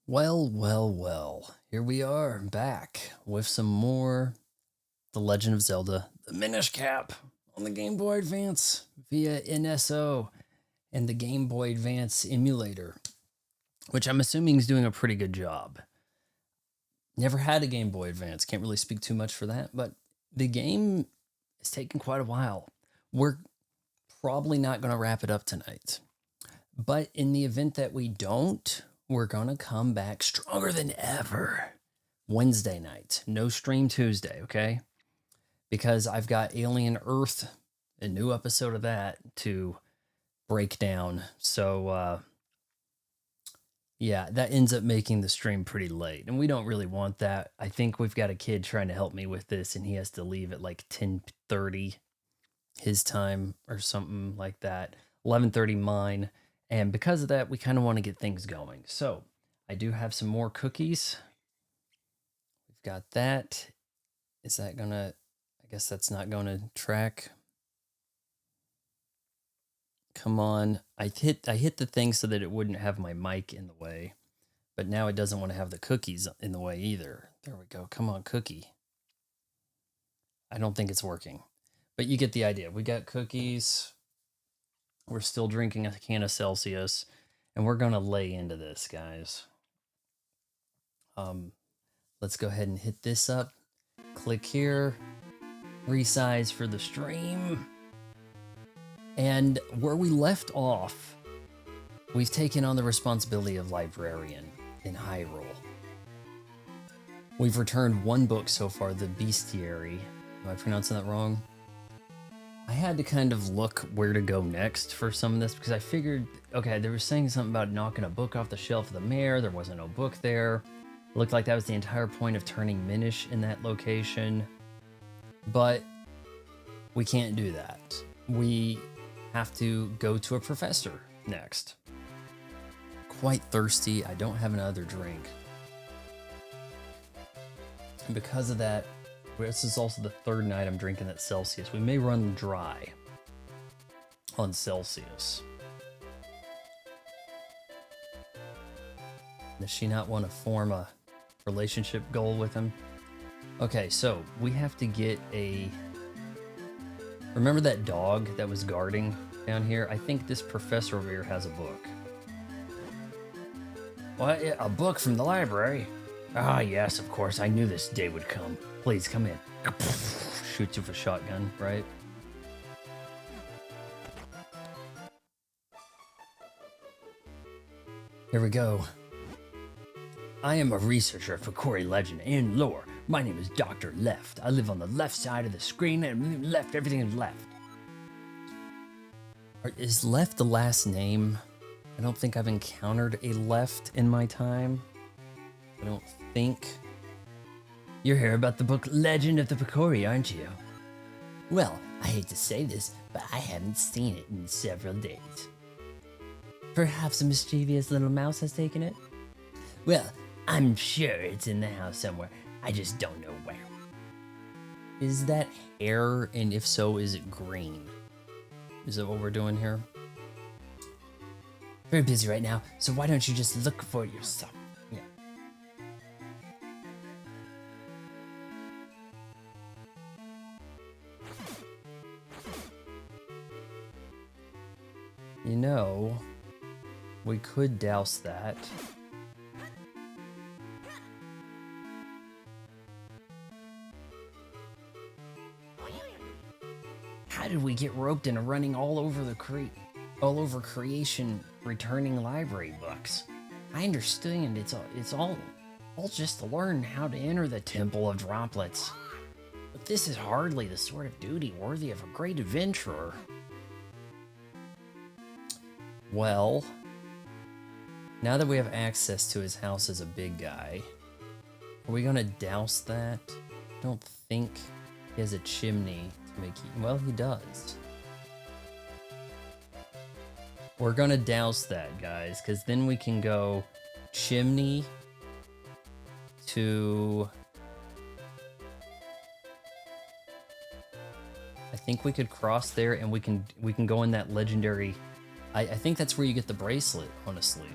Well, here we are back with some more The Legend of Zelda, the Minish Cap on the Game Boy Advance via NSO and the Game Boy Advance emulator, which I'm assuming is doing a pretty good job. Never had a Game Boy Advance, can't really speak too much for that, but the game is taking quite a while. We're probably not going to wrap it up tonight, but in the event that we don't, we're going to come back stronger than ever Wednesday night. No stream Tuesday, okay? Because I've got Alien Earth, a new episode of that to break down. So, yeah, that ends up making the stream pretty late. And we don't really want that. I think we've got a kid trying to help me with this, and he has to leave at like 10:30 his time or something like that. 11:30 mine. And because of that, we kind of want to get things going. So I do have some more cookies. We've got that. Is that going to, I guess that's not going to track. Come on. I hit the thing so that it wouldn't have my mic in the way. But now it doesn't want to have the cookies in the way either. There we go. Come on, cookie. I don't think it's working. But you get the idea. We got cookies. We're still drinking a can of Celsius, and we're going to lay into this, guys. Let's go ahead and hit this up. Click here. Resize for the stream. And where we left off, we've taken on the responsibility of librarian in Hyrule. We've returned one book so far, The Bestiary. Am I pronouncing that wrong? I had to kind of look where to go next for some of this because I figured, okay, they were saying something about knocking a book off the shelf of the mayor. There wasn't no book there. It looked like that was the entire point of turning Minish in that location. But we can't do that. We have to go to a professor next. Quite thirsty. I don't have another drink. And because of that, this is also the third night I'm drinking that Celsius. We may run dry on Celsius. Does she not want to form a relationship goal with him? Okay, so we have to get a... Remember that dog that was guarding down here? I think this professor over here has a book. What? A book from the library? Ah, yes, of course. I knew this day would come. Please, come in. Shoots you with a shotgun, right? Here we go. I am a researcher for Corey legend and lore. My name is Dr. Left. I live on the left side of the screen, and left, everything is left. Is Left the last name? I don't think I've encountered a Left in my time. I don't think. You're here about the book Legend of the Picori, aren't you? Well, I hate to say this, but I haven't seen it in several days. Perhaps a mischievous little mouse has taken it? Well, I'm sure it's in the house somewhere. I just don't know where. Is that hair, and if so, is it green? Is that what we're doing here? Very busy right now, so why don't you just look for it yourself? Yeah. You know, we could douse that. How did we get roped into running all over creation, returning library books? I understand it's all just to learn how to enter the Temple of Droplets. But this is hardly the sort of duty worthy of a great adventurer. Well, now that we have access to his house as a big guy, are we gonna douse that? I don't think he has a chimney to make well, he does. We're gonna douse that, guys, because then we can go chimney to... I think we could cross there, and we can go in that legendary... I think that's where you get the bracelet, honestly.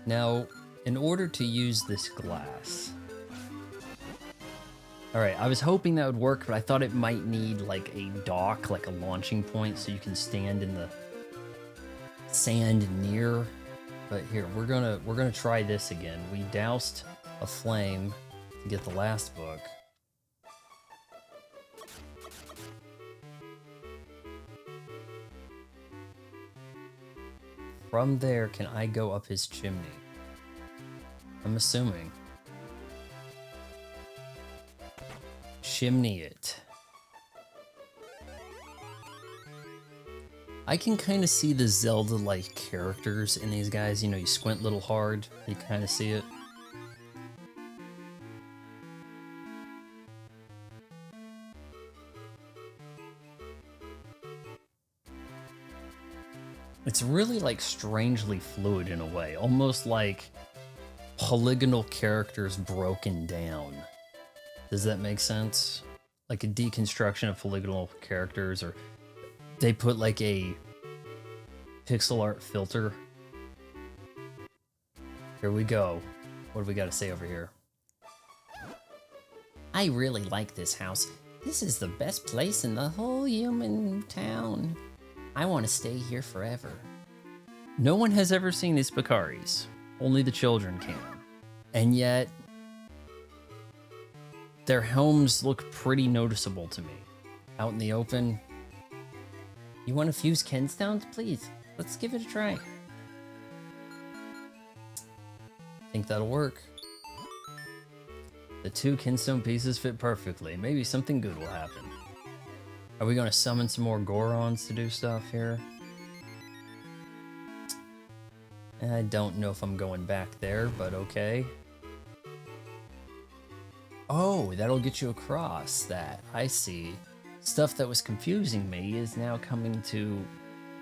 Now, in order to use this glass... Alright, I was hoping that would work, but I thought it might need like a dock, like a launching point, so you can stand in the sand near. But here, we're gonna try this again. We doused a flame to get the last book. From there, can I go up his chimney? I'm assuming. Chimney it. I can kind of see the Zelda-like characters in these guys. You know, you squint a little hard, you kind of see it. It's really like strangely fluid in a way, almost like polygonal characters broken down. Does that make sense? Like a deconstruction of polygonal characters, or they put like a pixel art filter. Here we go. What do we got to say over here? I really like this house. This is the best place in the whole human town. I want to stay here forever. No one has ever seen these Pikaris. Only the children can. And yet, their homes look pretty noticeable to me. Out in the open. You want to fuse Kenstones? Please, let's give it a try. Think that'll work. The 2 Kinstone pieces fit perfectly. Maybe something good will happen. Are we going to summon some more Gorons to do stuff here? I don't know if I'm going back there, but okay. Oh, that'll get you across that. I see. Stuff that was confusing me is now coming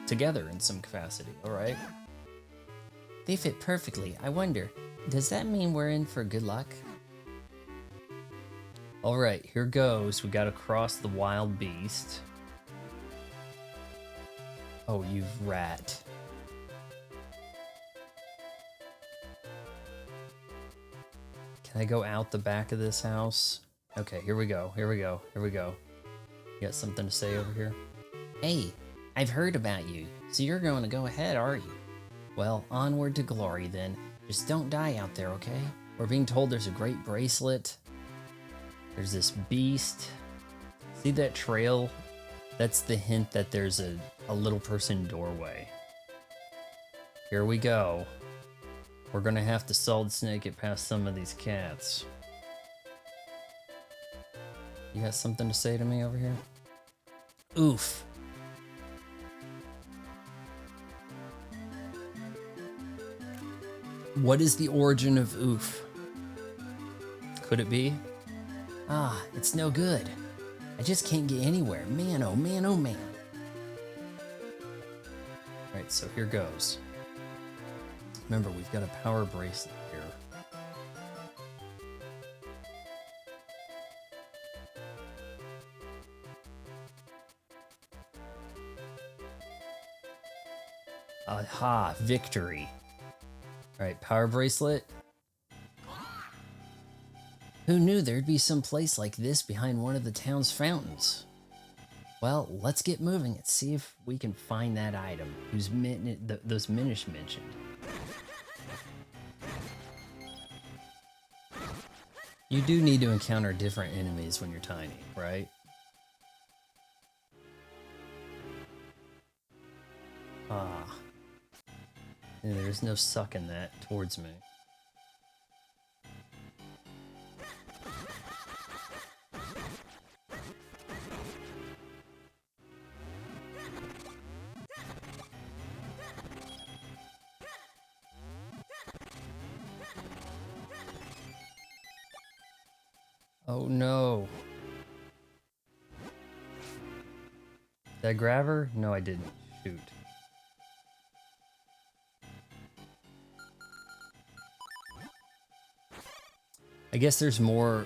together in some capacity. All right. They fit perfectly. I wonder, does that mean we're in for good luck? All right, here goes. We got to cross the wild beast. Oh, you rat. Can I go out the back of this house? Okay, here we go. Here we go. Here we go. You got something to say over here? Hey, I've heard about you. So you're going to go ahead, are you? Well, onward to glory then. Just don't die out there, okay? We're being told there's a great bracelet. There's this beast. See that trail? That's the hint that there's a little person doorway. Here we go. We're gonna have to solid snake it past some of these cats. You got something to say to me over here? Oof. What is the origin of oof? Could it be? Ah, it's no good. I just can't get anywhere. Man, oh man, oh man. Alright, so here goes. Remember, we've got a power bracelet here. Aha, victory. Alright, power bracelet. Who knew there'd be some place like this behind one of the town's fountains? Well, let's get moving and see if we can find that item those Minish mentioned. You do need to encounter different enemies when you're tiny, right? Ah. And there's no sucking that towards me. Oh no. Did I grab her? No, I didn't. Shoot. I guess there's more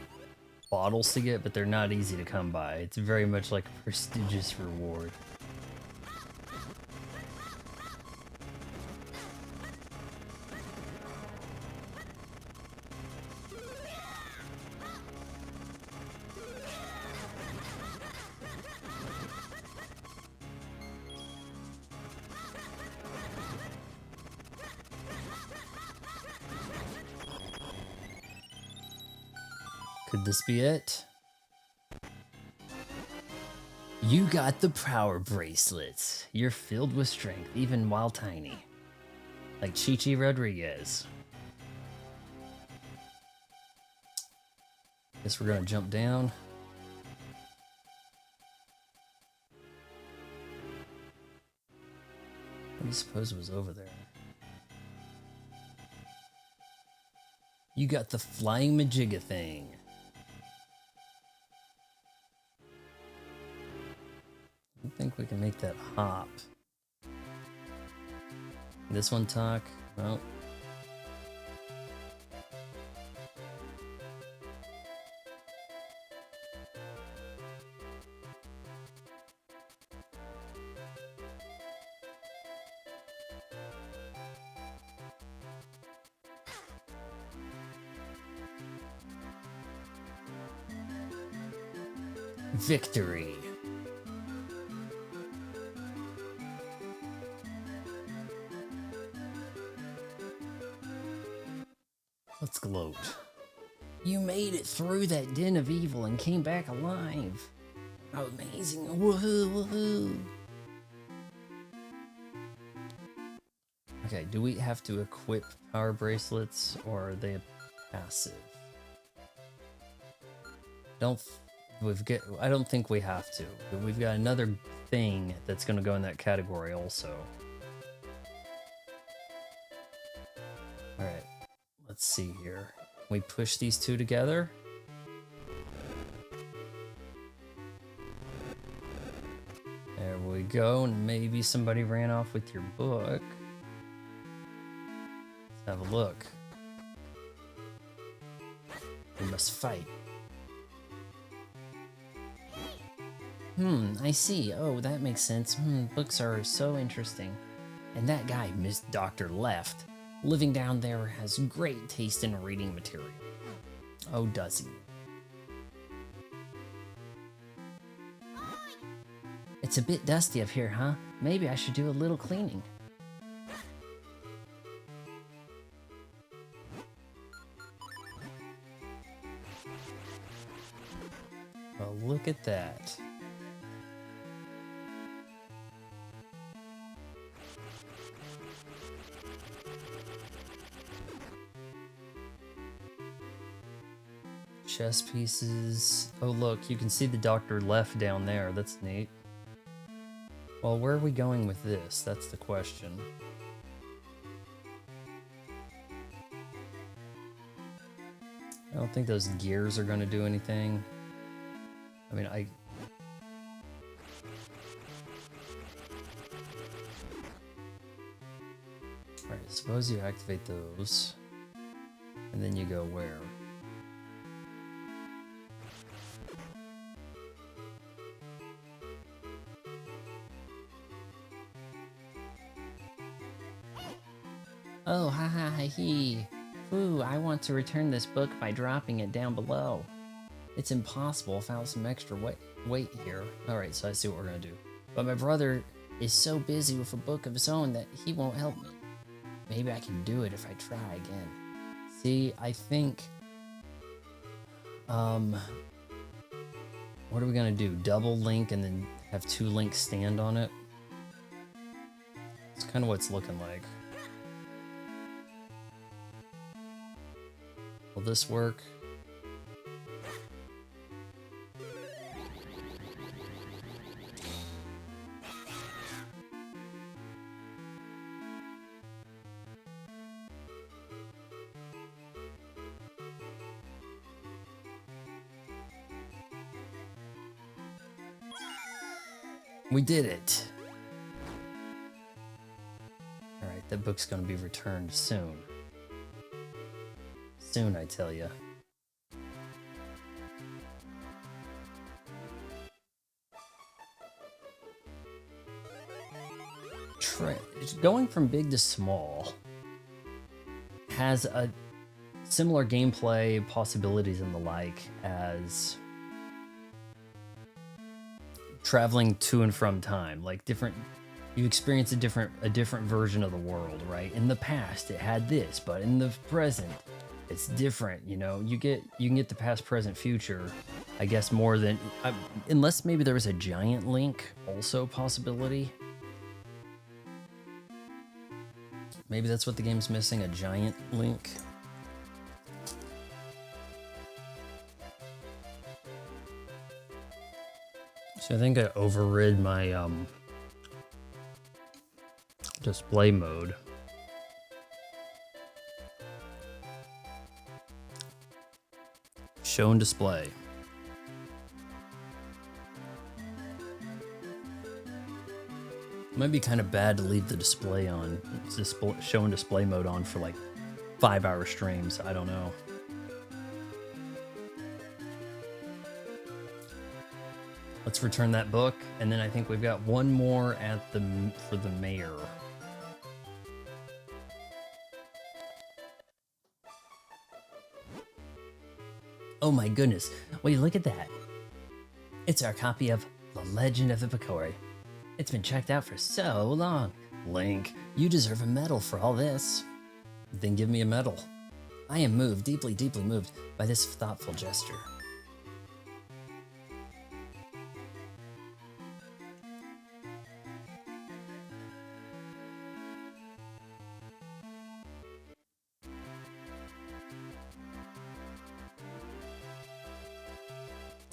bottles to get, but they're not easy to come by. It's very much like a prestigious reward. Could this be it? You got the power bracelets. You're filled with strength, even while tiny. Like Chi-Chi Rodriguez. Guess we're gonna jump down. What do you suppose was over there? You got the flying Majigga thing. I think we can make that hop. This one talk? No. Victory. Let's gloat. You made it through that den of evil and came back alive. How amazing. Woohoo, woohoo. Okay, do we have to equip power bracelets or are they passive? I don't think we have to, but we've got another thing that's going to go in that category also. All right, let's see here. Can we push these two together? There we go, and maybe somebody ran off with your book. Let's have a look. We must fight. I see. Oh, that makes sense. Books are so interesting. And that guy, Miss Dr. Left, living down there, has great taste in reading material. Oh, does he? It's a bit dusty up here, huh? Maybe I should do a little cleaning. Well, look at that. Chess pieces. Oh look, you can see the Dr. Left down there. That's neat. Well, where are we going with this? That's the question. I don't think those gears are going to do anything. I mean, Alright, suppose you activate those. And then you go where? Oh, ha ha ha he. Ooh, I want to return this book by dropping it down below. It's impossible without some extra weight here. Alright, so I see what we're gonna do. But my brother is so busy with a book of his own that he won't help me. Maybe I can do it if I try again. See, I think... what are we gonna do? Double link and then have two links stand on it? It's kind of what it's looking like. Will this work? We did it! Alright, that book's gonna be returned soon. Soon, I tell ya. Going from big to small has a similar gameplay possibilities and the like as traveling to and from time. Like you experience a different version of the world, right? In the past, it had this, but in the present, it's different, you know. You can get the past, present, future, I guess, more than unless maybe there was a giant Link, also a possibility. Maybe that's what the game's missing, a giant Link. So I think I overrid my display mode. Show and display. It might be kind of bad to leave the display on, show and display mode on for like 5-hour streams. I don't know. Let's return that book, and then I think we've got one more for the mayor. Oh my goodness! Wait, look at that! It's our copy of The Legend of the Picori. It's been checked out for so long. Link, you deserve a medal for all this. Then give me a medal. I am moved, deeply, deeply moved by this thoughtful gesture.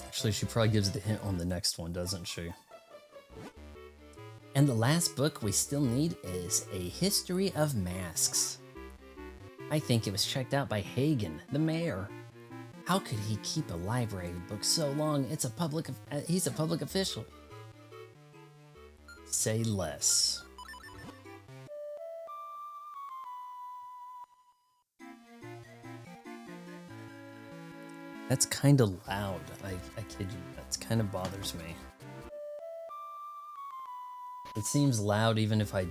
Actually, she probably gives the hint on the next one, doesn't she? And the last book we still need is A History of Masks. I think it was checked out by Hagen, the mayor. How could he keep a library book so long? He's a public official. Say less. That's kind of loud. I kid you. That kind of bothers me. It seems loud even if I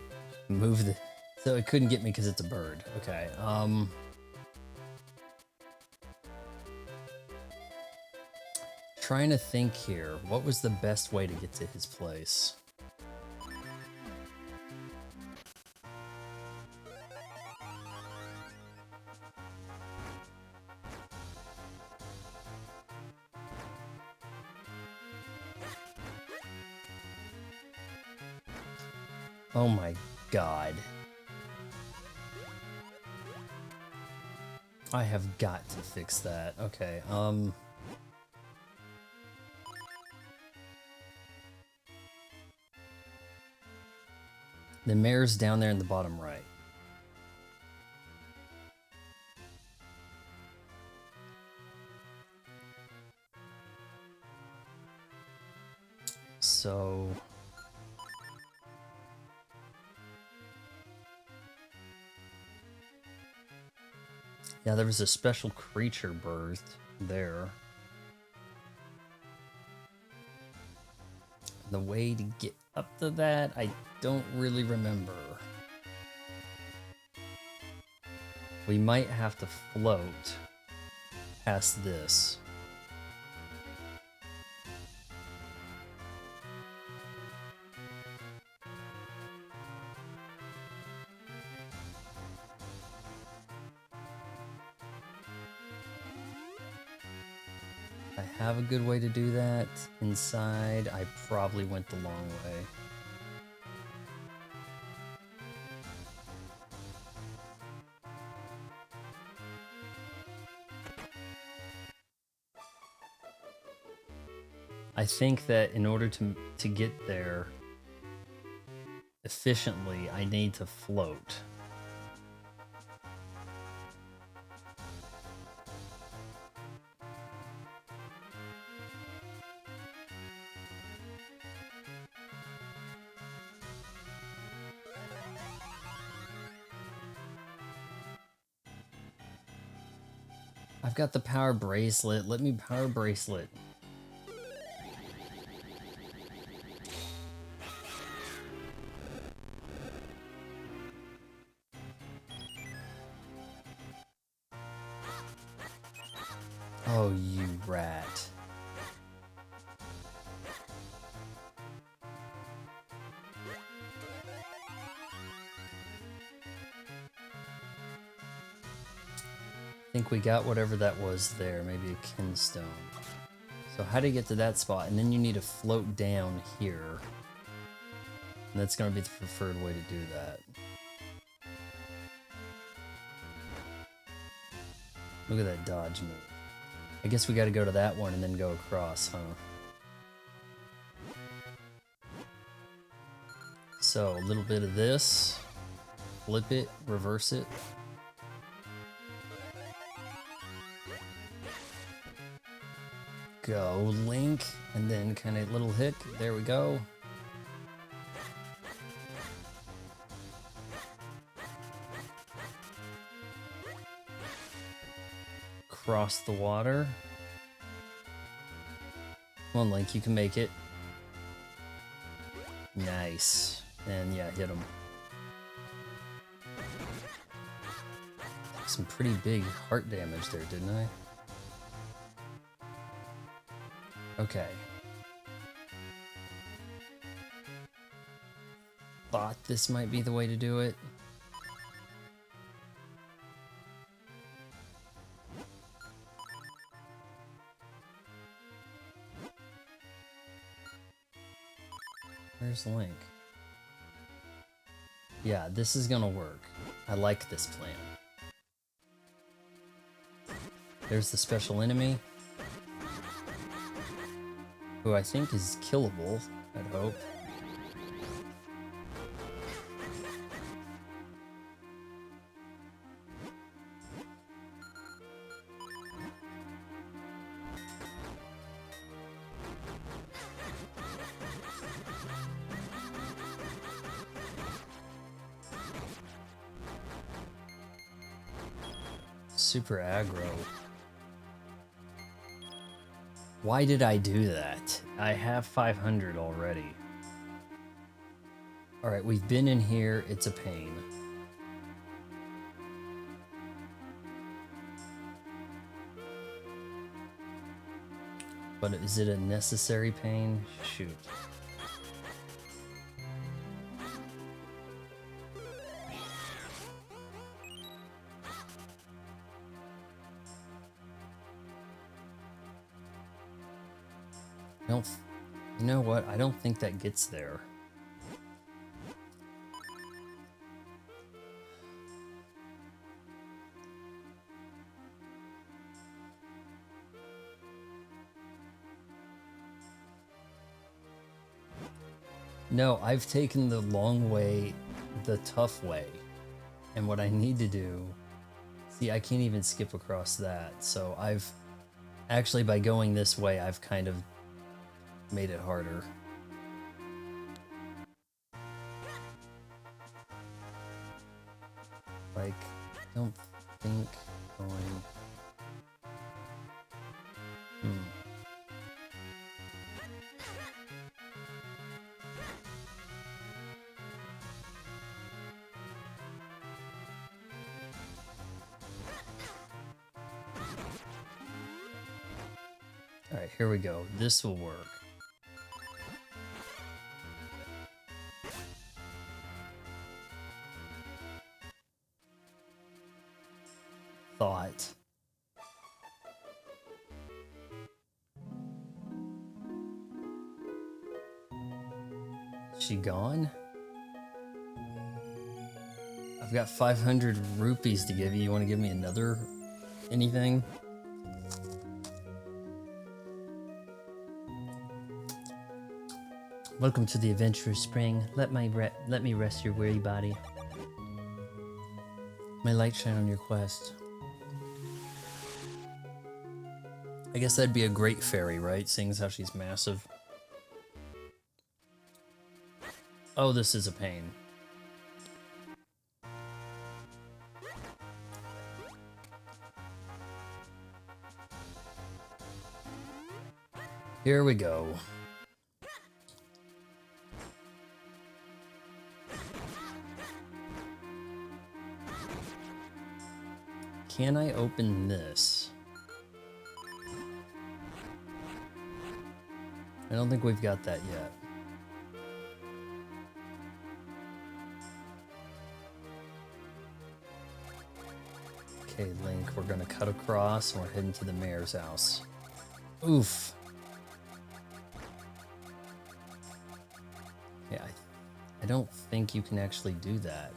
move the... So it couldn't get me because it's a bird. Okay, trying to think here. What was the best way to get to his place? Oh my god. I have got to fix that. Okay, the mayor's down there in the bottom right. So... yeah, there was a special creature birthed there. The way to get up to that, I don't really remember. We might have to float past this. I have a good way to do that. Inside, I probably went the long way. I think that in order to get there efficiently, I need to float. I've got the power bracelet. Let me power bracelet. Oh, you rat. I think we got whatever that was there, maybe a kinstone. So how do you get to that spot? And then you need to float down here. And that's going to be the preferred way to do that. Look at that dodge move. I guess we got to go to that one and then go across, huh? So a little bit of this. Flip it, reverse it. Go, Link, and then kind of little hick. There we go. Cross the water. Come on, Link, you can make it. Nice. And yeah, hit him. Some pretty big heart damage there, didn't I? Okay. Thought this might be the way to do it. Where's Link? Yeah, this is gonna work. I like this plan. There's the special enemy, who I think is killable, I'd hope. Super aggro. Why did I do that? I have 500 already. Alright, we've been in here. It's a pain. But is it a necessary pain? Shoot. You know what? I don't think that gets there. No, I've taken the long way, the tough way. And what I need to do... See, I can't even skip across that. So I've... Actually, by going this way, I've kind of made it harder. Like, I don't think going... Alright, here we go. This will work. Thought. She gone? I've got 500 rupees to give you. You want to give me another anything? Welcome to the adventurous spring. Let me rest your weary body. May light shine on your quest. I guess that'd be a great fairy, right? Seeing as how she's massive. Oh, this is a pain. Here we go. Can I open this? I don't think we've got that yet. Okay, Link, we're gonna cut across and we're heading to the mayor's house. Oof. Yeah, I don't think you can actually do that.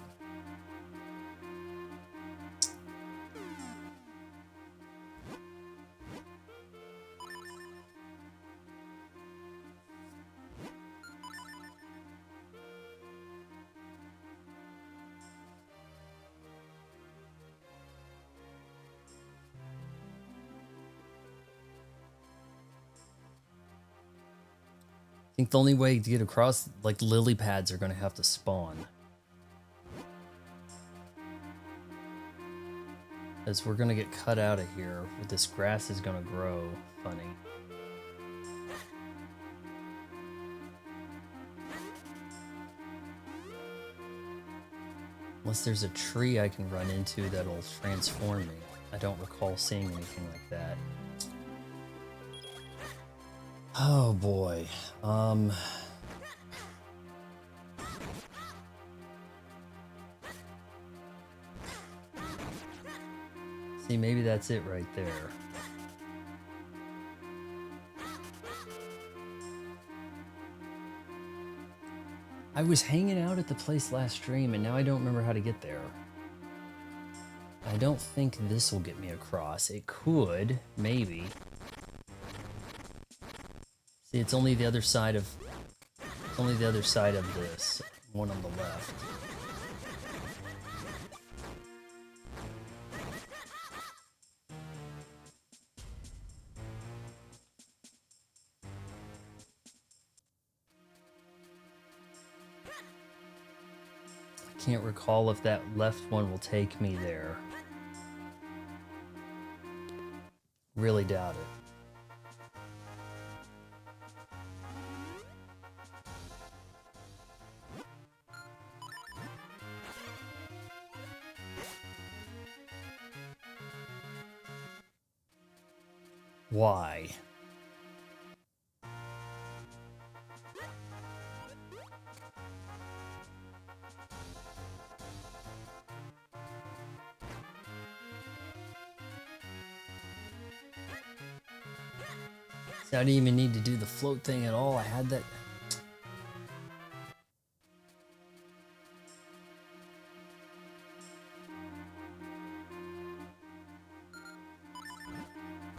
I think the only way to get across, like, lily pads are gonna have to spawn. As we're gonna get cut out of here, this grass is gonna grow funny. Unless there's a tree I can run into that'll transform me. I don't recall seeing anything like that. Oh boy. See, maybe that's it right there. I was hanging out at the place last stream and now I don't remember how to get there. I don't think this will get me across. It could, maybe. See, it's only the other side of this one on the left. I can't recall if that left one will take me there. Really doubt it. Why? See, I didn't even need to do the float thing at all. I had that.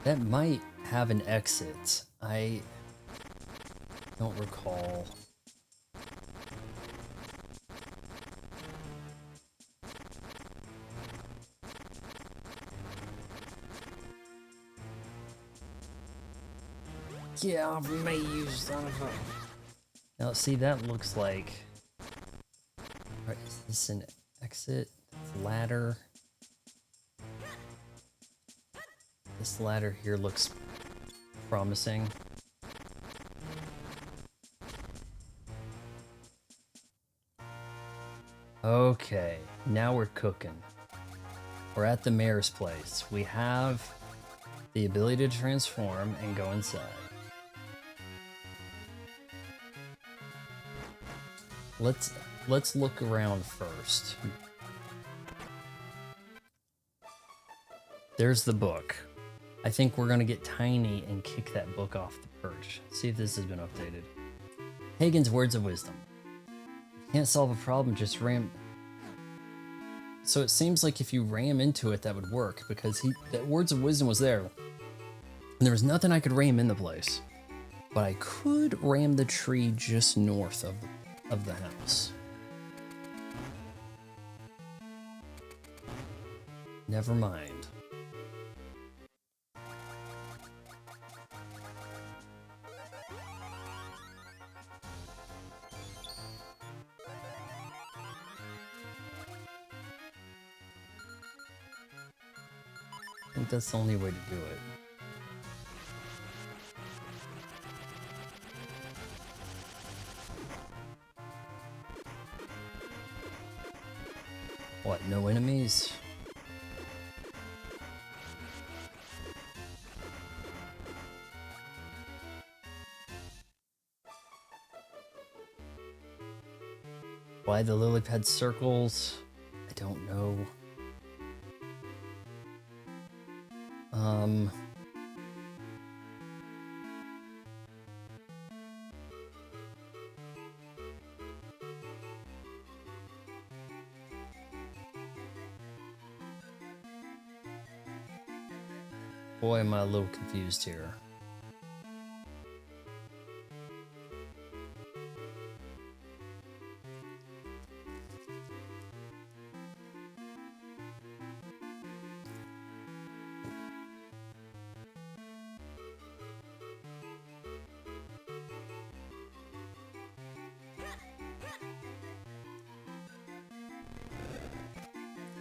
That might have an exit. I don't recall. Yeah, may use son of a. Now, see, that looks like. Right, is this an exit? That's ladder. This ladder here looks promising. Okay, now we're cooking. We're at the mayor's place. We have the ability to transform and go inside. Let's look around first. There's the book. I think we're gonna get tiny and kick that book off the perch. See if this has been updated. Hagen's words of wisdom. Can't solve a problem, just ram. So it seems like if you ram into it, that would work because that words of wisdom was there. And there was nothing I could ram in the place. But I could ram the tree just north of the house. Never mind. I think that's the only way to do it. What, no enemies? Why the lily pad circles? I don't know. Um... Boy, am I a little confused here.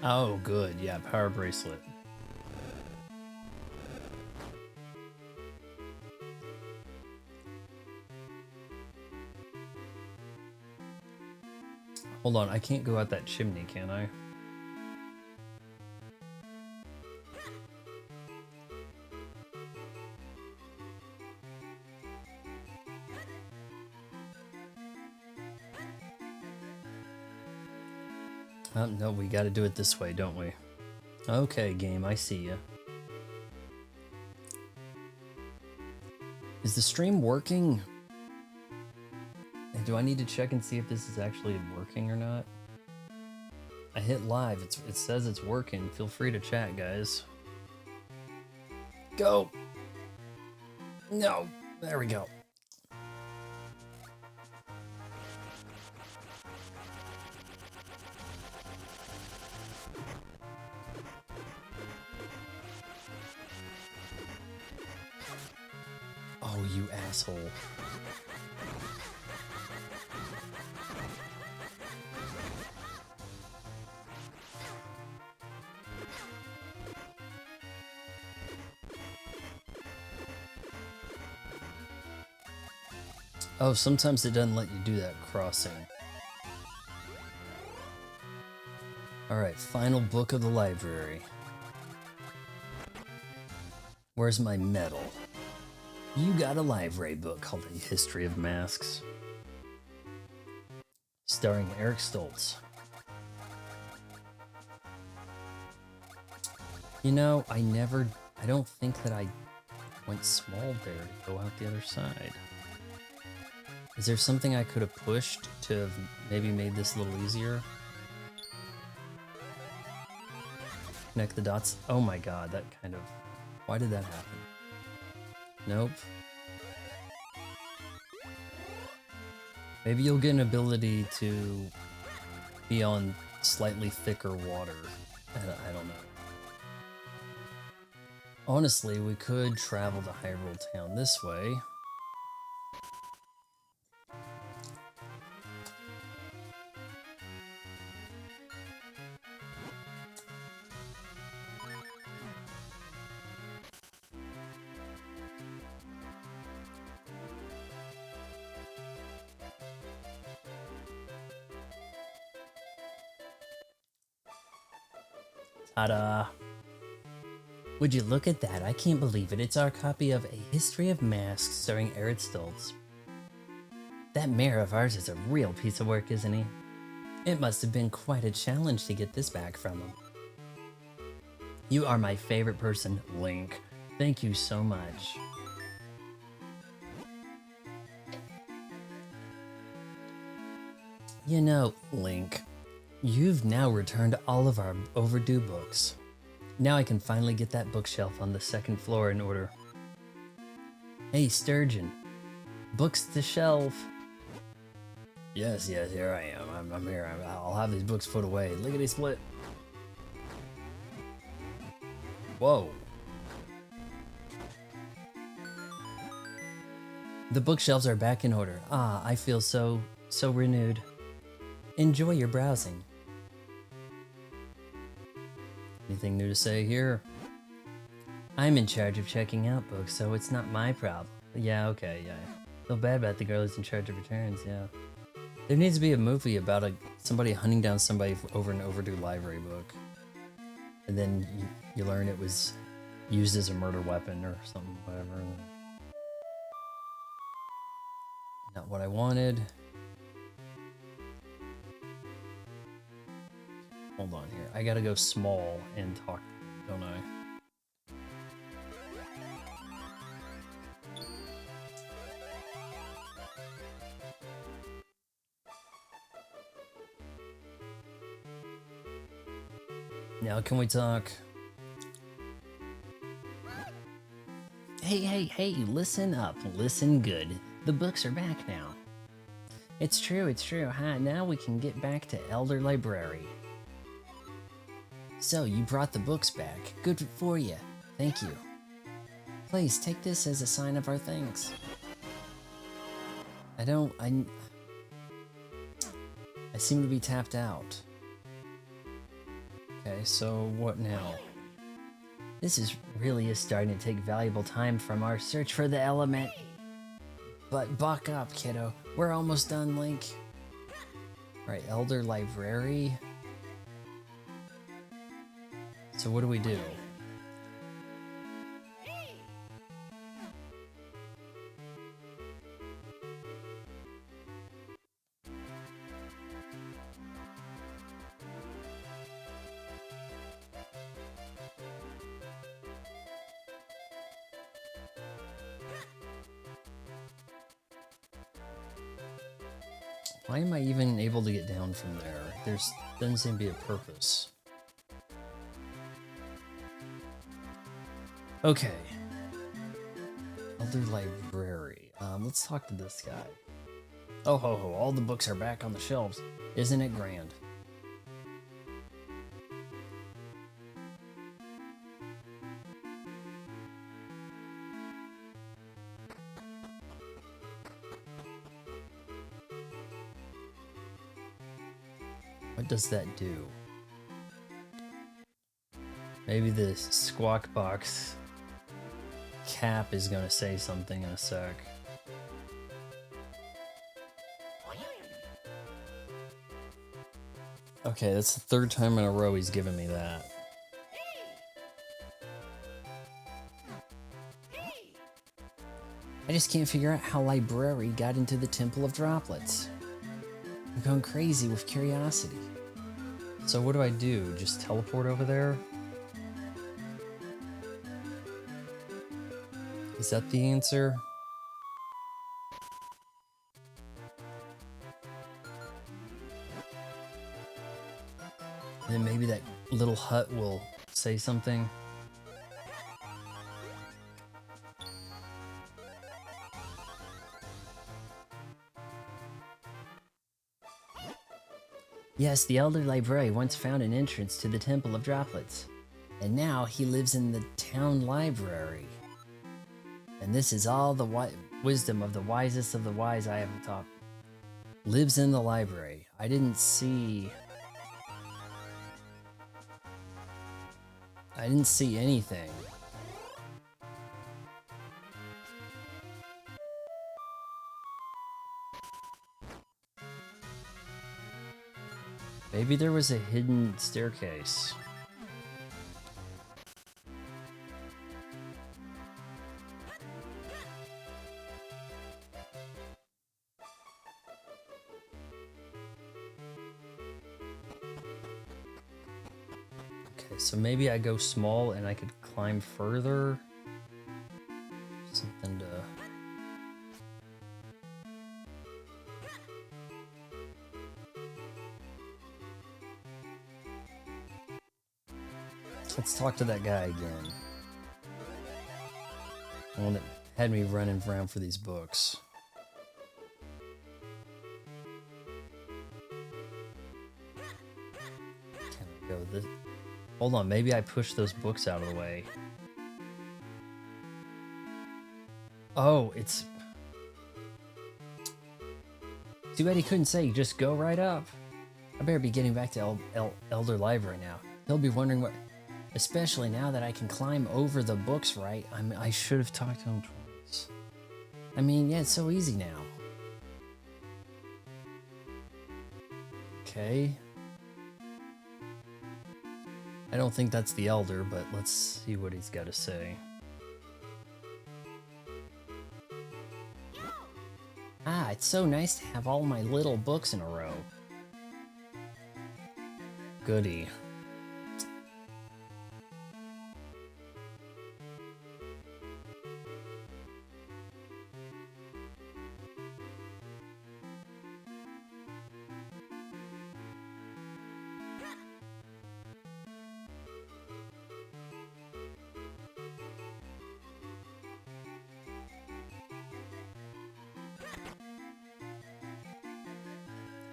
Oh, good. Yeah, power bracelet. Hold on, I can't go out that chimney, can I? No, we gotta do it this way, don't we? Okay, game, I see ya. Is the stream working? And do I need to check and see if this is actually working or not? I hit live, it says it's working. Feel free to chat, guys. Go! No, there we go. Oh, you asshole. Oh, sometimes it doesn't let you do that crossing. Alright, final book of the library. Where's my medal? You got a library book called A History of Masks. Starring Eric Stoltz. You know, I don't think that I went small there to go out the other side. Is there something I could have pushed to have maybe made this a little easier? Connect the dots. Oh my god, that kind of... Why did that happen? Nope. Maybe you'll get an ability to be on slightly thicker water. I don't know. Honestly, we could travel to Hyrule Town this way. Ta-da! Would you look at that? I can't believe it. It's our copy of A History of Masks starring Eric Stoltz. That mayor of ours is a real piece of work, isn't he? It must have been quite a challenge to get this back from him. You are my favorite person, Link. Thank you so much. You know, Link, you've now returned all of our overdue books. Now I can finally get that bookshelf on the second floor in order. Hey, Sturgeon. Books to shelf. Yes, here I am. I'm here. I'll have these books put away. Lickety split. Whoa. The bookshelves are back in order. Ah, I feel so renewed. Enjoy your browsing. Anything new to say here? I'm in charge of checking out books, so it's not my problem. Yeah, okay, yeah. Feel bad about the girl who's in charge of returns, yeah. There needs to be a movie about somebody hunting down somebody over an overdue library book. And then you learn it was used as a murder weapon or something, whatever. Not what I wanted. Hold on here. I gotta go small and talk, don't I? Now can we talk? Hey, listen up, listen good. The books are back now. It's true, huh? Now we can get back to Elder Library. So, you brought the books back. Good for you. Thank you. Please, take this as a sign of our thanks. I seem to be tapped out. Okay, so what now? This really is starting to take valuable time from our search for the element. But buck up, kiddo. We're almost done, Link. Alright, Elder Library. So what do we do? Why am I even able to get down from there? Doesn't seem to be a purpose. Okay. Elder Library. Let's talk to this guy. Oh ho ho, all the books are back on the shelves. Isn't it grand? What does that do? Maybe the squawk box cap is gonna say something in a sec. Okay, that's the third time in a row he's given me that. I just can't figure out how Library got into the Temple of Droplets. I'm going crazy with curiosity. So what do I do? Just teleport over there? Is that the answer? Then maybe that little hut will say something. Yes, the Elder Library once found an entrance to the Temple of Droplets, and now he lives in the town library. And this is all the wisdom of the wisest of the wise I haven't taught. Lives in the library. I didn't see anything. Maybe there was a hidden staircase. Okay, so maybe I go small and I could climb further. Something to... Let's talk to that guy again. The one that had me running around for these books. Can I go this? Hold on, maybe I push those books out of the way. Oh, it's... Too bad he couldn't say, just go right up. I better be getting back to Elder Library now. He'll be wondering what... Especially now that I can climb over the books, right? I should have talked to him twice. I mean, yeah, it's so easy now. Okay. I don't think that's the Elder, but let's see what he's got to say. Ah, it's so nice to have all my little books in a row. Goody.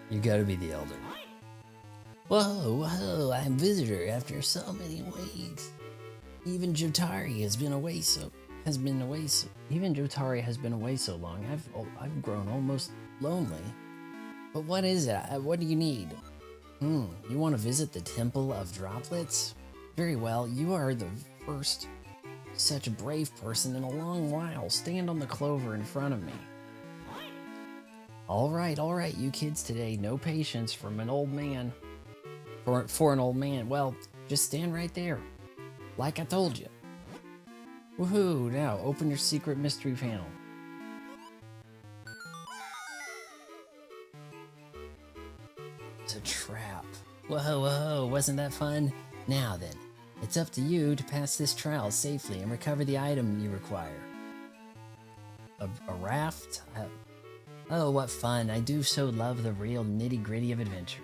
You gotta be the elder. Whoa, whoa, I'm visitor after so many weeks. Even Jotari has been away so even Jotari has been away so long. I've grown almost lonely. But what is it? What do you need? You want to visit the Temple of Droplets? Very well, you are the first such a brave person in a long while. Stand on the clover in front of me. All right, you kids today. No patience from an old man. For an old man. Well, just stand right there. Like I told you. Woohoo! Now, open your secret mystery panel. It's a trap. Whoa, whoa, wasn't that fun? Now then, it's up to you to pass this trial safely and recover the item you require. A raft? Oh, what fun. I do so love the real nitty-gritty of adventure.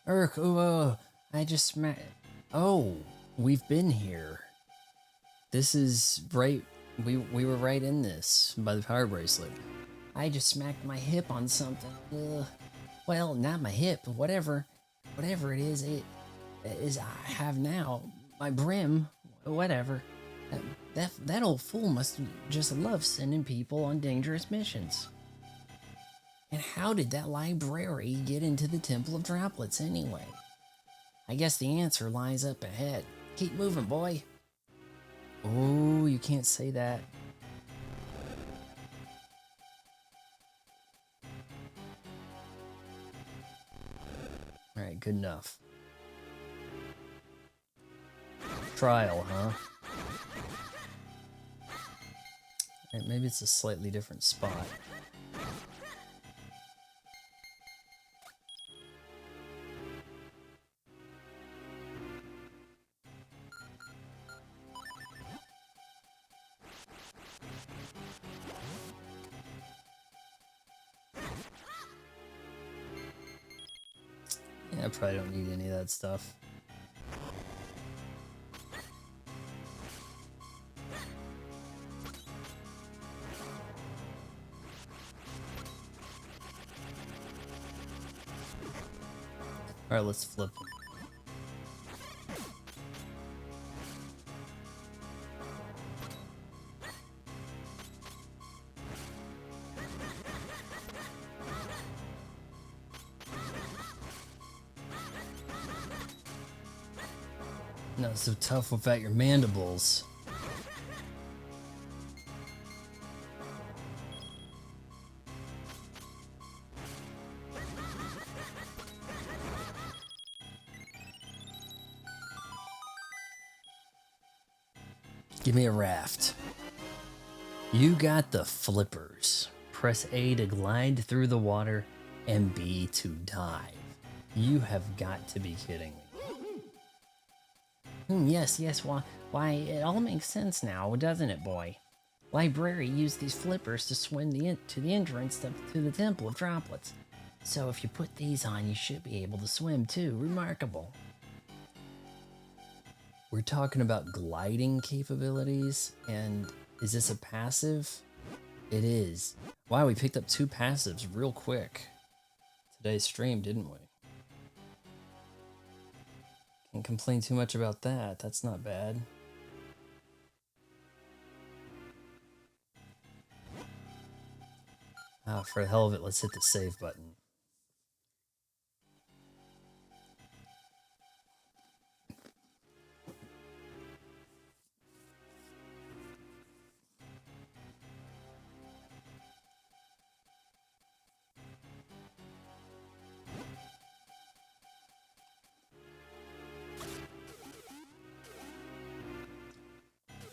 I just smacked... Oh, we've been here. This is right... We were right in this by the power bracelet. I just smacked my hip on something. Well, not my hip, but whatever it is I have now. My brim, whatever. That old fool must just love sending people on dangerous missions. And how did that library get into the Temple of Droplets anyway? I guess the answer lies up ahead. Keep moving, boy. Oh, you can't say that. Alright, good enough. Trial, huh? Alright, maybe it's a slightly different spot. Yeah, I probably don't need any of that stuff. Alright, let's flip them. Not so tough without your mandibles. Give me a raft. You got the flippers. Press A to glide through the water and B to dive. You have got to be kidding me. Yes, why, it all makes sense now, doesn't it, boy? Library used these flippers to swim to the entrance to the Temple of Droplets. So if you put these on, you should be able to swim too. Remarkable. We're talking about gliding capabilities, and is this a passive? It is. Wow, we picked up 2 passives real quick. Today's stream, didn't we? Can't complain too much about that. That's not bad. Ah, for the hell of it, let's hit the save button.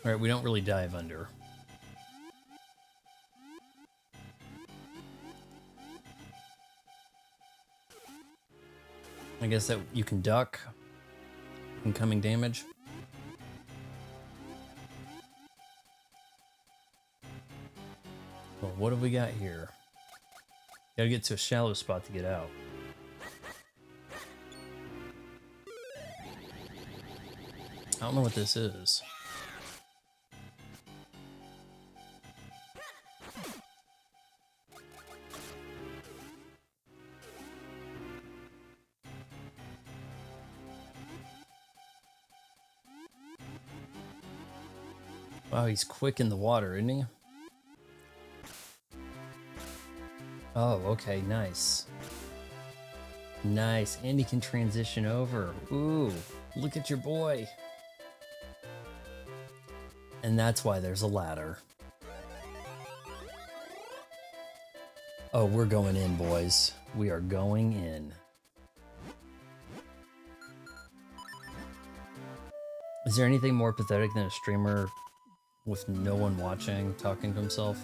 All right, we don't really dive under. I guess that you can duck incoming damage. Well, what have we got here? Gotta get to a shallow spot to get out. I don't know what this is. Wow, he's quick in the water, isn't he? Oh, okay, nice. Nice, and he can transition over. Ooh, look at your boy. And that's why there's a ladder. Oh, we're going in, boys. We are going in. Is there anything more pathetic than a streamer with no one watching talking to himself?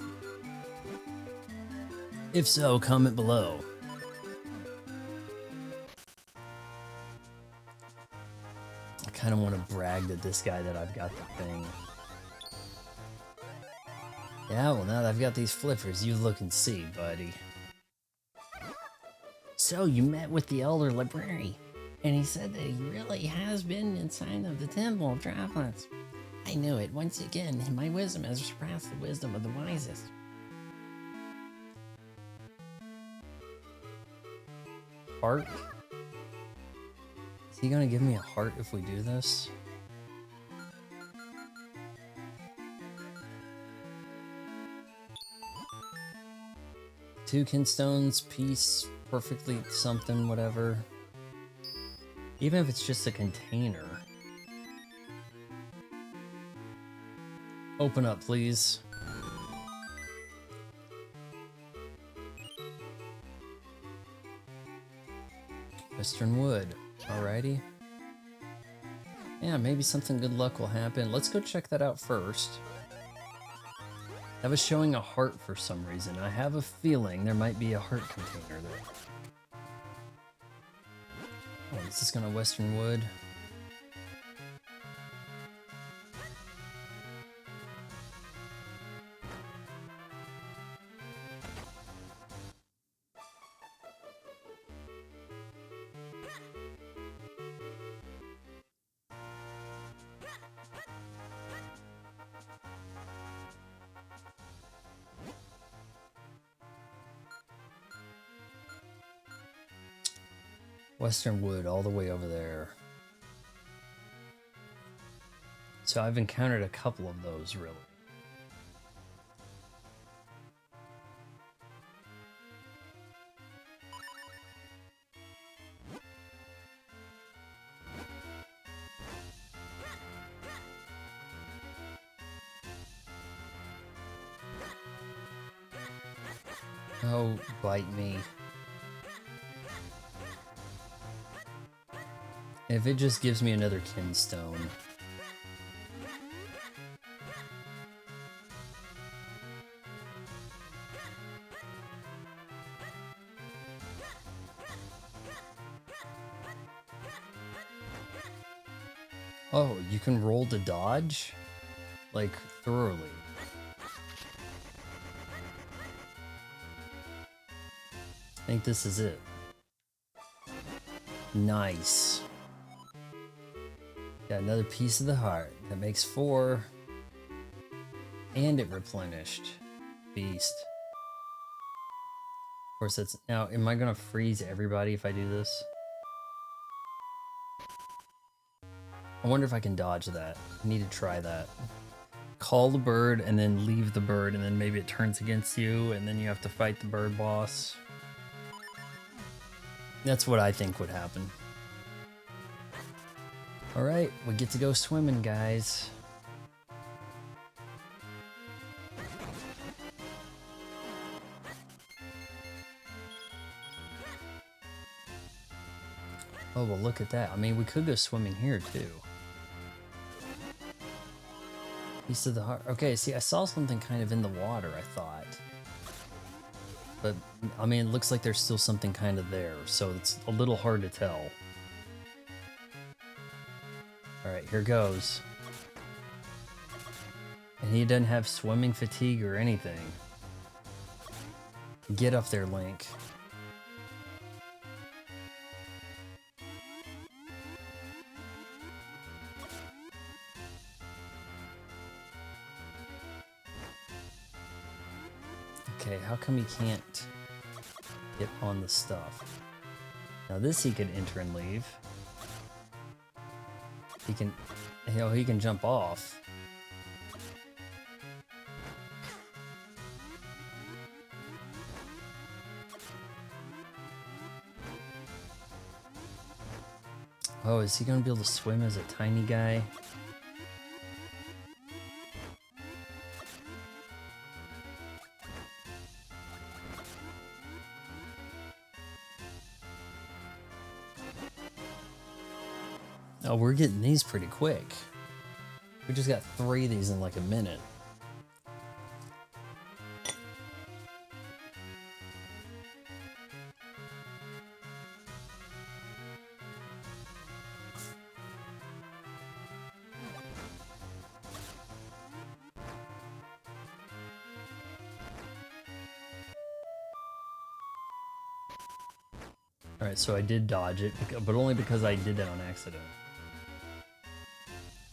If so, comment below. I kind of want to brag to this guy that I've got the thing. Yeah, well, now that I've got these flippers, you look and see, buddy. So, you met with the elder library, and he said that he really has been inside of the Temple of Droplets. I knew it. Once again, my wisdom has surpassed the wisdom of the wisest. Heart? Is he gonna give me a heart if we do this? Two kinstones, peace, perfectly something, whatever. Even if it's just a container. Open up, please. Western wood. Alrighty. Yeah, maybe something good luck will happen. Let's go check that out first. That was showing a heart for some reason. I have a feeling there might be a heart container there. Oh, is this gonna Western wood? Western wood all the way over there. So I've encountered a couple of those, really. Oh, bite me. If it just gives me another kinstone. Oh, you can roll to dodge? Like, thoroughly. I think this is it. Nice. Got another piece of the heart. That makes 4. And it replenished. Beast. Of course, that's... Now, am I gonna freeze everybody if I do this? I wonder if I can dodge that. I need to try that. Call the bird and then leave the bird, and then maybe it turns against you, and then you have to fight the bird boss. That's what I think would happen. Alright, we get to go swimming, guys. Oh, well, look at that. I mean, we could go swimming here, too. Piece of the heart. Okay, see, I saw something kind of in the water, I thought. But, I mean, it looks like there's still something kind of there, so it's a little hard to tell. Alright, here goes. And he doesn't have swimming fatigue or anything. Get up there, Link. Okay, how come he can't get on the stuff? Now this he can enter and leave. He can, you know, he can jump off. Oh, is he gonna be able to swim as a tiny guy? Oh, we're getting these pretty quick. We just got 3 of these in like a minute. Alright, so I did dodge it, but only because I did that on accident.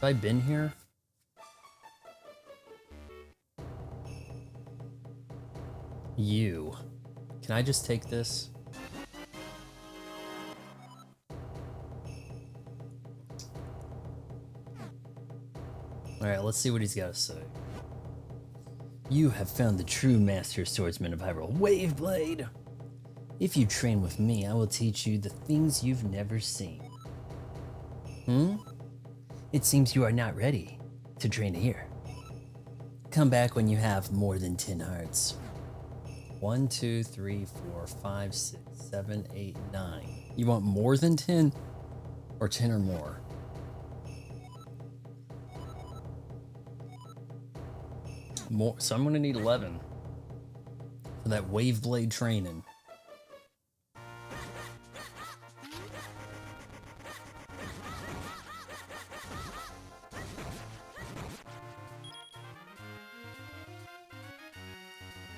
Have I been here? You. Can I just take this? Alright, let's see what he's got to say. You have found the true master swordsman of Hyrule, Waveblade! If you train with me, I will teach you the things you've never seen. It seems you are not ready to train here. Come back when you have more than 10 hearts. 1, 2, 3, 4, 5, 6, 7, 8, 9. You want more than 10? Or 10 or more? More, so I'm gonna need 11 for that Waveblade training.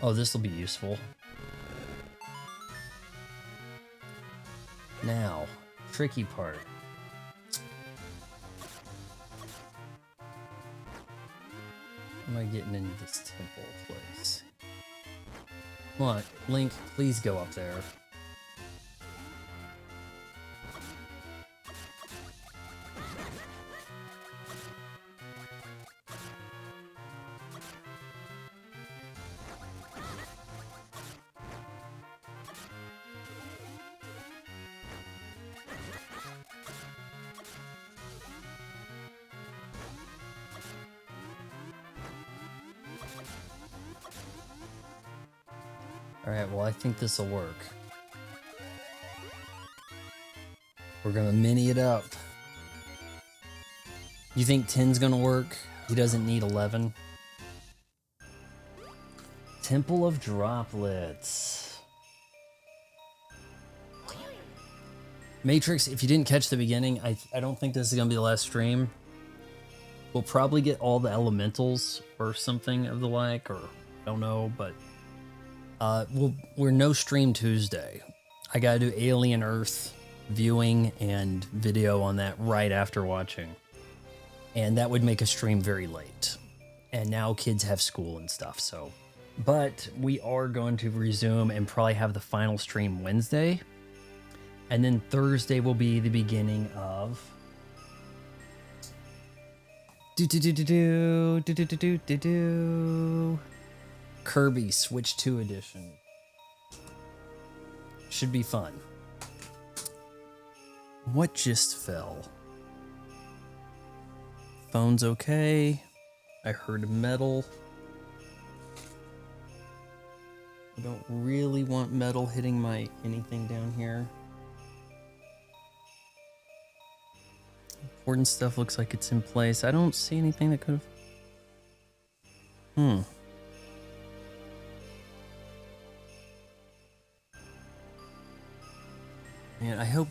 Oh, this will be useful. Now, tricky part. Am I getting into this temple place? Come on, Link, please go up there. Alright, well I think this will work. We're gonna mini it up. You think 10's gonna work? He doesn't need 11. Temple of Droplets. Matrix, if you didn't catch the beginning, I don't think this is gonna be the last stream. We'll probably get all the elementals or something of the like, or I don't know, but we're no stream Tuesday. I gotta do Alien Earth viewing and video on that right after watching. And that would make a stream very late. And now kids have school and stuff, so. But we are going to resume and probably have the final stream Wednesday. And then Thursday will be the beginning of Kirby Switch 2 edition. Should be fun. What just fell? Phone's okay. I heard metal. I don't really want metal hitting my anything down here. Important stuff looks like it's in place. I don't see anything that could have... Man, I hope...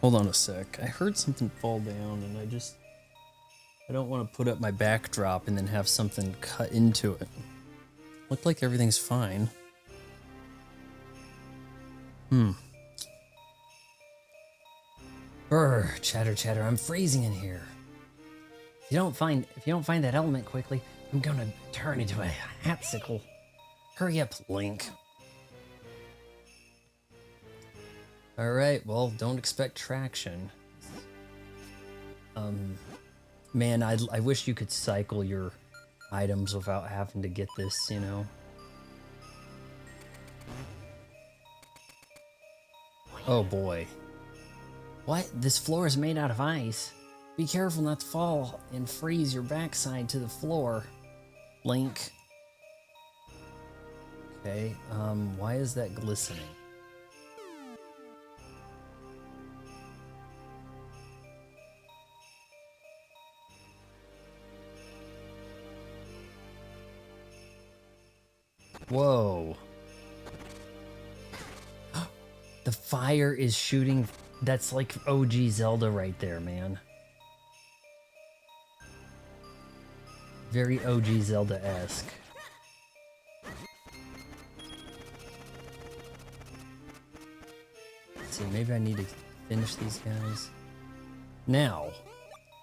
Hold on a sec. I heard something fall down and I don't want to put up my backdrop and then have something cut into it. Looked like everything's fine. Brr, chatter, chatter, I'm freezing in here. If you don't find that element quickly, I'm gonna turn into a hatsicle. Hurry up, Link. Alright, well, don't expect traction. Man, I wish you could cycle your items without having to get this, you know? Oh boy. What? This floor is made out of ice? Be careful not to fall and freeze your backside to the floor, Link. Okay, why is that glistening? Whoa. The fire is shooting. That's like OG Zelda right there, man. Very OG Zelda-esque. Let's see, maybe I need to finish these guys. Now,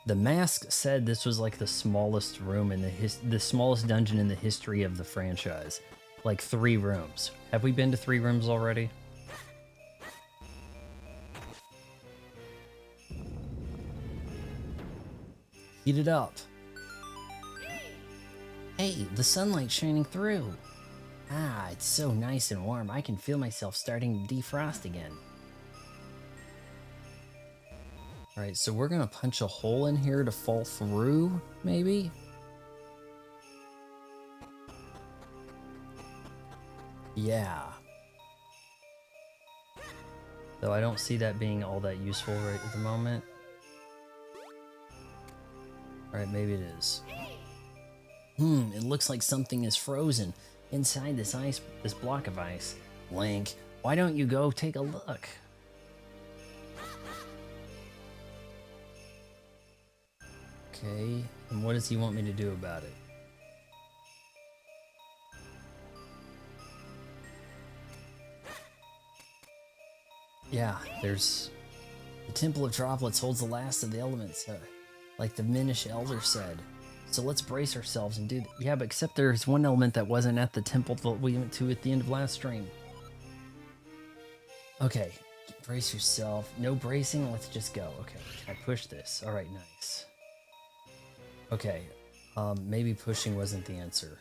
the mask said this was like the smallest room in the smallest dungeon in the history of the franchise. Like 3 rooms. Have we been to 3 rooms already? Heat it up. Hey, the sunlight's shining through. Ah, it's so nice and warm. I can feel myself starting to defrost again. Alright, so we're gonna punch a hole in here to fall through, maybe? Yeah. Though I don't see that being all that useful right at the moment. Alright, maybe it is. It looks like something is frozen inside this block of ice. Link, why don't you go take a look? Okay, and what does he want me to do about it? Yeah, there's... The Temple of Droplets holds the last of the elements, like the Minish Elder said. So let's brace ourselves and do... Yeah, but except there's one element that wasn't at the temple that we went to at the end of last stream. Okay, brace yourself. No bracing, let's just go. Okay, can I push this? Alright, nice. Okay, maybe pushing wasn't the answer.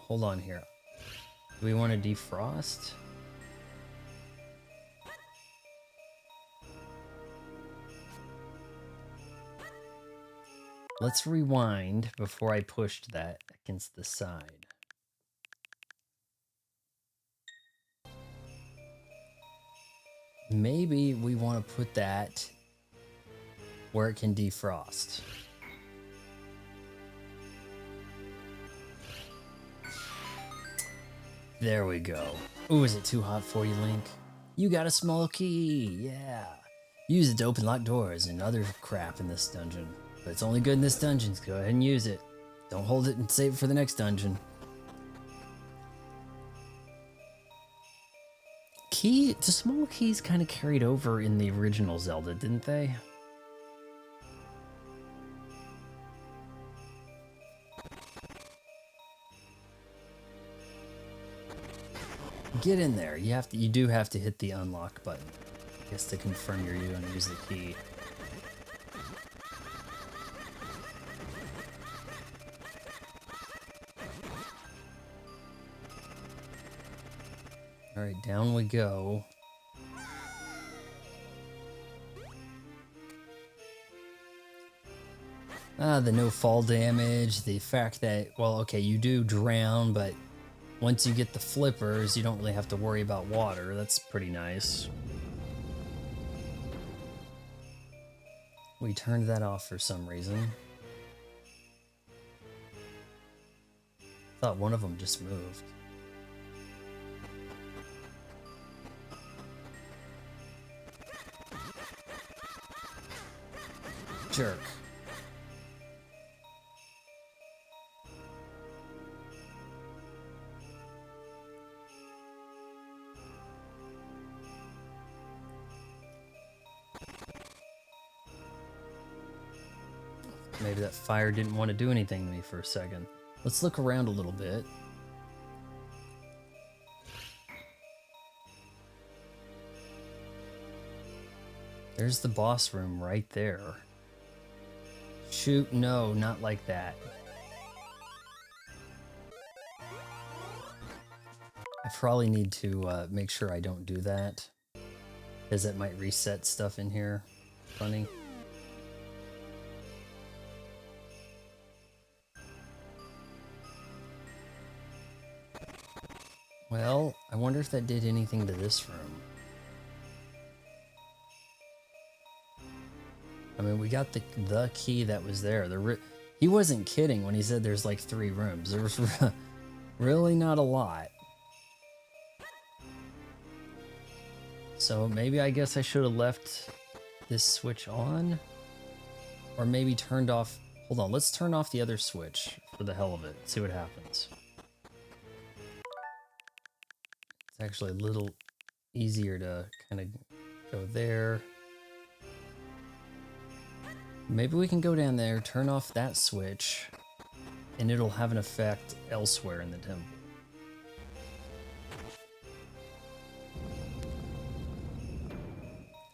Hold on here. Do we want to defrost? Let's rewind before I pushed that against the side. Maybe we want to put that where it can defrost. There we go. Ooh, is it too hot for you, Link? You got a small key, yeah. Use it to open locked doors and other crap in this dungeon. But it's only good in this dungeon, so go ahead and use it. Don't hold it and save it for the next dungeon. The small keys kind of carried over in the original Zelda, didn't they? Get in there. You do have to hit the unlock button, I guess, to confirm you're going to use the key. All right, down we go. The no fall damage, the fact that, well, okay, you do drown, but once you get the flippers, you don't really have to worry about water. That's pretty nice. We turned that off for some reason. Thought one of them just moved. Jerk. Maybe that fire didn't want to do anything to me for a second. Let's look around a little bit. There's the boss room right there. Shoot, no, not like that. I probably need to make sure I don't do that, because it might reset stuff in here. Funny. Well, I wonder if that did anything to this room. I mean, we got the key that was there. He wasn't kidding when he said there's like 3 rooms. There was really not a lot. So maybe I guess I should have left this switch on, or maybe turned off. Hold on, let's turn off the other switch for the hell of it. See what happens. It's actually a little easier to kind of go there. Maybe we can go down there, turn off that switch, and it'll have an effect elsewhere in the temple.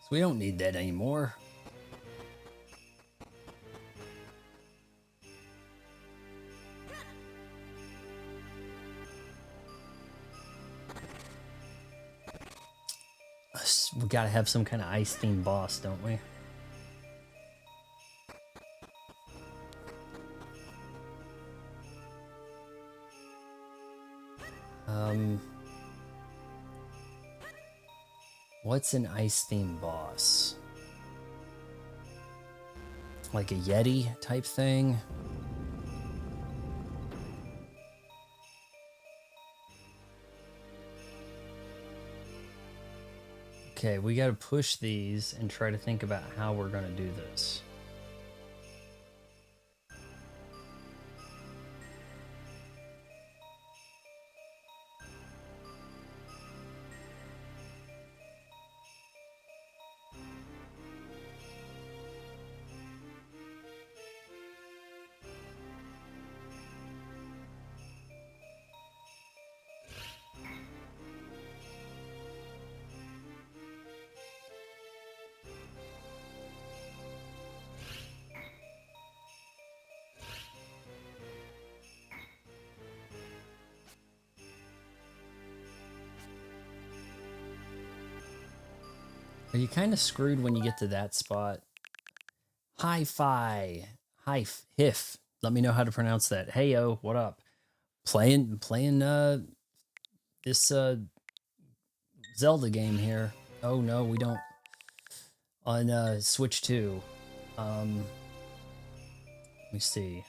So we don't need that anymore. We gotta have some kind of ice-themed boss, don't we? What's an ice-themed boss? Like a Yeti type thing? Okay, we gotta push these and try to think about how we're gonna do this. Are you kind of screwed when you get to that spot? Hi-fi. Hif. Let me know how to pronounce that. Heyo, what up? Playing this Zelda game here. Oh no, we don't. On Switch 2. Let me see.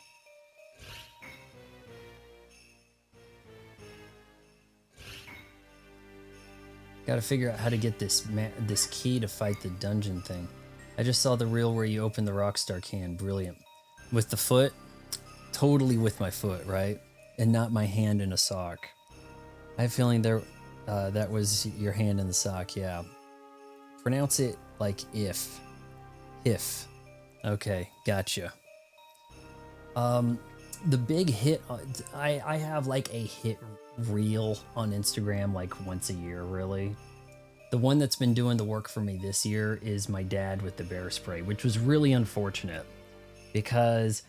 Gotta figure out how to get this key to fight the dungeon thing. I just saw the reel where you open the Rockstar can. Brilliant. With the foot? Totally with my foot, right? And not my hand in a sock. I have a feeling there, that was your hand in the sock, yeah. Pronounce it like if. If. Okay, gotcha. The big hit, I have like a hit reel on Instagram like once a year, really. The one that's been doing the work for me this year is my dad with the bear spray, which was really unfortunate because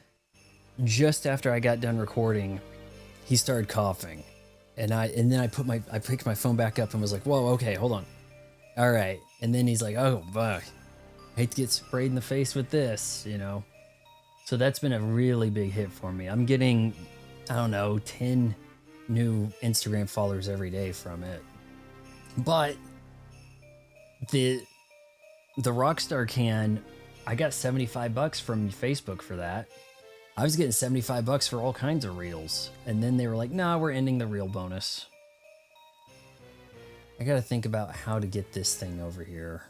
just after I got done recording, he started coughing, and then I picked my phone back up and was like, whoa, okay, hold on. All right. And then he's like, oh, fuck. I hate to get sprayed in the face with this, you know? So that's been a really big hit for me. I'm getting, I don't know, 10 new Instagram followers every day from it. But the Rockstar can, I got $75 from Facebook for that. I was getting $75 for all kinds of reels. And then they were like, nah, we're ending the reel bonus. I gotta think about how to get this thing over here.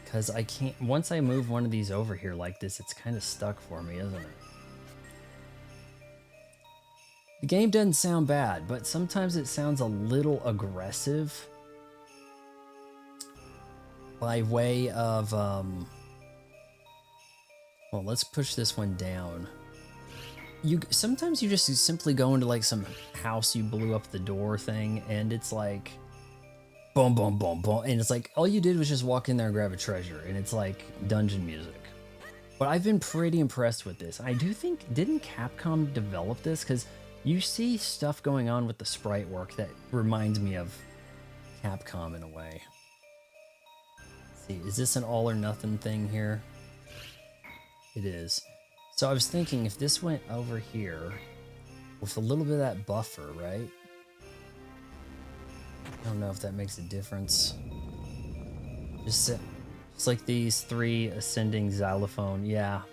Because I can't, once I move one of these over here like this, it's kind of stuck for me, isn't it? The game doesn't sound bad, but sometimes it sounds a little aggressive. By way of, well, let's push this one down. Sometimes you just simply go into like some house you blew up the door thing, and it's like, boom, boom, boom, boom. And it's like, all you did was just walk in there and grab a treasure. And it's like dungeon music. But I've been pretty impressed with this. I do think, didn't Capcom develop this? Because you see stuff going on with the sprite work that reminds me of Capcom in a way. Let's see, is this an all or nothing thing here? It is. So I was thinking if this went over here with a little bit of that buffer, right? I don't know if that makes a difference. Just like these 3 ascending xylophone, yeah.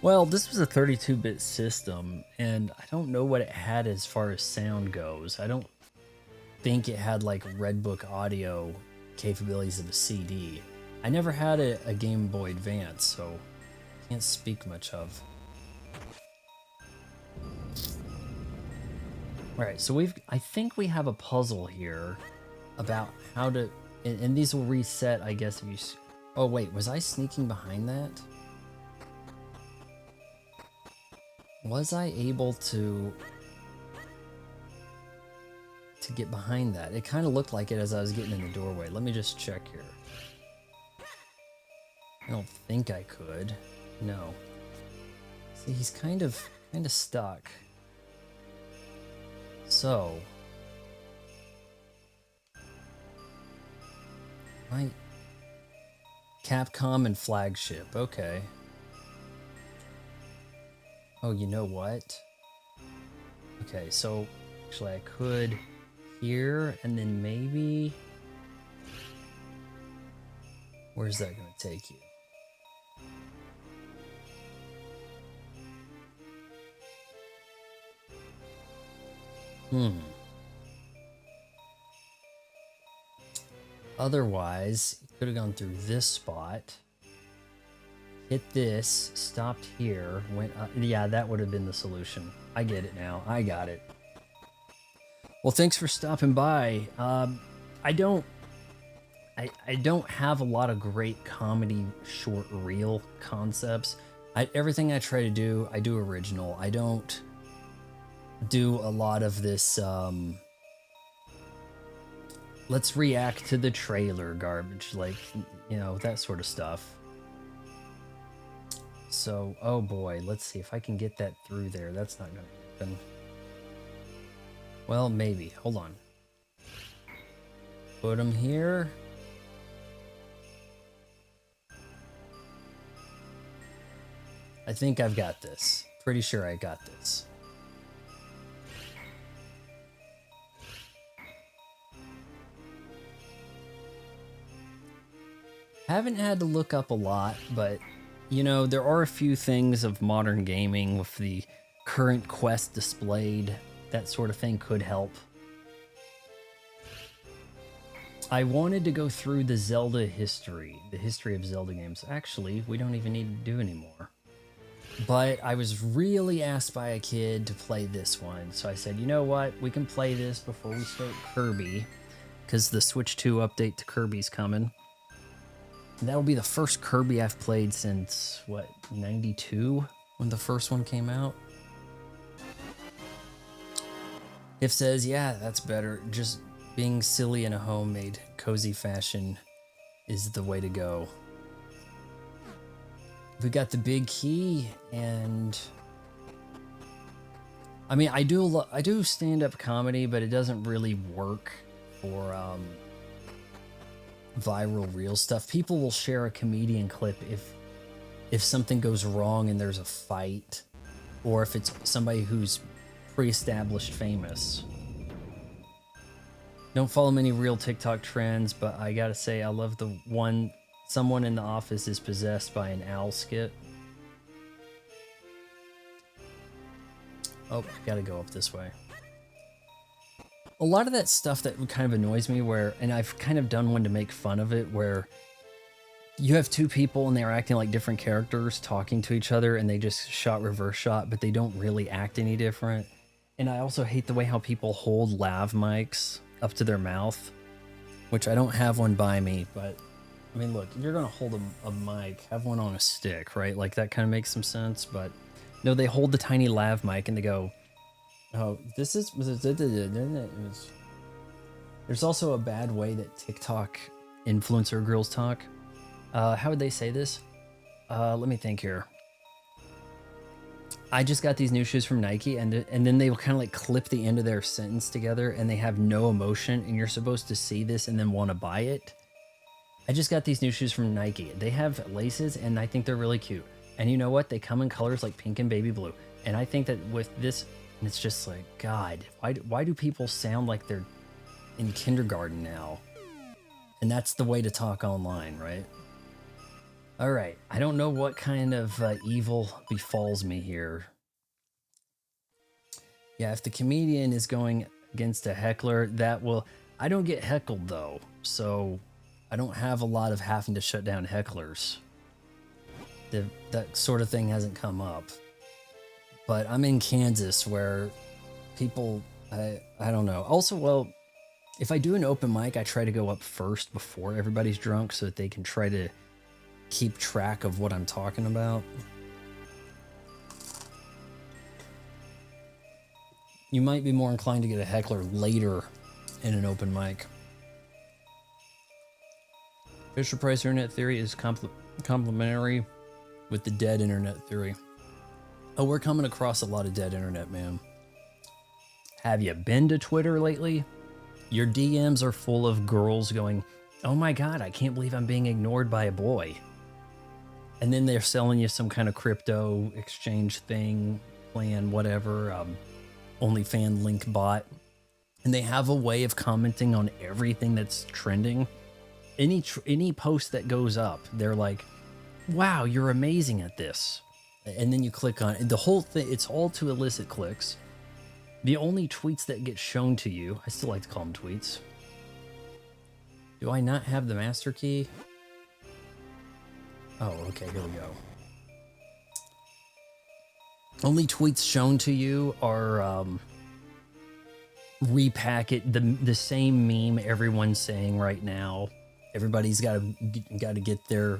Well, this was a 32-bit system, and I don't know what it had as far as sound goes. I don't think it had like Redbook audio capabilities of a CD. I never had a Game Boy Advance, so can't speak much of. All right, so I think we have a puzzle here about how to, and these will reset, I guess, if you, oh wait, was I sneaking behind that? Was I able to get behind that? It kind of looked like it as I was getting in the doorway. Let me just check here. I don't think I could. No. See, he's kind of stuck. So, right. Capcom and flagship. Okay. Oh, you know what? Okay, so actually I could here and then maybe. Where's that going to take you? Otherwise, you could have gone through this spot, hit this, stopped here, went up. Yeah, that would have been the solution. I get it now. I got it. Well, thanks for stopping by. I don't have a lot of great comedy short reel concepts. Everything I try to do, I do original. I don't do a lot of this let's react to the trailer garbage, like, you know, that sort of stuff. So, oh boy, let's see if I can get that through there. That's not gonna happen. Well, maybe. Hold on. Put them here. I think I've got this. Pretty sure I got this. Haven't had to look up a lot, but you know, there are a few things of modern gaming with the current quest displayed. That sort of thing could help. I wanted to go through the Zelda history, the history of Zelda games. Actually, we don't even need to do anymore. But I was really asked by a kid to play this one. So I said, you know what? We can play this before we start Kirby, because the Switch 2 update to Kirby's coming. And that'll be the first Kirby I've played since, what, 92? When the first one came out? If says, yeah, that's better. Just being silly in a homemade, cozy fashion is the way to go. We got the big key, and I mean, I do stand-up comedy, but it doesn't really work for viral real stuff. People will share a comedian clip if something goes wrong and there's a fight, or if it's somebody who's pre-established famous. Don't follow many real TikTok trends, but I gotta say I love the one someone in the office is possessed by an owl skit. Oh, gotta go up this way. A lot of that stuff that kind of annoys me where, and I've kind of done one to make fun of it, where you have two people and they're acting like different characters talking to each other and they just shot reverse shot, but they don't really act any different. And I also hate the way how people hold lav mics up to their mouth, which I don't have one by me, but I mean, look, if you're gonna hold a mic, have one on a stick, right? Like that kind of makes some sense, but no, they hold the tiny lav mic and they go, oh, this is, there's also a bad way that TikTok influencer girls talk. How would they say this? Let me think here. I just got these new shoes from Nike, and then they will kind of like clip the end of their sentence together, and they have no emotion, and you're supposed to see this and then want to buy it. I just got these new shoes from Nike. They have laces, and I think they're really cute. And you know what? They come in colors like pink and baby blue. And I think that with this, it's just like, God, why do people sound like they're in kindergarten now? And that's the way to talk online, right? All right, I don't know what kind of evil befalls me here. Yeah, if the comedian is going against a heckler, that will... I don't get heckled, though, so I don't have a lot of having to shut down hecklers. That sort of thing hasn't come up. But I'm in Kansas where people... I don't know. Also, well, if I do an open mic, I try to go up first before everybody's drunk so that they can try to keep track of what I'm talking about. You might be more inclined to get a heckler later in an open mic. Fisher-Price internet theory is complementary with the dead internet theory. Oh, we're coming across a lot of dead internet, man. Have you been to Twitter lately? Your DMs are full of girls going, oh my God, I can't believe I'm being ignored by a boy. And then they're selling you some kind of crypto exchange thing, plan, whatever, OnlyFans link bot. And they have a way of commenting on everything that's trending. Any post that goes up, they're like, wow, you're amazing at this. And then you click on it. The whole thing, it's all to elicit clicks. The only tweets that get shown to you, I still like to call them tweets. Do I not have the master key? Oh, okay, here we go. Only tweets shown to you are repacket the same meme everyone's saying right now. Everybody's got to get their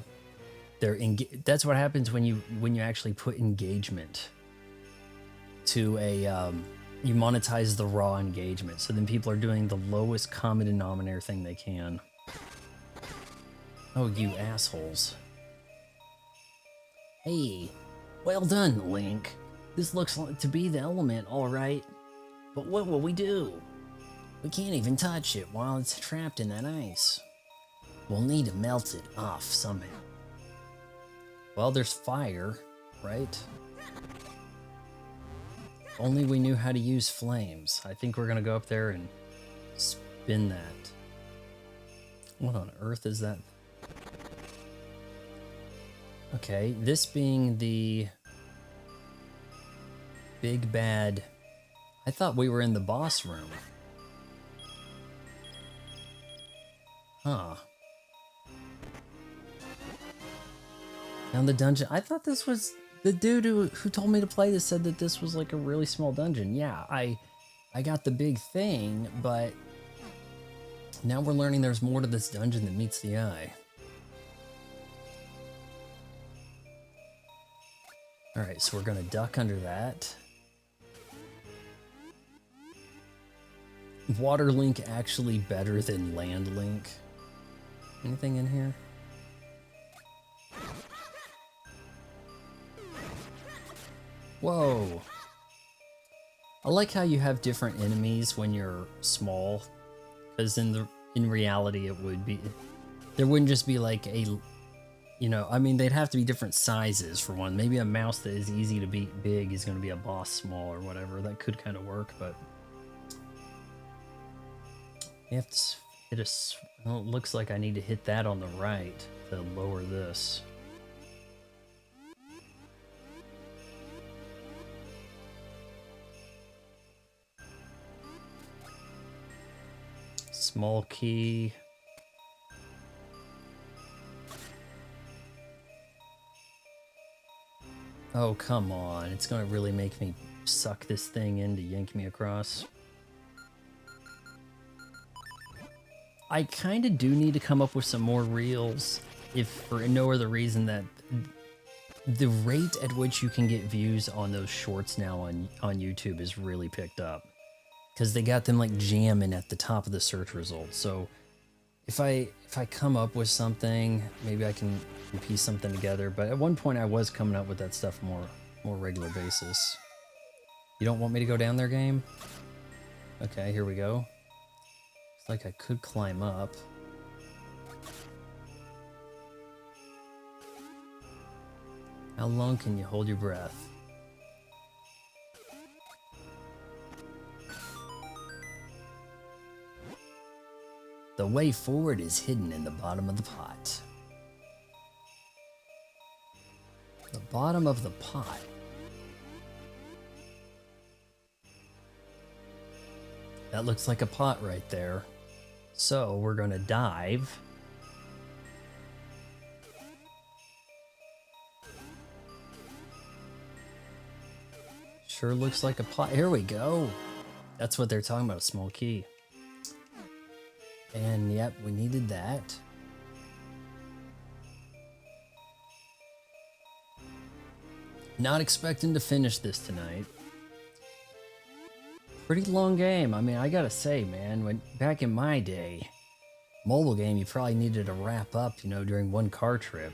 that's what happens when you actually put engagement to a you monetize the raw engagement. So then people are doing the lowest common denominator thing they can. Oh, you assholes. Hey, well done, Link. This looks like to be the element, all right. But what will we do? We can't even touch it while it's trapped in that ice. We'll need to melt it off somehow. Well, there's fire, right? Only we knew how to use flames. I think we're gonna go up there and spin that. What on earth is that? Okay, this being the big bad... I thought we were in the boss room. Huh. Now the dungeon... I thought this was... The dude who told me to play this said that this was like a really small dungeon. Yeah, I got the big thing, but now we're learning there's more to this dungeon than meets the eye. Alright, so we're gonna duck under that. Water link actually better than land link. Anything in here? Whoa. I like how you have different enemies when you're small, because in reality it would be, there wouldn't just be like a, you know, I mean, they'd have to be different sizes for one. Maybe a mouse that is easy to beat big is going to be a boss small or whatever. That could kind of work, but you have to hit a, well, it looks like I need to hit that on the right to lower this. Small key. Oh, come on. It's going to really make me suck this thing in to yank me across. I kind of do need to come up with some more reels, if for no other reason that the rate at which you can get views on those shorts now on YouTube is really picked up. Because they got them like jamming at the top of the search results. So if I come up with something, maybe I can piece something together. But at one point I was coming up with that stuff more regular basis. You don't want me to go down there, game? Okay, here we go. It's like I could climb up. How long can you hold your breath? The way forward is hidden in the bottom of the pot. The bottom of the pot. That looks like a pot right there. So we're gonna dive. Sure looks like a pot. Here we go. That's what they're talking about, a small key. And yep, we needed that. Not expecting to finish this tonight. Pretty long game. I mean, I gotta say, man, when back in my day, mobile game, you probably needed to wrap up, you know, during one car trip.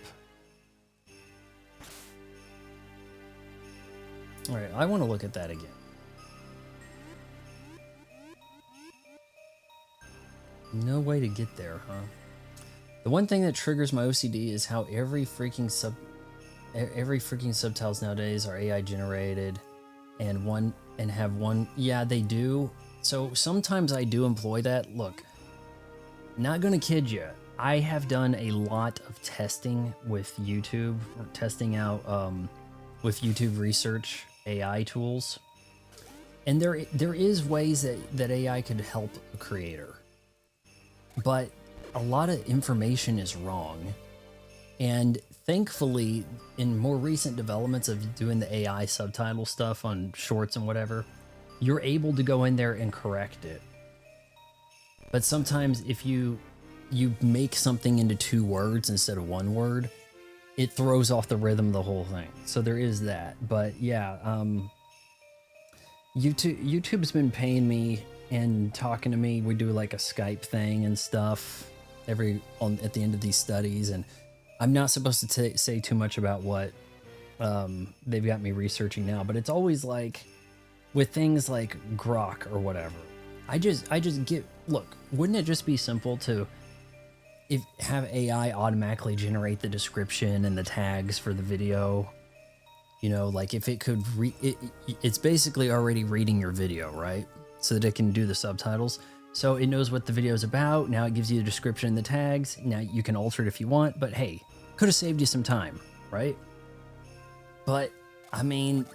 All right, I want to look at that again. No way to get there, huh? The one thing that triggers my OCD is how every freaking subtitles nowadays are AI generated, and have one. Yeah, they do. So sometimes I do employ that. Look, not gonna kid you. I have done a lot of testing with YouTube, or testing out with YouTube research AI tools, and there is ways that AI could help a creator, but a lot of information is wrong. And thankfully, in more recent developments of doing the AI subtitle stuff on shorts and whatever, you're able to go in there and correct it. But sometimes if you make something into 2 words instead of 1 word, it throws off the rhythm of the whole thing. So there is that. But yeah, YouTube's been paying me and talking to me. We do like a Skype thing and stuff at the end of these studies, and I'm not supposed to say too much about what they've got me researching now, but it's always like with things like Grok or whatever. I just look, wouldn't it just be simple to have AI automatically generate the description and the tags for the video? You know, like if it could it's basically already reading your video, right? So that it can do the subtitles. So it knows what the video is about. Now it gives you the description and the tags. Now you can alter it if you want, but hey, could have saved you some time, right? But I mean,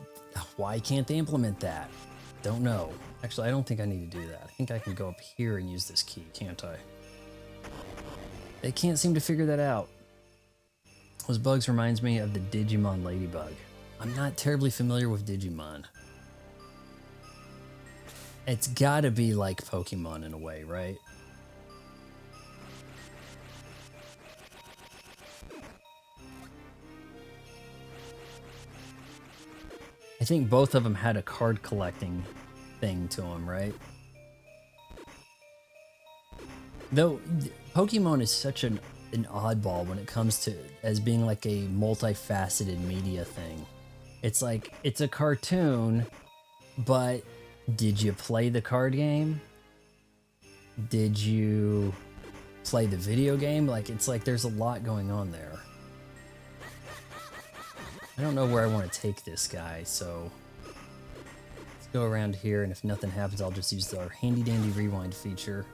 why can't they implement that? Don't know. Actually, I don't think I need to do that. I think I can go up here and use this key, can't I? They can't seem to figure that out. Those bugs reminds me of the Digimon Ladybug. I'm not terribly familiar with Digimon. It's gotta be like Pokemon in a way, right? I think both of them had a card collecting thing to them, right? Though Pokemon is such an oddball when it comes to as being like a multifaceted media thing. It's like, it's a cartoon, but did you play the card game? Did you play the video game? Like, it's like there's a lot going on there. I don't know where I want to take this guy, so let's go around here, and if nothing happens, I'll just use our handy dandy rewind feature.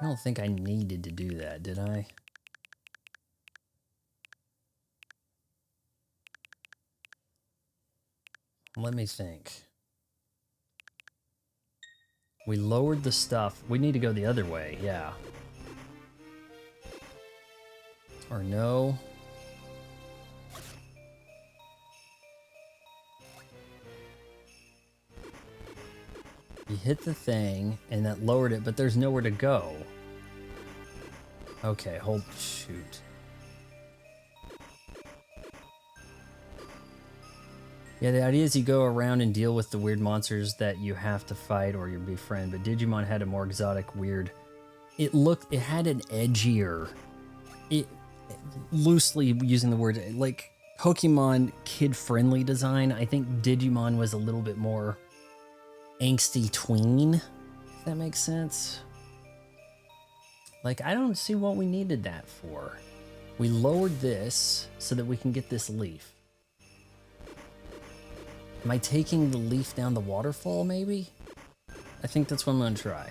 I don't think I needed to do that, did I? Let me think. We lowered the stuff. We need to go the other way, yeah. Or no. You hit the thing, and that lowered it, but there's nowhere to go. Okay, shoot. Yeah, the idea is you go around and deal with the weird monsters that you have to fight or you befriend, but Digimon had a more exotic, weird... It had an edgier... Loosely using the word, like, Pokemon kid-friendly design. I think Digimon was a little bit more angsty tween, if that makes sense. Like, I don't see what we needed that for. We lowered this so that we can get this leaf. Am I taking the leaf down the waterfall, maybe? I think that's what I'm gonna try.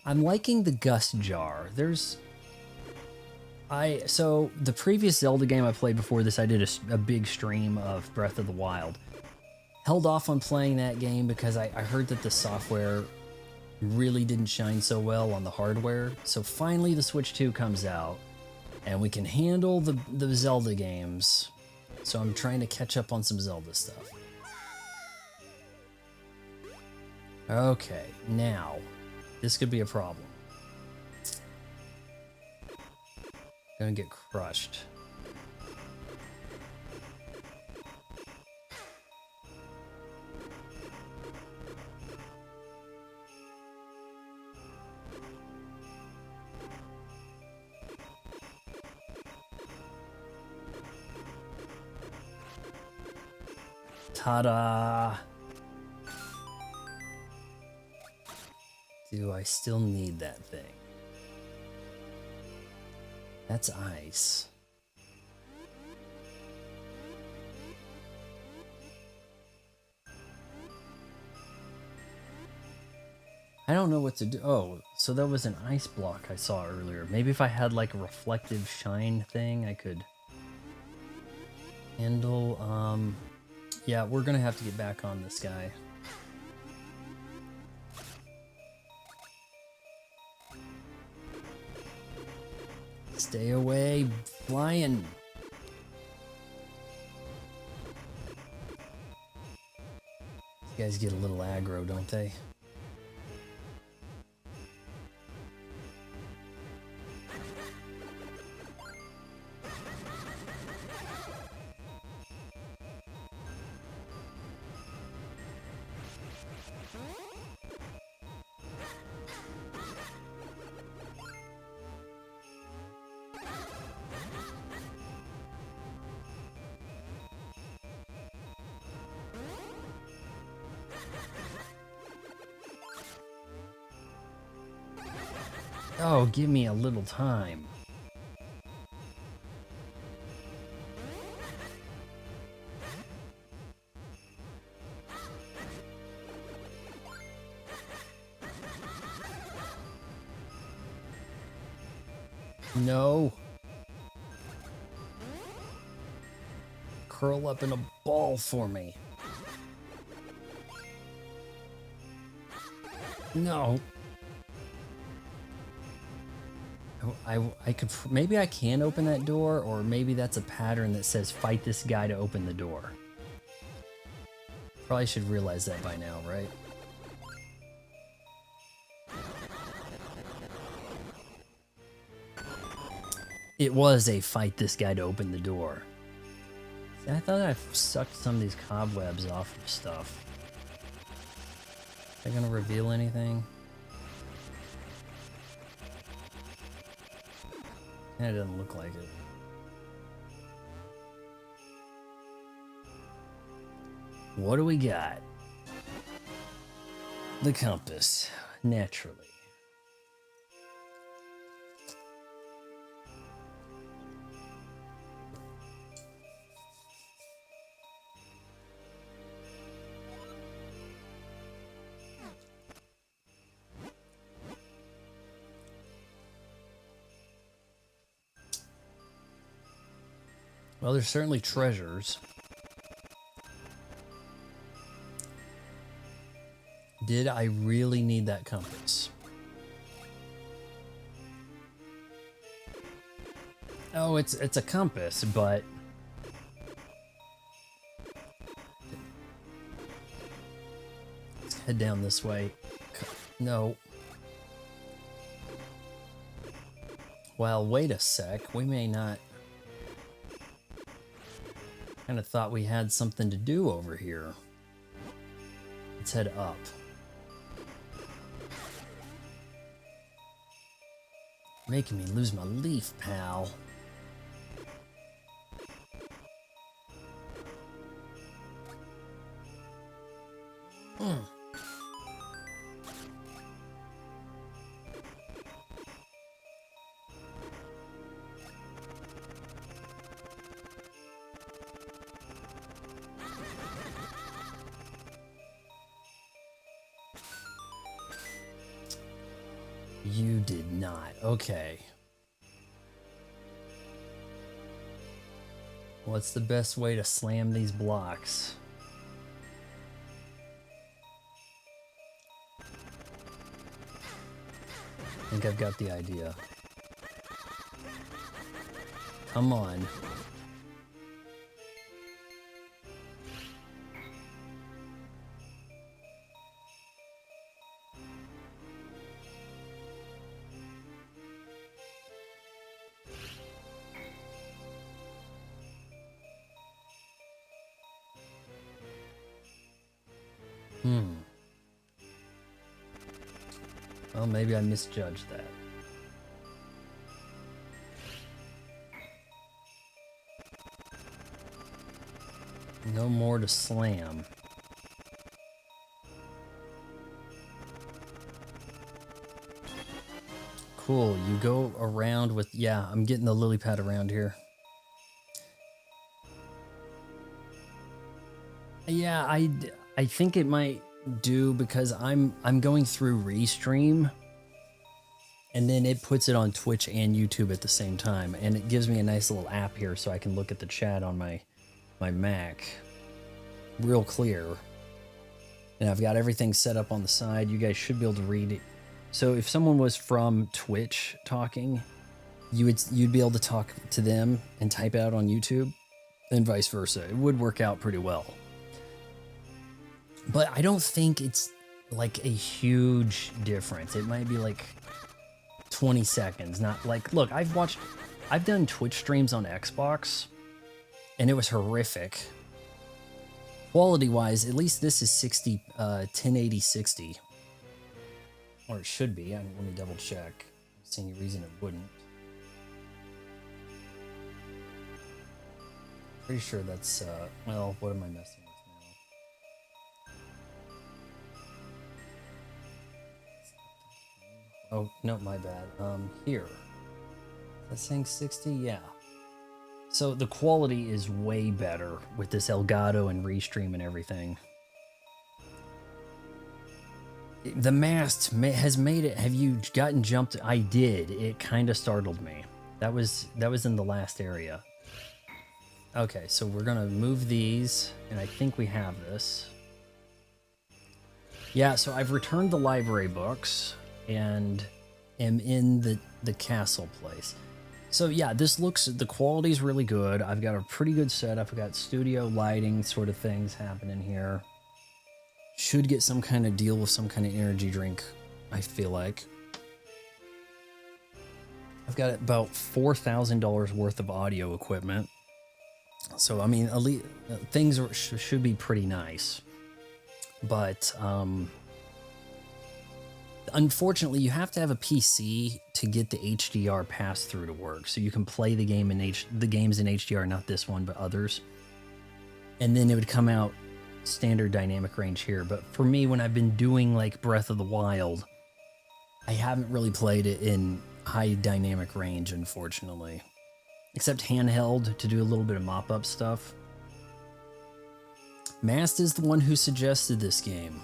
I'm liking the Gust Jar. So the previous Zelda game I played before this, I did a big stream of Breath of the Wild. Held off on playing that game because I heard that the software really didn't shine so well on the hardware. So finally the Switch 2 comes out and we can handle the Zelda games. So I'm trying to catch up on some Zelda stuff. Okay, now this could be a problem. Gonna get crushed. Ta-da! Do I still need that thing? That's ice. I don't know what to do. Oh, so that was an ice block I saw earlier. Maybe if I had like a reflective shine thing, I could handle. Yeah, we're gonna have to get back on this guy. Stay away, flying. These guys get a little aggro, don't they? Oh, give me a little time. No. Curl up in a ball for me. No. I could, maybe I can open that door, or maybe that's a pattern that says fight this guy to open the door. Probably should realize that by now, right? It was a fight this guy to open the door. See, I thought I sucked some of these cobwebs off of stuff. Are they gonna reveal anything? It doesn't look like it. What do we got? The compass, naturally. Well, there's certainly treasures. Did I really need that compass? Oh, it's a compass, but let's head down this way. No. Well, wait a sec. We may not... Kind of thought we had something to do over here. Let's head up. Making me lose my leaf, pal. You did not. Okay. What's the best way to slam these blocks? I think I've got the idea. Come on. Well, maybe I misjudged that. No more to slam. Cool, you go around with... Yeah, I'm getting the lily pad around here. Yeah, I think it might do because I'm going through Restream, and then it puts it on Twitch and YouTube at the same time, and it gives me a nice little app here so I can look at the chat on my Mac real clear. And I've got everything set up on the side. You guys should be able to read it. So if someone was from Twitch talking, you'd be able to talk to them and type out on YouTube, and vice versa. It would work out pretty well. But I don't think it's like a huge difference. It might be like 20 seconds. Not like, look, I've done Twitch streams on Xbox, and it was horrific. Quality wise, at least this is 1080 60. Or it should be. Let me double check. I don't see any reason it wouldn't. Pretty sure that's, well, what am I messing with now? Oh, no, my bad. Here. Is that saying 60? Yeah. So the quality is way better with this Elgato and Restream and everything. The mast has made it. Have you gotten jumped? I did. It kind of startled me. That was in the last area. Okay, so we're gonna move these, and I think we have this. Yeah, so I've returned the library books and am in the castle place. So yeah, the quality's really good. I've got a pretty good setup. I've got studio lighting sort of things happening here. Should get some kind of deal with some kind of energy drink, I feel like. I've got about $4,000 worth of audio equipment. So, I mean, things should be pretty nice. But, unfortunately, you have to have a PC to get the HDR pass-through to work. So you can play the games in HDR, not this one, but others. And then it would come out standard dynamic range here. But for me, when I've been doing like Breath of the Wild, I haven't really played it in high dynamic range, unfortunately. Except handheld to do a little bit of mop-up stuff. Mast is the one who suggested this game.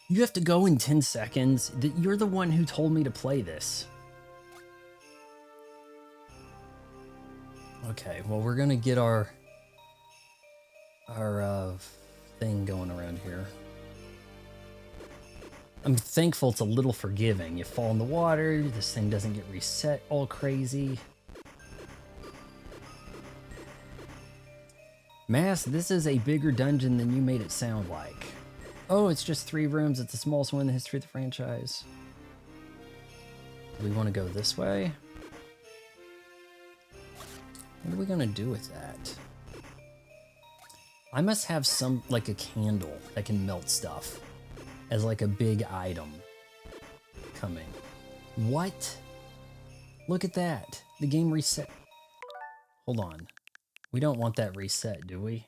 You have to go in 10 seconds. You're the one who told me to play this. Okay, well, we're gonna get our thing going around here. I'm thankful it's a little forgiving. You fall in the water, this thing doesn't get reset all crazy. Mass, this is a bigger dungeon than you made it sound like. Oh, it's just 3 rooms. It's the smallest one in the history of the franchise. Do we want to go this way? What are we gonna do with that? I must have some, like a candle that can melt stuff as like a big item coming. What? Look at that. The game reset. Hold on. We don't want that reset, do we?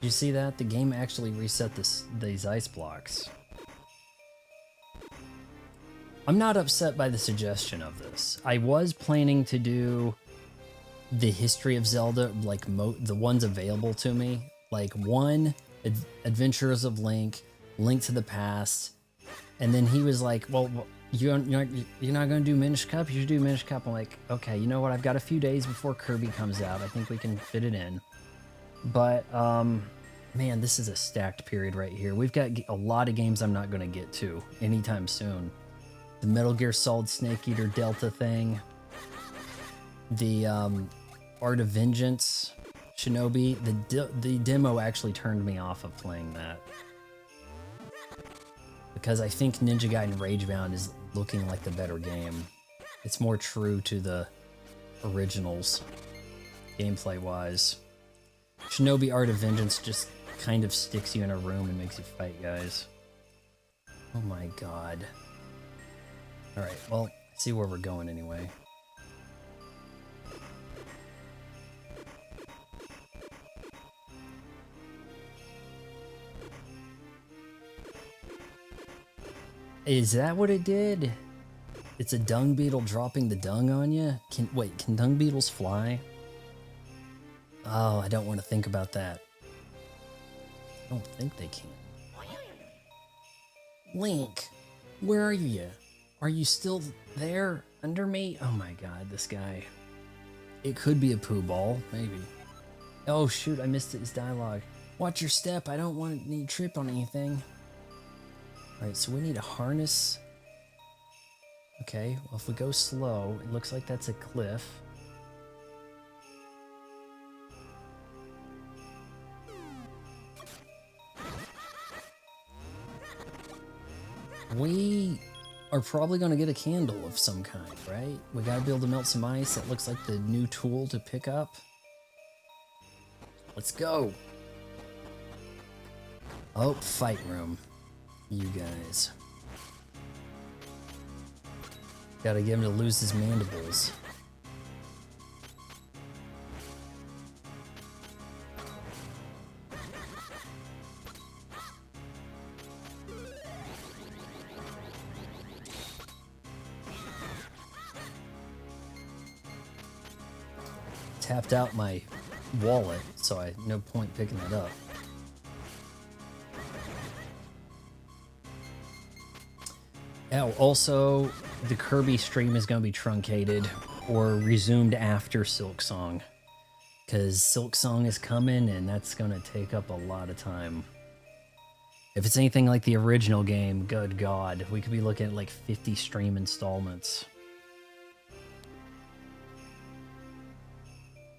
You see that? The game actually reset these ice blocks. I'm not upset by the suggestion of this. I was planning to do the history of Zelda, like the ones available to me. Like 1, Adventures of Link, Link to the Past. And then he was like, well, you're not going to do Minish Cap? You should do Minish Cap. I'm like, okay, you know what? I've got a few days before Kirby comes out. I think we can fit it in. But, man, this is a stacked period right here. We've got a lot of games I'm not going to get to anytime soon. The Metal Gear Solid Snake Eater Delta thing. The Art of Vengeance Shinobi. The demo actually turned me off of playing that. Because I think Ninja Gaiden Ragebound is looking like the better game. It's more true to the originals, gameplay-wise. Shinobi Art of Vengeance just kind of sticks you in a room and makes you fight guys. Oh my god. Alright, well, see where we're going anyway. Is that what it did? It's a dung beetle dropping the dung on you? Wait, can dung beetles fly? Oh, I don't want to think about that. I don't think they can. Link, where are you? Are you still there under me? Oh my god, this guy. It could be a poo ball, maybe. Oh shoot, I missed his dialogue. Watch your step, I don't want to trip on anything. Alright, so we need a harness. Okay, well if we go slow, it looks like that's a cliff. We are probably going to get a candle of some kind, right? We got to be able to melt some ice. That looks like the new tool to pick up. Let's go. Oh, fight room. You guys. Gotta get him to lose his mandibles. Tapped out my wallet, so I no point picking it up. Oh, also, the Kirby stream is going to be truncated or resumed after Silk Song, because Silk Song is coming and that's going to take up a lot of time. If it's anything like the original game, good God, we could be looking at like 50 stream installments.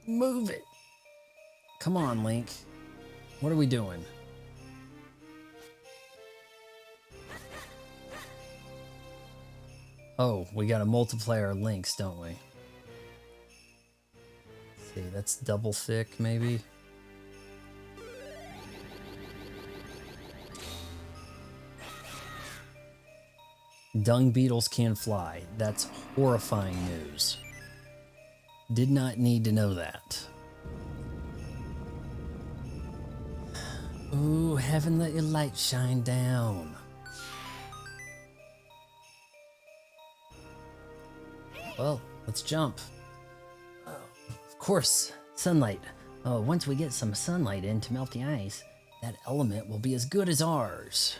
Move it! Come on, Link. What are we doing? Oh, we gotta multiply our links, don't we? Let's see, that's double thick, maybe? Dung beetles can fly. That's horrifying news. Did not need to know that. Ooh, heaven let your light shine down. Well, let's jump. Oh, of course, sunlight. Oh, once we get some sunlight in to melt the ice, that element will be as good as ours.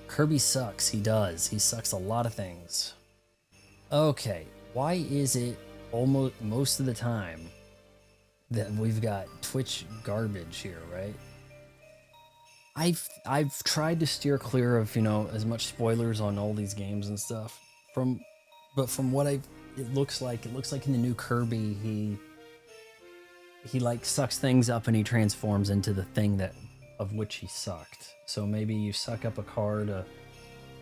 Kirby sucks, he does. He sucks a lot of things. Okay, why is it almost most of the time that we've got Twitch garbage here, right? I've tried to steer clear of, you know, as much spoilers on all these games and stuff. But from what it looks like in the new Kirby, he like sucks things up and he transforms into the thing that of which he sucked. So maybe you suck up a car to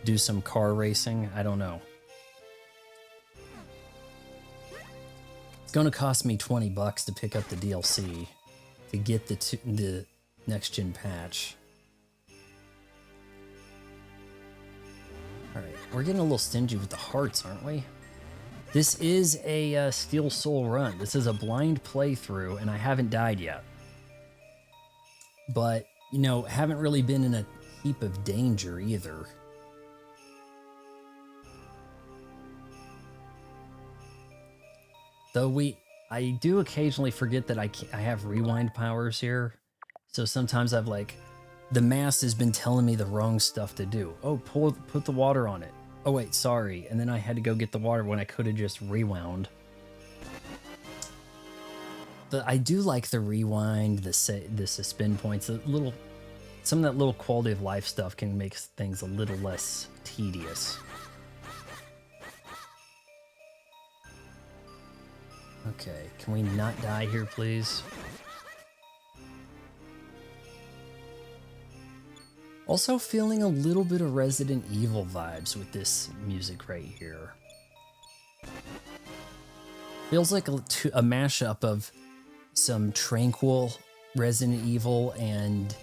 do some car racing. I don't know. It's gonna cost me $20 to pick up the DLC to get the next gen patch. All right, we're getting a little stingy with the hearts, aren't we? This is a Steel Soul run. This is a blind playthrough, and I haven't died yet. But, you know, haven't really been in a heap of danger either. Though I do occasionally forget that I have rewind powers here. So sometimes I've like, the mask has been telling me the wrong stuff to do. Oh, put the water on it. Oh wait, sorry. And then I had to go get the water when I could have just rewound. I do like the rewind, the suspend points, some of that little quality of life stuff can make things a little less tedious. Okay, can we not die here, please? Also feeling a little bit of Resident Evil vibes with this music right here. Feels like a mashup of some tranquil Resident Evil and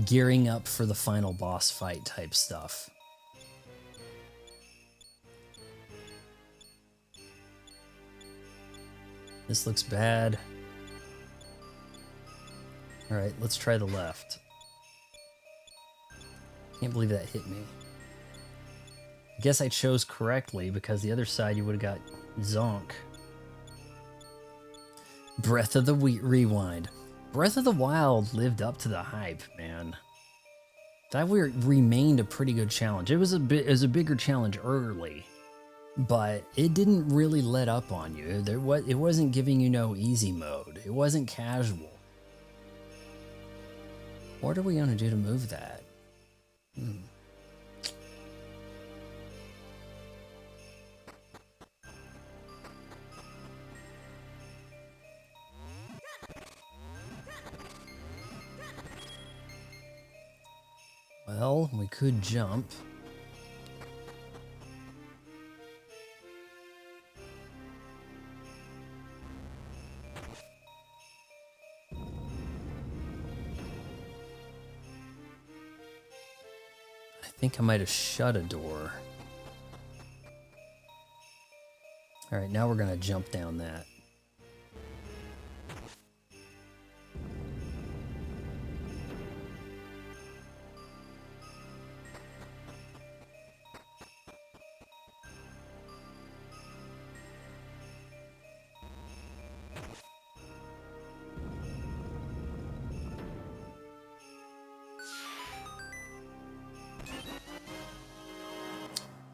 gearing up for the final boss fight type stuff. This looks bad. All right, let's try the left. Can't believe that hit me. I guess I chose correctly because the other side you would have got zonk. Breath of the Rewind. Breath of the Wild lived up to the hype, man. That remained a pretty good challenge. It was a bigger challenge early, but it didn't really let up on you. It wasn't giving you no easy mode. It wasn't casual. What are we gonna do to move that? Well, we could jump. I think I might have shut a door. All right, now we're gonna jump down that.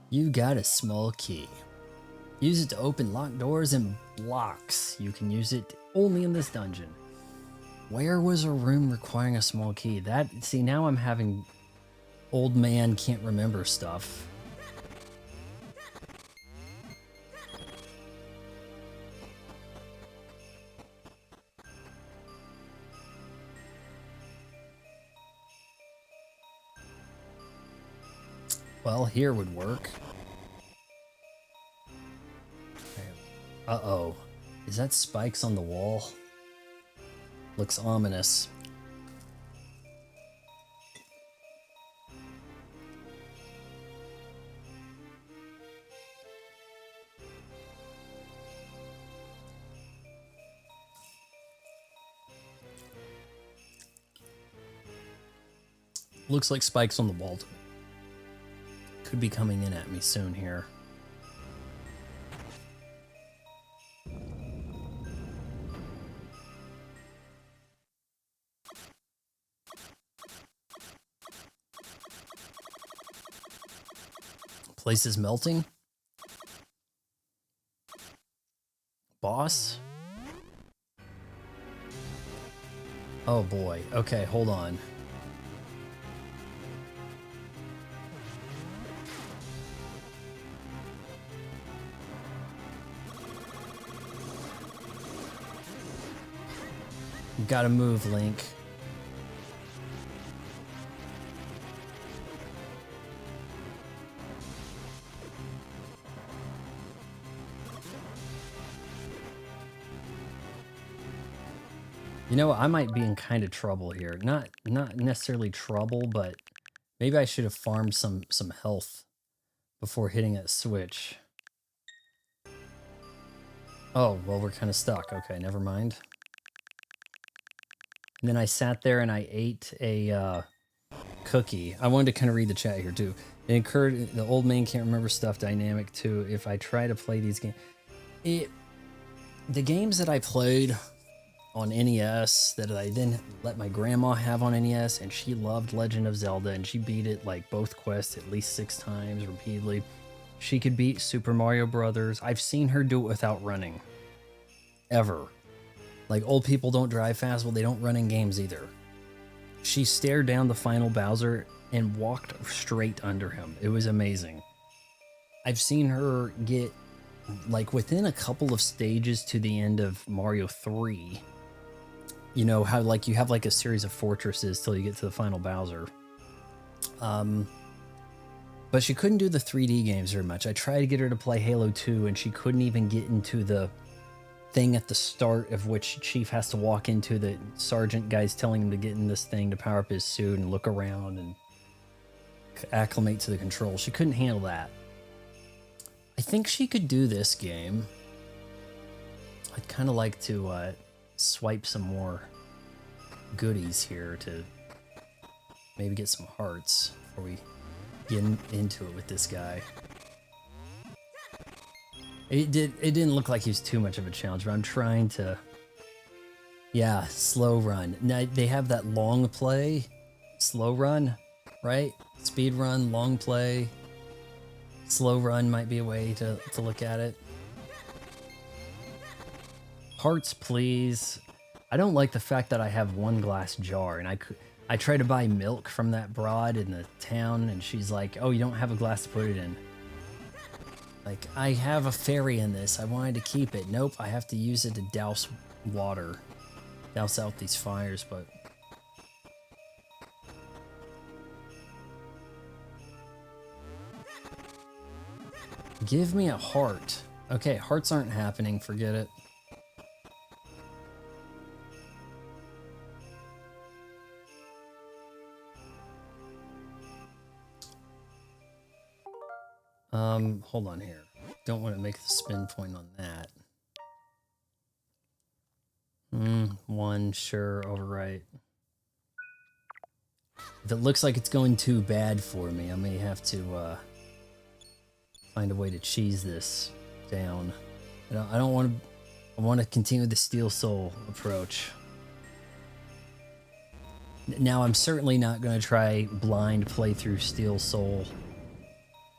You got a small key. Use it to open locked doors and blocks. You can use it only in this dungeon. Where was a room requiring a small key? See, now I'm having old man can't remember stuff. Well, here would work. Uh-oh. Is that spikes on the wall? Looks ominous. Looks like spikes on the wall. Could be coming in at me soon here. Place is melting. Boss? Oh boy. Okay, hold on. Gotta move, Link. You know, I might be in kind of trouble here. Not necessarily trouble, but maybe I should have farmed some health before hitting that switch. Oh, well, we're kind of stuck. Okay, never mind. And then I sat there and I ate a cookie. I wanted to kind of read the chat here too. It incurred the old man can't remember stuff dynamic too. If I try to play these games, the games that I played on NES that I then let my grandma have on NES, and she loved Legend of Zelda, and she beat it like both quests at least 6 times repeatedly. She could beat Super Mario Brothers. I've seen her do it without running. Ever. Like, old people don't drive fast, well, they don't run in games either. She stared down the final Bowser and walked straight under him. It was amazing. I've seen her get, like, within a couple of stages to the end of Mario 3. You know, how, like, you have, like, a series of fortresses till you get to the final Bowser. But she couldn't do the 3D games very much. I tried to get her to play Halo 2, and she couldn't even get into the thing at the start of which Chief has to walk into. The sergeant guy's telling him to get in this thing to power up his suit and look around and acclimate to the controls. She couldn't handle that. I think she could do this game. I'd kind of like to swipe some more goodies here to maybe get some hearts before we get into it with this guy. It didn't look like he was too much of a challenge, but I'm trying to, yeah, slow run. Now they have that long play, slow run, right? Speed run, long play, slow run might be a way to look at it. Hearts, please. I don't like the fact that I have one glass jar, and I try to buy milk from that broad in the town, and she's like, "Oh, you don't have a glass to put it in." Like, I have a fairy in this. I wanted to keep it. Nope, I have to use it to douse water. Douse out these fires, but... Give me a heart. Okay, hearts aren't happening. Forget it. Hold on here. Don't want to make the spin point on that. One, sure, overwrite. If it looks like it's going too bad for me, I may have to find a way to cheese this down. I don't want to. I want to continue the Steel Soul approach. Now, I'm certainly not going to try blind playthrough Steel Soul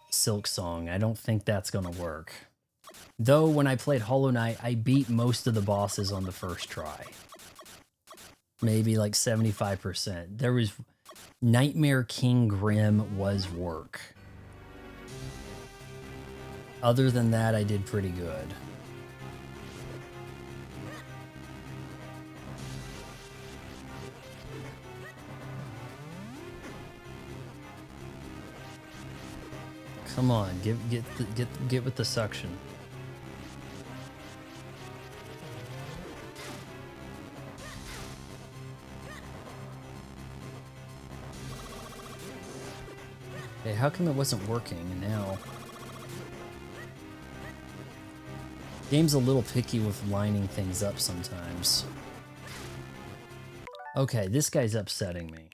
Silk Song. I don't think that's going to work. Though, when I played Hollow Knight, I beat most of the bosses on the first try. Maybe like 75%. There was... Nightmare King Grim was work. Other than that, I did pretty good. Come on, get with the suction. Okay, how come it wasn't working now? Game's a little picky with lining things up sometimes. Okay, this guy's upsetting me.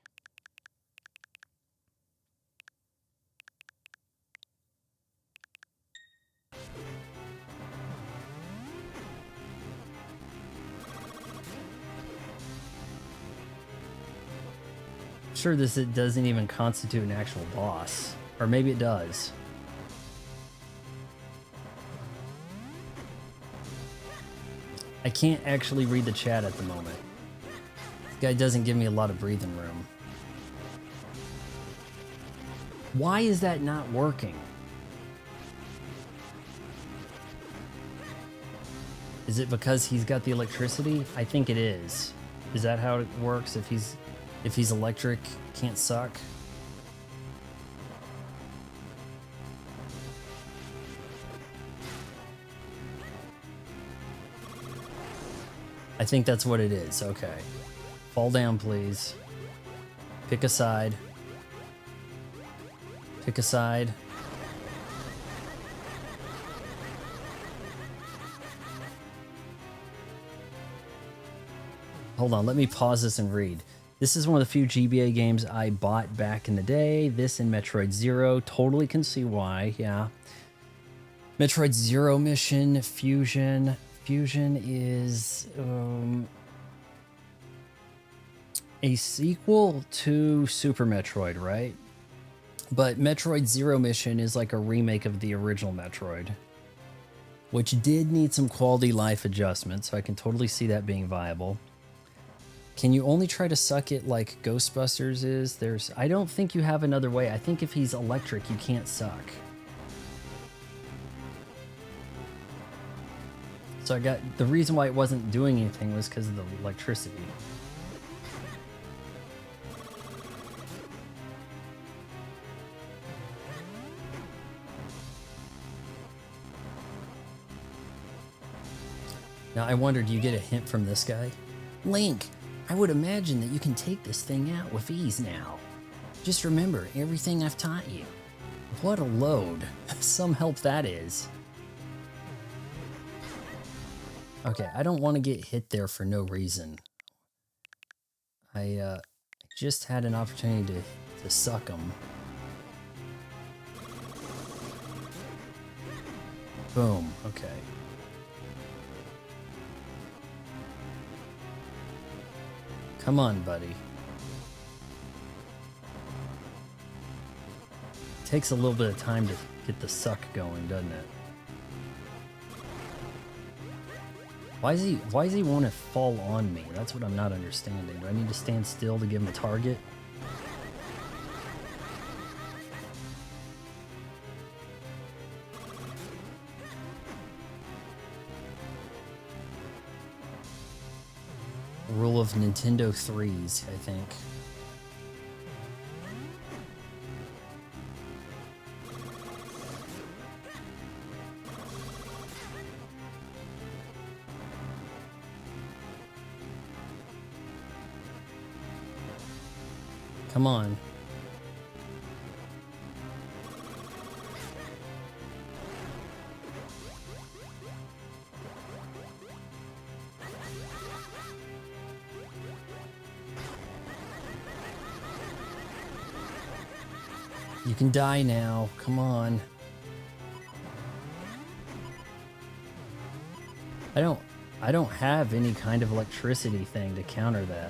Sure, it doesn't even constitute an actual boss. Or maybe it does. I can't actually read the chat at the moment. This guy doesn't give me a lot of breathing room. Why is that not working? Is it because he's got the electricity? I think it is. Is that how it works? If he's electric, can't suck? I think that's what it is. Okay. Fall down, please. Pick a side. Pick a side. Hold on, let me pause this and read. This is one of the few GBA games I bought back in the day. This and Metroid Zero. Totally can see why, yeah. Metroid Zero Mission, Fusion. Fusion is a sequel to Super Metroid, right? But Metroid Zero Mission is like a remake of the original Metroid, which did need some quality life adjustments, so I can totally see that being viable. Can you only try to suck it like Ghostbusters is? I don't think you have another way. I think if he's electric, you can't suck. So I got, the reason why it wasn't doing anything was because of the electricity. Now I wonder, do you get a hint from this guy? Link, I would imagine that you can take this thing out with ease now. Just remember everything I've taught you. What a load. Some help that is. Okay, I don't want to get hit there for no reason. I just had an opportunity to suck him. Boom, okay. Come on, buddy. Takes a little bit of time to get the suck going, doesn't it? Why does he want to fall on me? That's what I'm not understanding. Do I need to stand still to give him a target? Rule of Nintendo 3s, I think. Come on. You can die now. Come on. I don't have any kind of electricity thing to counter that.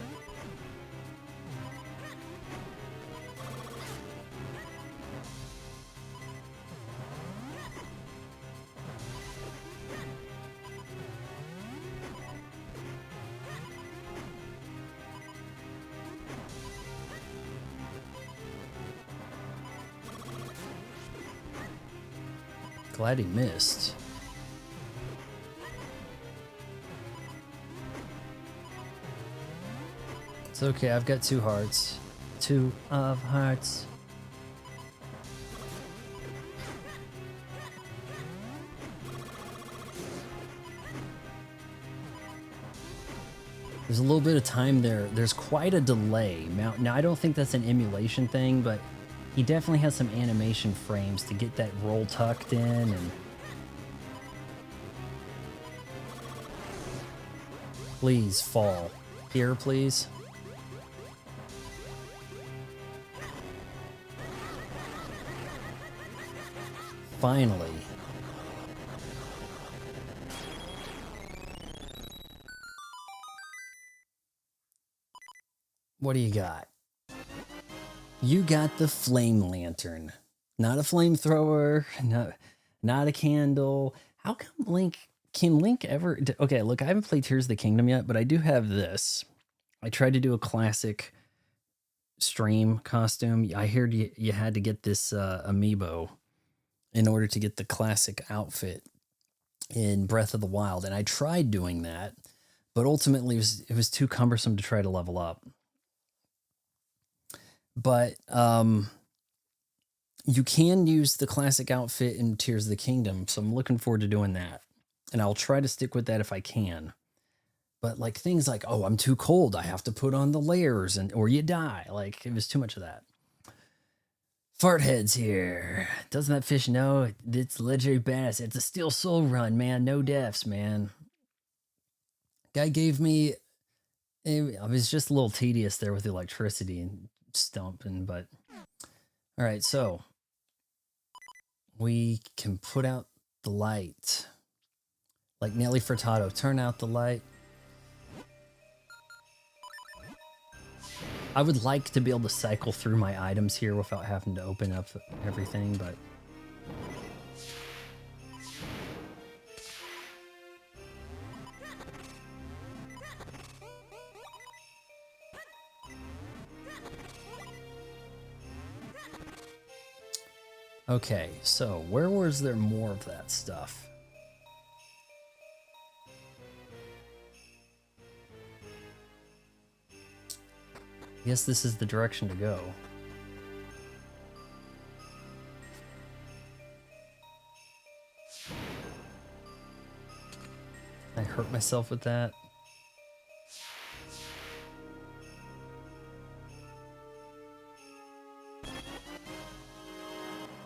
Glad he missed. It's okay, I've got 2 hearts. 2 of hearts. There's a little bit of time there. There's quite a delay. Now I don't think that's an emulation thing, but he definitely has some animation frames to get that roll tucked in and... Please fall. Here, please. Finally. What do you got? You got the flame lantern. Not a flamethrower, not a candle. How come Link... Can Link ever... Okay, look, I haven't played Tears of the Kingdom yet, but I do have this. I tried to do a classic stream costume. I heard you had to get this amiibo in order to get the classic outfit in Breath of the Wild, and I tried doing that, but ultimately it was too cumbersome to try to level up. But you can use the classic outfit in Tears of the Kingdom, so I'm looking forward to doing that. And I'll try to stick with that if I can. But like things like, oh, I'm too cold, I have to put on the layers or you die. Like it was too much of that. Fartheads here. Doesn't that fish know it's LegendaryBadass? It's a Steel Soul run, man. No deaths, man. Guy gave me. I was just a little tedious there with the electricity and stumping, but all right. So we can put out the light, like Nelly Furtado. Turn out the light. I would like to be able to cycle through my items here without having to open up everything, but... Okay, so where was there more of that stuff? I guess this is the direction to go. I hurt myself with that.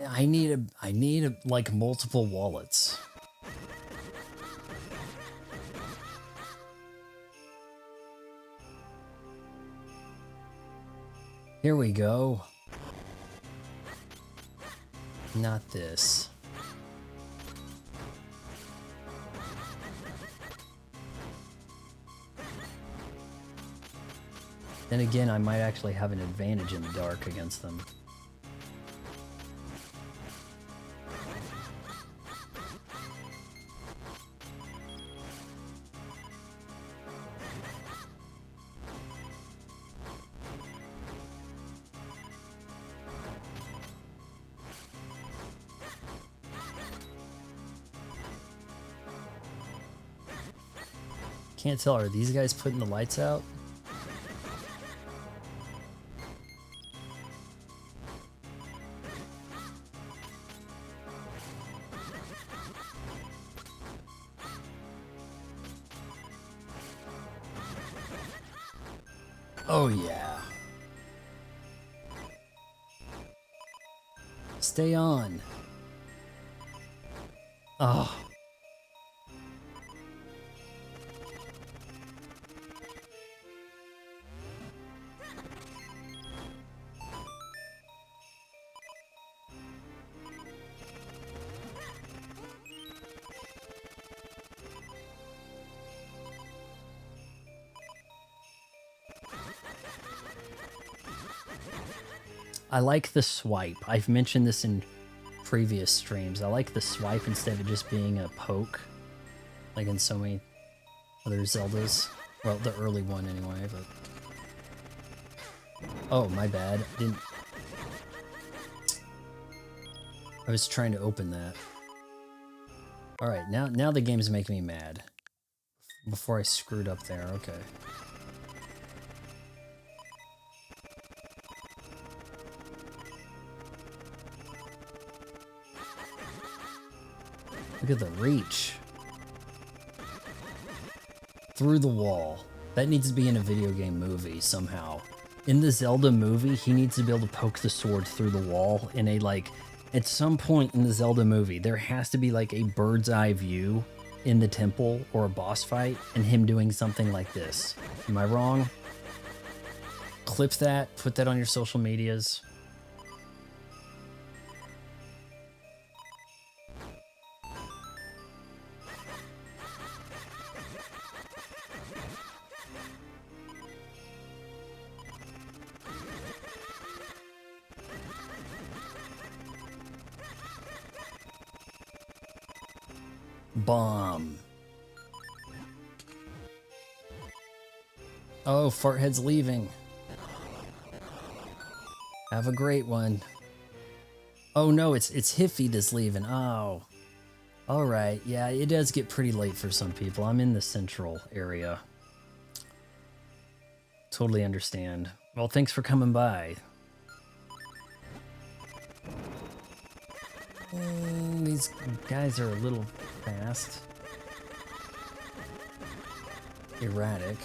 I need like multiple wallets. Here we go. Not this. Then again, I might actually have an advantage in the dark against them. Can't tell, are these guys putting the lights out? Oh yeah. Stay on. Oh. I like the swipe. I've mentioned this in previous streams. I like the swipe instead of just being a poke, like in so many other Zeldas. Well, the early one anyway, but... Oh, my bad. I was trying to open that. Alright, now the game's making me mad. Before I screwed up there, okay. Look at the reach. Through the wall. That needs to be in a video game movie somehow. In the Zelda movie, he needs to be able to poke the sword through the wall in a, like, at some point in the Zelda movie, there has to be like a bird's eye view in the temple or a boss fight and him doing something like this. Am I wrong? Clip that, put that on your social medias. Bomb. Oh, Farthead's leaving. Have a great one. Oh no, it's Hiffy that's leaving. Oh. Alright, yeah, it does get pretty late for some people. I'm in the central area. Totally understand. Well, thanks for coming by. These guys are a little fast. erratic.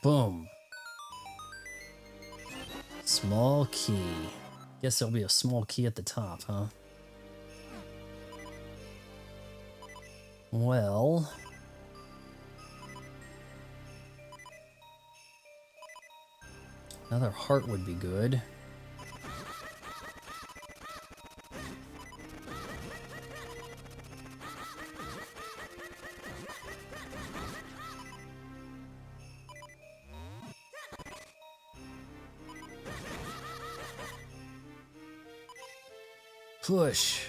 Boom. Small key. Guess there'll be a small key at the top, huh? Well... another heart would be good. Push.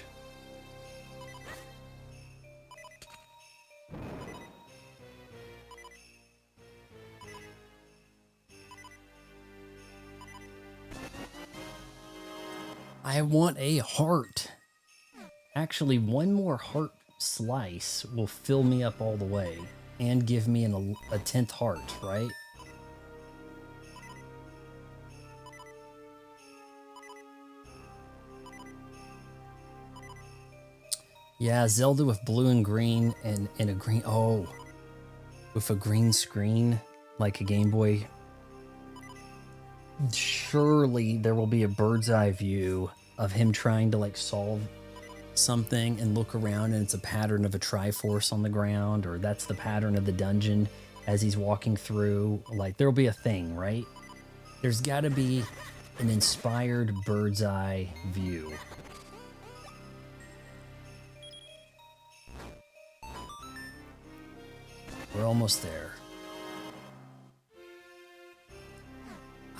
I want a heart. Actually, one more heart slice will fill me up all the way and give me a 10th heart, right? Yeah, Zelda with blue and green and a green... oh, with a green screen like a Game Boy. Surely there will be a bird's eye view of him trying to like solve something and look around and it's a pattern of a Triforce on the ground, or that's the pattern of the dungeon as he's walking through. Like there'll be a thing, right? There's got to be an inspired bird's eye view. We're almost there.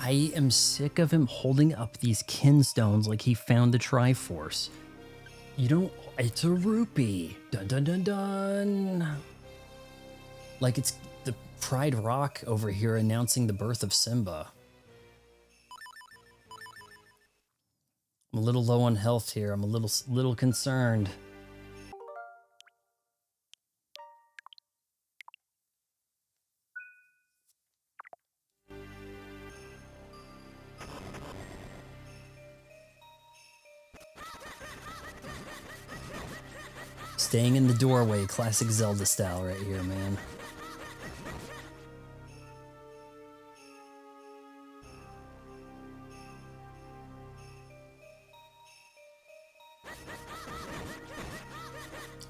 I am sick of him holding up these kinstones like he found the Triforce. You don't... it's a rupee. Dun dun dun dun. Like it's the Pride Rock over here announcing the birth of Simba. I'm a little low on health here. I'm a little concerned. Staying in the doorway, classic Zelda style right here, man.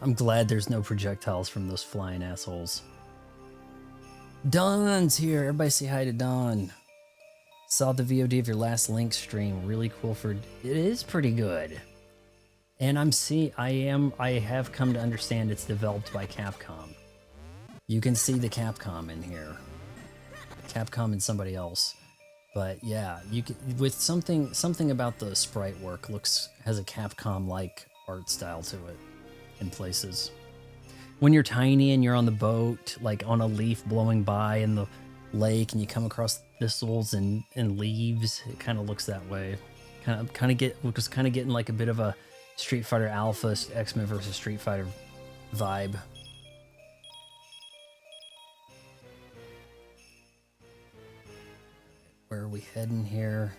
I'm glad there's no projectiles from those flying assholes. Don's here. Everybody say hi to Don. Saw the VOD of your last Link stream. Really cool for... it is pretty good. And I have come to understand it's developed by Capcom. You can see the Capcom in here. Capcom and somebody else. But yeah, you can, with something about the sprite work has a Capcom-like art style to it in places. When you're tiny and you're on the boat, like on a leaf blowing by in the lake, and you come across thistles and leaves, it kind of looks that way. Was kind of getting like a bit of a Street Fighter Alpha, X-Men versus Street Fighter vibe. Where are we heading here?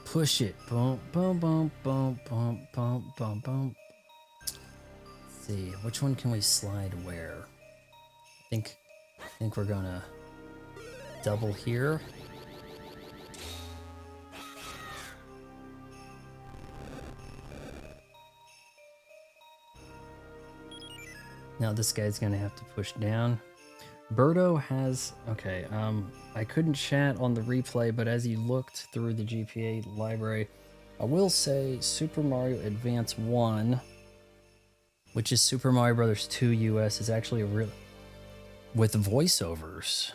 Push it. Boom, boom, boom, boom, boom, boom, boom, boom. Let's see, which one can we slide where? I think we're gonna double here. Now this guy's gonna have to push down. Birdo has... okay, I couldn't chat on the replay, but as you looked through the GPA library, I will say Super Mario Advance 1, which is Super Mario Bros. 2 US, is actually a real... with voiceovers.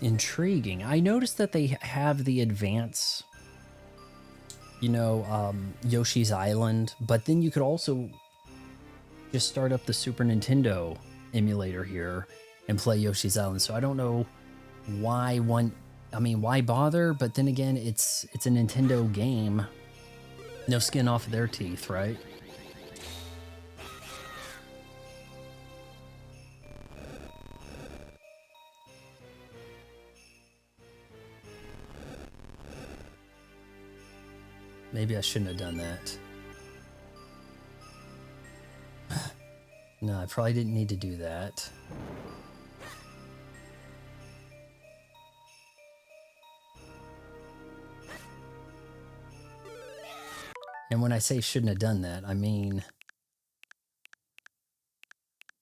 Intriguing. I noticed that they have the Advance, you know, Yoshi's Island, but then you could also just start up the Super Nintendo emulator here and play Yoshi's Island. So I don't know why why bother? But then again, it's a Nintendo game. No skin off their teeth, right? Maybe I shouldn't have done that. No, I probably didn't need to do that. And when I say shouldn't have done that, I mean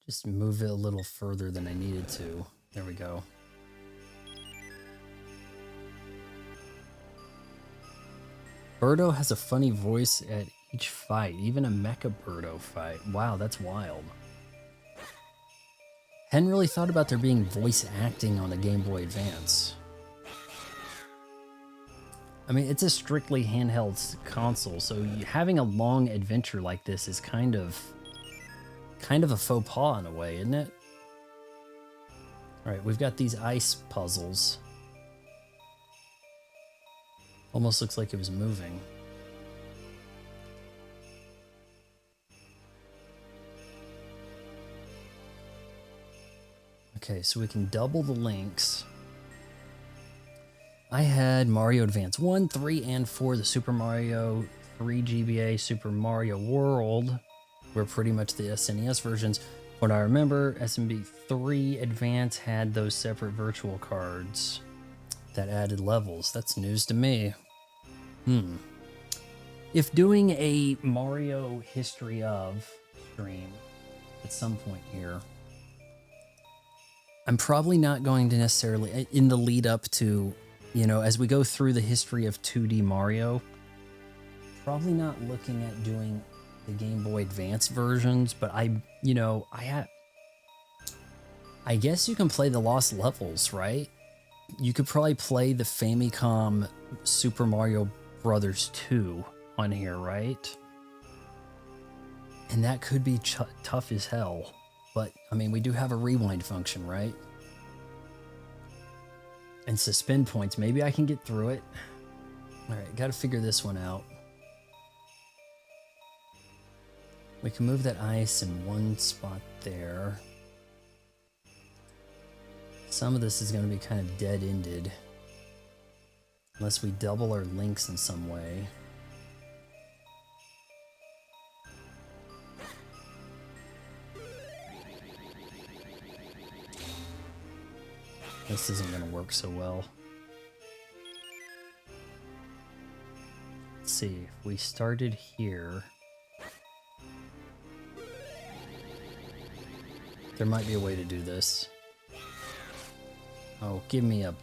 just move it a little further than I needed to. There we go. Birdo has a funny voice at each fight, even a Mecha Birdo fight. Wow, that's wild. Hadn't really thought about there being voice acting on the Game Boy Advance. I mean, it's a strictly handheld console, so having a long adventure like this is kind of a faux pas in a way, isn't it? All right, we've got these ice puzzles. Almost looks like it was moving. Okay, so we can double the links. I had Mario Advance 1, 3, and 4, the Super Mario 3 GBA, Super Mario World were pretty much the SNES versions. What I remember, SMB 3 Advance had those separate virtual cards that added levels. That's news to me. If doing a Mario History of stream at some point here, I'm probably not going to necessarily, in the lead up to, you know, as we go through the history of 2D Mario, probably not looking at doing the Game Boy Advance versions, but I guess you can play the lost levels, right? You could probably play the Famicom Super Mario Brothers 2 on here, right? And that could be tough as hell. But, I mean, we do have a rewind function, right? And suspend points. Maybe I can get through it. All right, got to figure this one out. We can move that ice in one spot there. Some of this is going to be kind of dead-ended. Unless we double our links in some way. This isn't going to work so well. Let's see, if we started here, there might be a way to do this. Oh, give me a...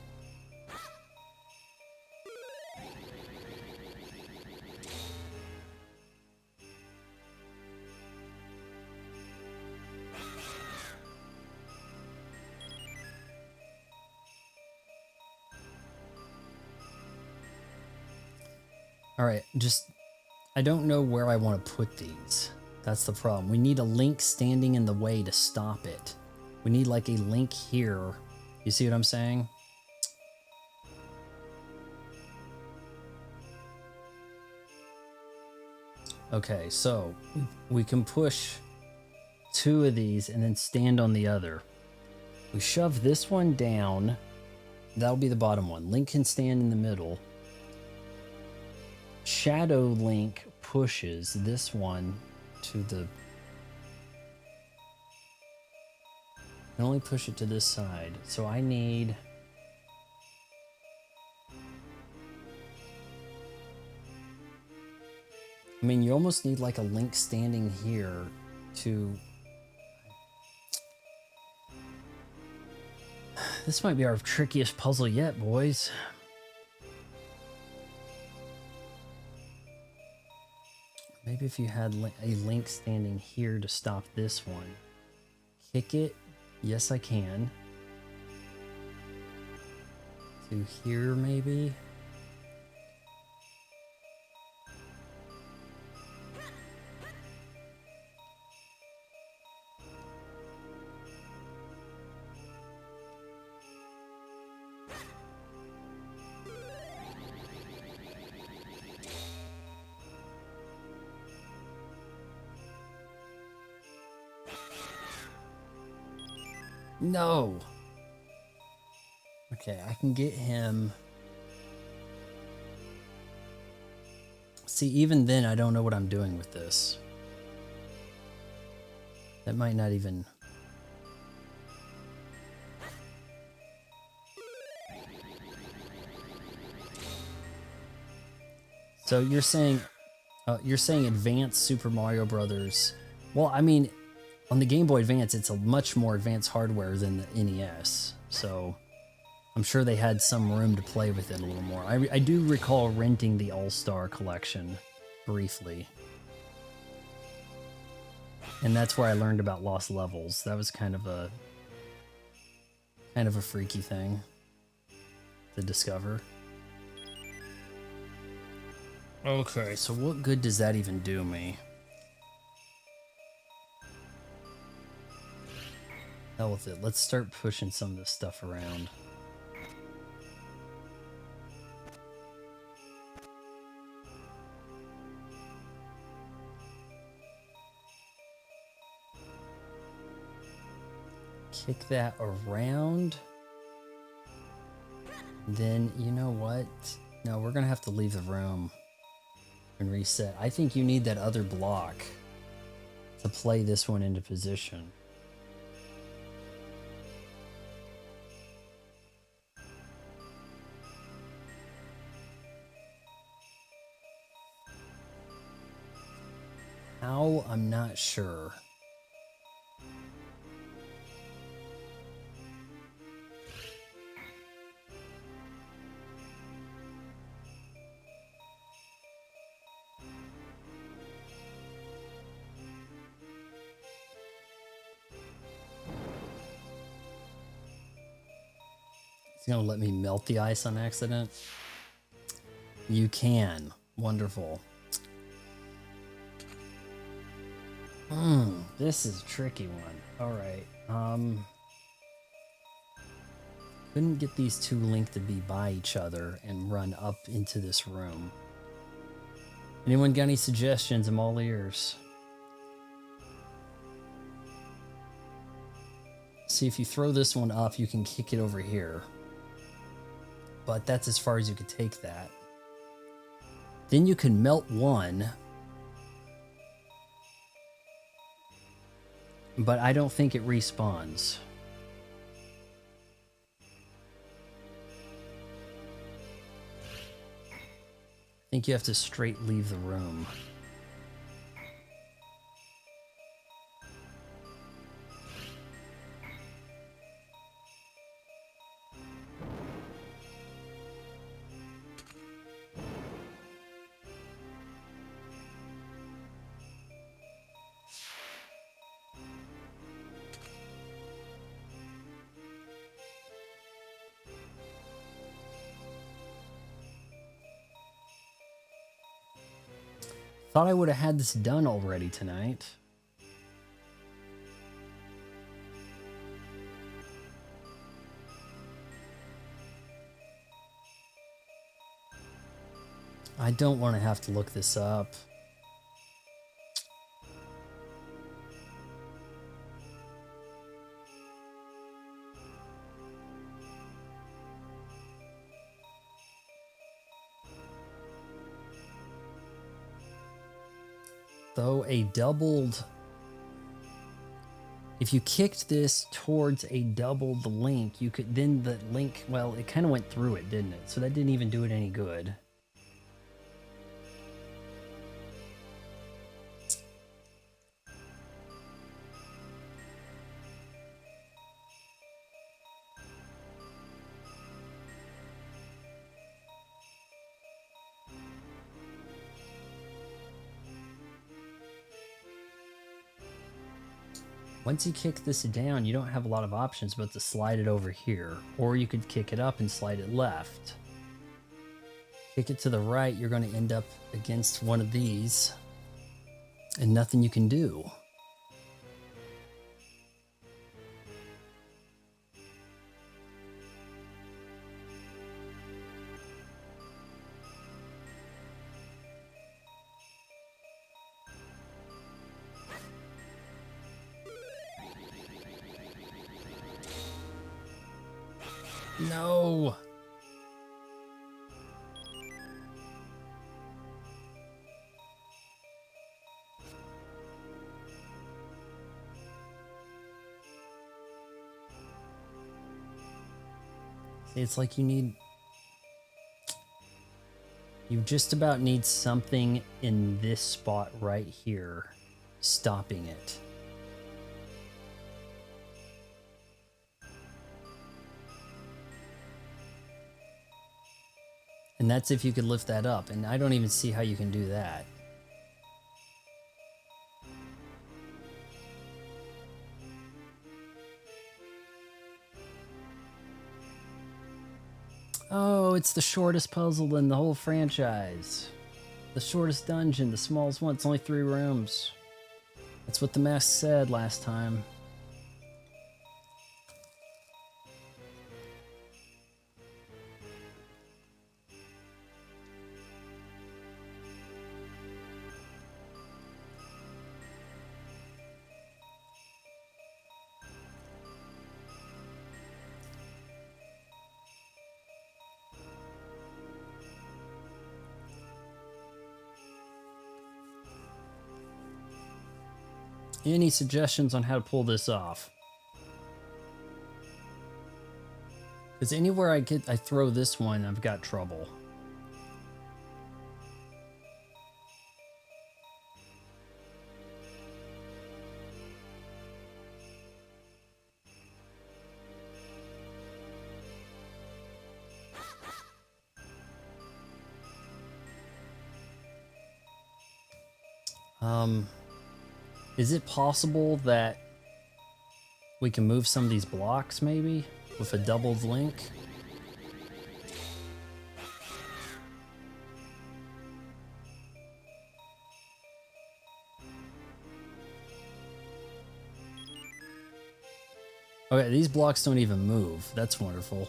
All right, I don't know where I want to put these. That's the problem. We need a link standing in the way to stop it. We need like a link here. You see what I'm saying? Okay, so we can push 2 of these and then stand on the other. We shove this one down. That'll be the bottom one. Link can stand in the middle. Shadow Link pushes this one to the... I can only push it to this side, so I need... I mean, you almost need like a Link standing here to... This might be our trickiest puzzle yet, boys. Maybe if you had a Link standing here to stop this one. Kick it. Yes, I can. To here, maybe? No. Okay, I can get him See, even then, I don't know what I'm doing with this. That might not even... So you're saying advanced Super Mario Brothers. Well, I mean, on the Game Boy Advance, it's a much more advanced hardware than the NES. So I'm sure they had some room to play with it a little more. I do recall renting the All-Star Collection briefly. And that's where I learned about Lost Levels. That was kind of a freaky thing to discover. Okay, so what good does that even do me? Hell with it. Let's start pushing some of this stuff around. Kick that around. Then, you know what? No, we're gonna have to leave the room and reset. I think you need that other block to play this one into position. How? I'm not sure. It's gonna let me melt the ice on accident. You can. Wonderful. This is a tricky one. All right. Couldn't get these two Link to be by each other and run up into this room. Anyone got any suggestions? I'm all ears. See, if you throw this one up, you can kick it over here. But that's as far as you could take that. Then you can melt one. But I don't think it respawns. I think you have to straight leave the room. Thought I would have had this done already tonight. I don't want to have to look this up. Though a doubled... If you kicked this towards a doubled Link, you could then the Link... Well, it kind of went through it, didn't it? So that didn't even do it any good. Once you kick this down, you don't have a lot of options but to slide it over here. Or you could kick it up and slide it left. Kick it to the right, you're going to end up against one of these. And nothing you can do. No. See, it's like you just about need something in this spot right here, stopping it. And that's if you could lift that up, and I don't even see how you can do that. Oh, it's the shortest puzzle in the whole franchise. The shortest dungeon, the smallest one. It's only 3 rooms. That's what the mask said last time. Any suggestions on how to pull this off? Because anywhere I throw this one, I've got trouble. Is it possible that we can move some of these blocks maybe with a doubled link? Okay, these blocks don't even move. That's wonderful.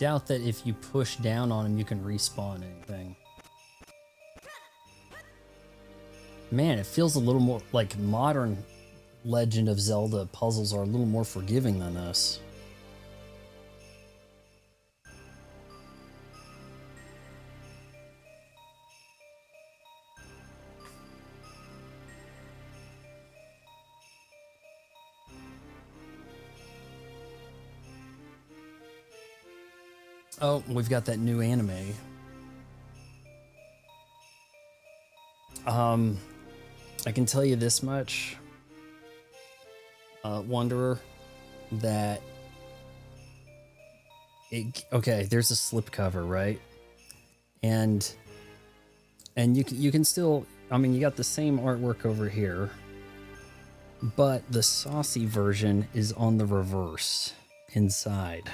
Doubt that if you push down on them, you can respawn anything. Man, it feels a little more like modern Legend of Zelda puzzles are a little more forgiving than this. Oh, we've got that new anime. I can tell you this much, Wanderer, that okay, there's a slipcover, right? And you can still, I mean, you got the same artwork over here, but the saucy version is on the reverse inside.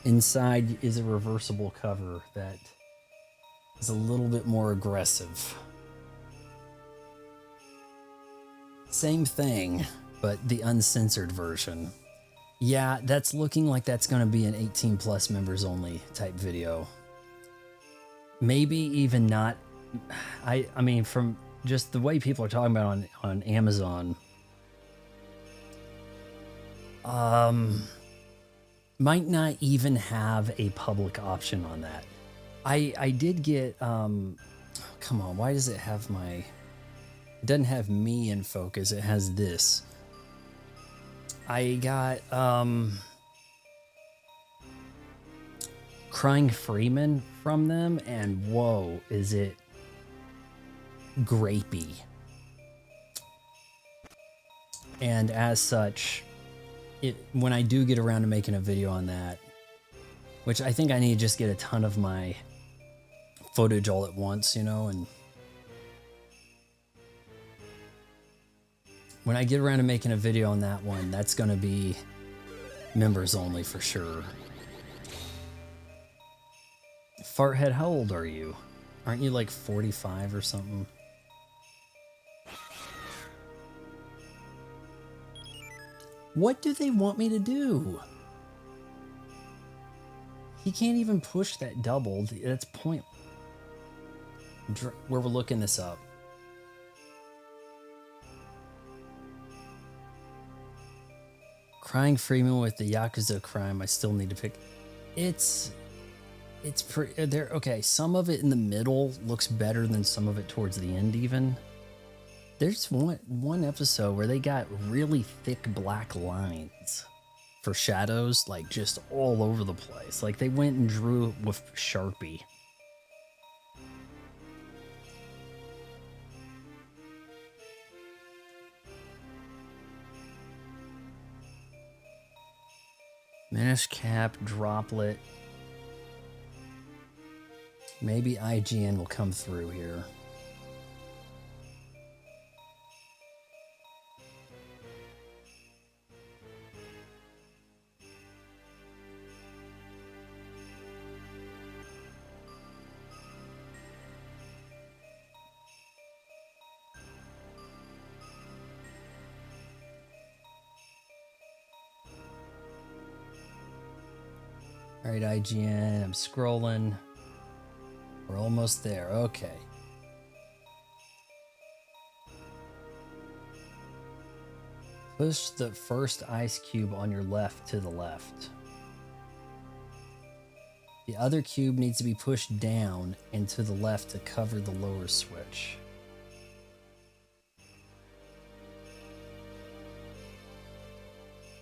Inside is a reversible cover that is a little bit more aggressive. Same thing, but the uncensored version. Yeah, that's looking like that's going to be an 18 plus members only type video. Maybe even not. I mean, from just the way people are talking about on Amazon, might not even have a public option on that. I did get, come on, why does it have my, it doesn't have me in focus, it has this. I got, Crying Freeman from them, and whoa, is it grapey. And as such, when I do get around to making a video on that, which I think I need to just get a ton of my footage all at once, you know, and when I get around to making a video on that one, that's going to be members only for sure. Farthead, how old are you? Aren't you like 45 or something? What do they want me to do? He can't even push that double. That's point. Where we're looking this up. Crying Freeman with the Yakuza crime. I still need to pick. It's pretty there. Okay, some of it in the middle looks better than some of it towards the end. Even there's one episode where they got really thick black lines for shadows, like just all over the place. Like they went and drew with Sharpie. Minish Cap, Droplet. Maybe IGN will come through here. All right, IGN, I'm scrolling. We're almost there. Okay. Push the first ice cube on your left to the left. The other cube needs to be pushed down and to the left to cover the lower switch.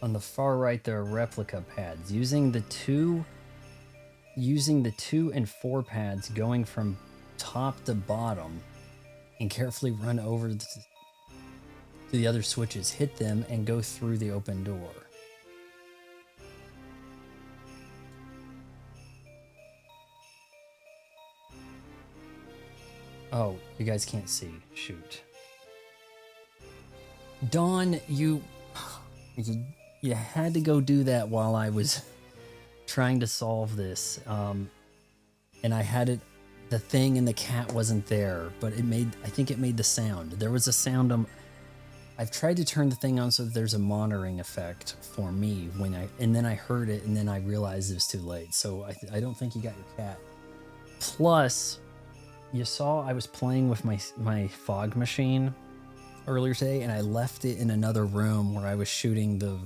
On the far right, there are replica pads. Using the 2 and 4 pads going from top to bottom and carefully run over to the other switches, hit them, and go through the open door. Oh, you guys can't see. Shoot. Dawn, you had to go do that while I was trying to solve this. And I had it, the thing and the cat wasn't there, but I think it made the sound. There was a sound. I've tried to turn the thing on so that there's a monitoring effect for me and then I heard it and then I realized it was too late. So I don't think you got your cat. Plus, you saw I was playing with my fog machine earlier today and I left it in another room where I was shooting the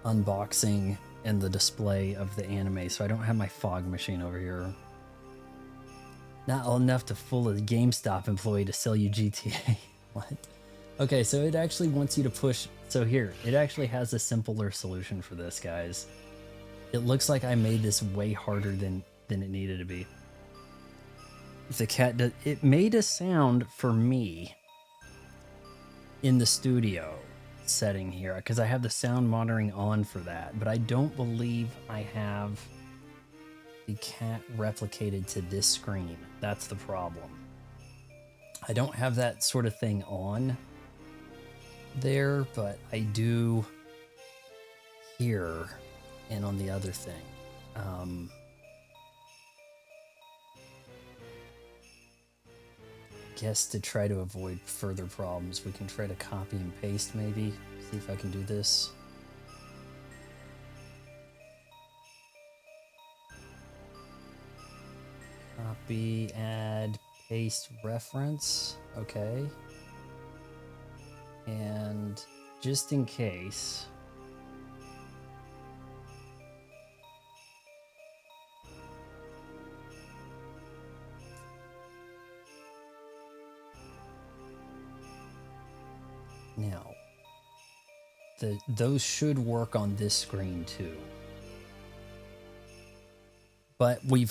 unboxing and the display of the anime, so I don't have my fog machine over here. Not enough to fool a GameStop employee to sell you GTA. What? Okay, so it actually wants you to push. So here, it actually has a simpler solution for this, guys. It looks like I made this way harder than it needed to be. If the cat does, it made a sound for me in the studio setting here because I have the sound monitoring on for that, but I don't believe I have the cat replicated to this screen. That's the problem. I don't have that sort of thing on there, but I do here and on the other thing. Guess to try to avoid further problems, we can try to copy and paste maybe. See if I can do this. Copy, add, paste reference. Okay. And just in case, now, those should work on this screen too. But we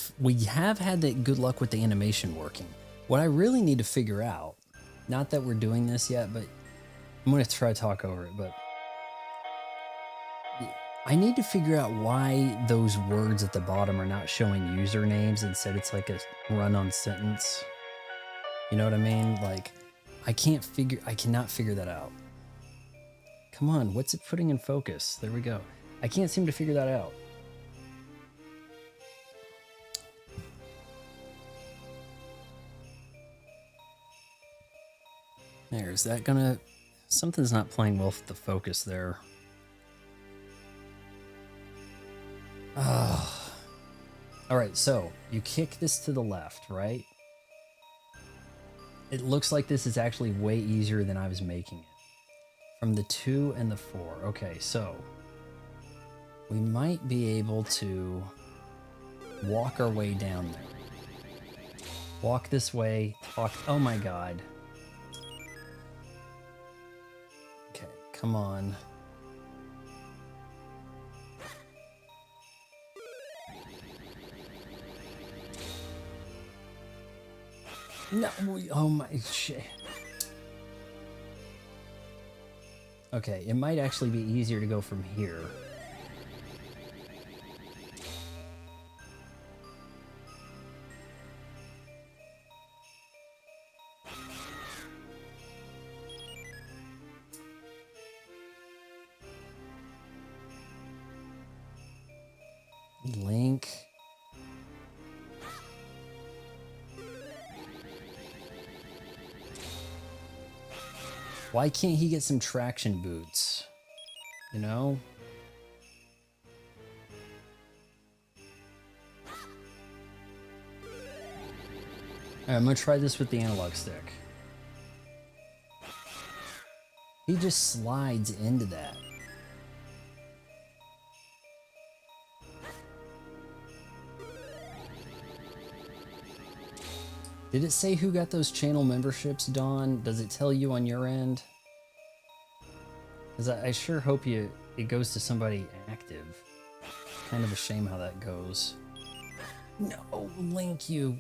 have had that good luck with the animation working. What I really need to figure out, not that we're doing this yet, but I'm going to try to talk over it, but I need to figure out why those words at the bottom are not showing usernames. Instead, it's like a run-on sentence. You know what I mean? Like, I cannot figure that out. Come on, what's it putting in focus? There we go. I can't seem to figure that out. There, is that gonna... Something's not playing well with the focus there. All right, so you kick this to the left, right? It looks like this is actually way easier than I was making it. From the 2 and the 4. Okay, so we might be able to walk our way down there. Walk this way, talk. Oh my god. Okay, come on. No, oh my shit. Okay, it might actually be easier to go from here. Link. Why can't he get some traction boots? You know? Alright, I'm gonna try this with the analog stick. He just slides into that. Did it say who got those channel memberships, Dawn? Does it tell you on your end? Because I sure hope it goes to somebody active. Kind of a shame how that goes. No, Link, you...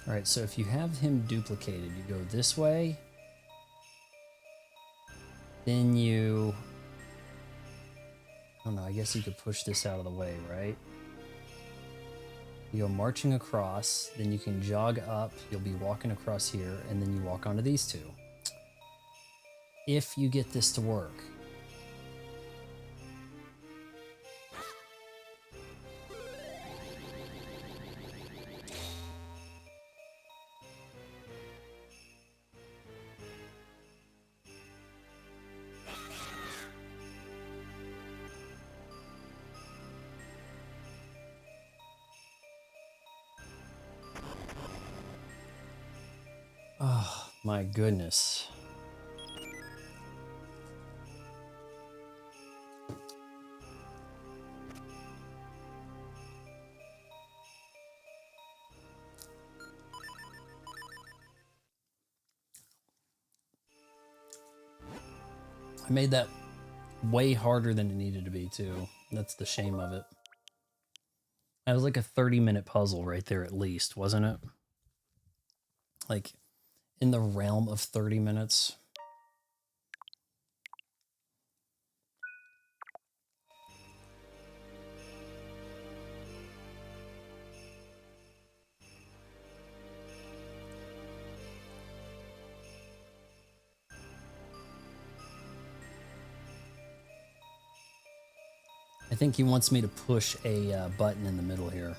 Alright, so if you have him duplicated, you go this way. Then you... I don't know, I guess you could push this out of the way, right? You go marching across, then you can jog up, you'll be walking across here, and then you walk onto these two. If you get this to work. Oh, my goodness. I made that way harder than it needed to be, too. That's the shame of it. That was like a 30-minute puzzle right there at least, wasn't it? Like, in the realm of 30 minutes. I think he wants me to push a button in the middle here.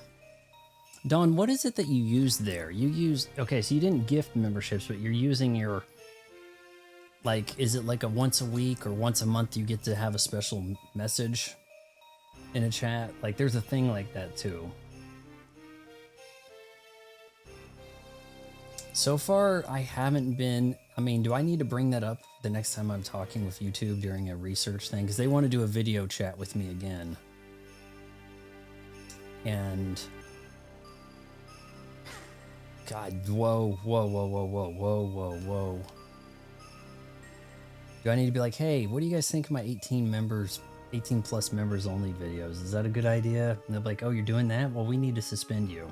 Dawn, what is it that you used there? You used... Okay, so you didn't gift memberships, but you're using your... Like, is it like a once a week or once a month you get to have a special message in a chat? Like, there's a thing like that, too. So far, I haven't been... I mean, do I need to bring that up the next time I'm talking with YouTube during a research thing? Because they want to do a video chat with me again. And... God, whoa, whoa, whoa, whoa, whoa, whoa, whoa, whoa. Do I need to be like, hey, what do you guys think of my 18 plus members only videos? Is that a good idea? And they'll be like, oh, you're doing that? Well, we need to suspend you.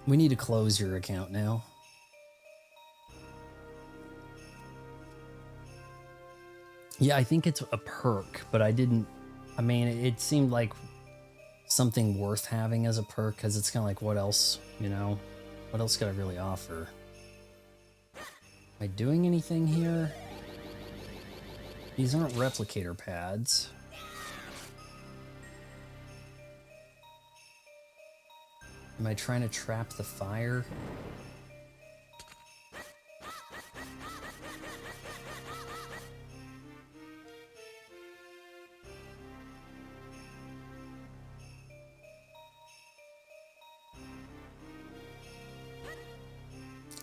We need to close your account now. Yeah, I think it's a perk, but I didn't... I mean, it seemed like something worth having as a perk, because it's kind of like, what else, you know? What else could I really offer? Am I doing anything here? These aren't replicator pads. Am I trying to trap the fire?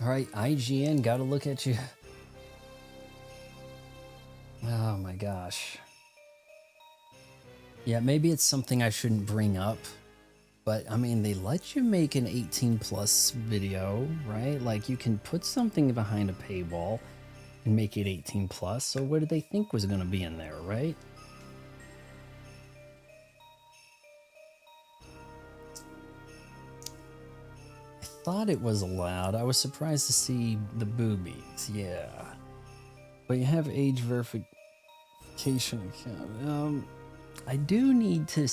All right, IGN, gotta look at you. Oh my gosh. Yeah, maybe it's something I shouldn't bring up, but I mean, they let you make an 18 plus video, right? Like you can put something behind a paywall and make it 18 plus. So what did they think was gonna be in there, right? I thought it was allowed. I was surprised to see the boobies, yeah. But you have age verification account. I do need to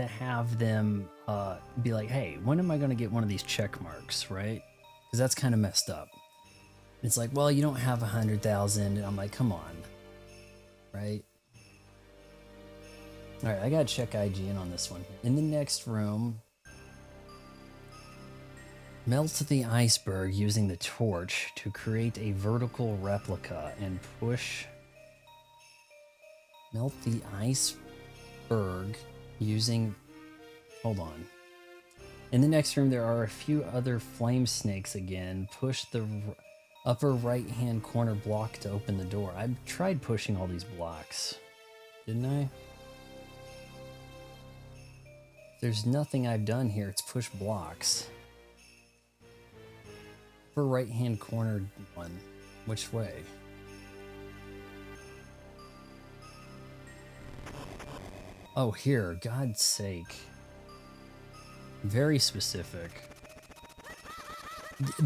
have them be like, hey, when am I going to get one of these check marks, right? Because that's kind of messed up. It's like, well, you don't have 100,000. And I'm like, come on, right? All right, I got to check IGN on this one. In the next room, melt the iceberg using the torch to create a vertical replica and push. Melt the iceberg using. Hold on. In the next room, there are a few other flame snakes again. Push the upper right hand corner block to open the door. I tried pushing all these blocks, didn't I? There's nothing I've done here. It's push blocks. Upper right hand corner one. Which way? Oh, here. God's sake. Very specific.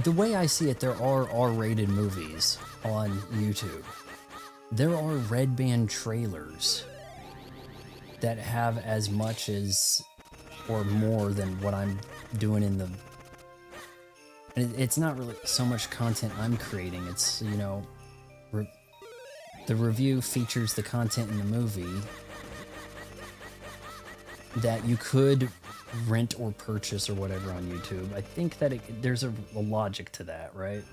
The way I see it, there are R-rated movies on YouTube. There are red band trailers that have as much as or more than what I'm doing in the... It's not really so much content I'm creating. It's, you know, the review features the content in the movie that you could rent or purchase or whatever on YouTube. I think that there's a logic to that, right?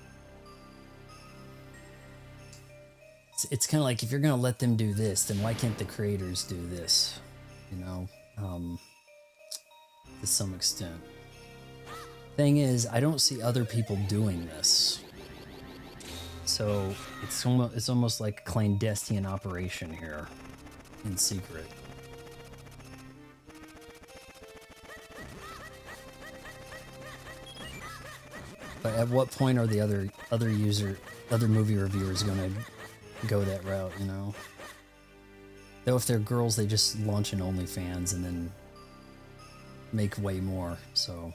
It's kind of like, if you're going to let them do this, then why can't the creators do this? You know, to some extent. Thing is, I don't see other people doing this. So it's almost like a clandestine operation here in secret. But at what point are the other movie reviewers gonna go that route, you know? Though if they're girls, they just launch an OnlyFans and then make way more, so.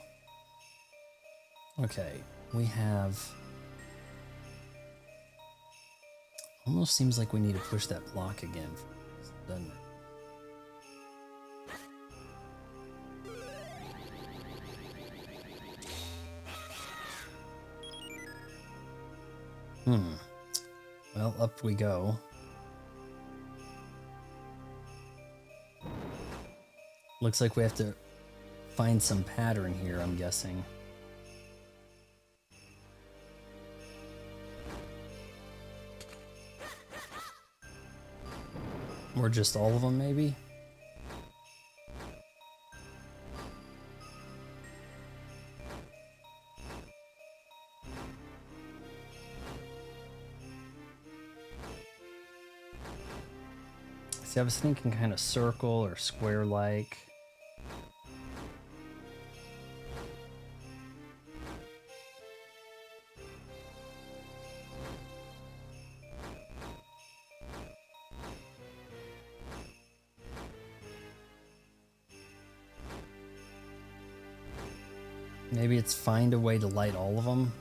Okay, we have... Almost seems like we need to push that block again, doesn't it? Well, up we go. Looks like we have to find some pattern here, I'm guessing. Or just all of them, maybe? See, I was thinking kind of circle or square-like. Maybe it's find a way to light all of them.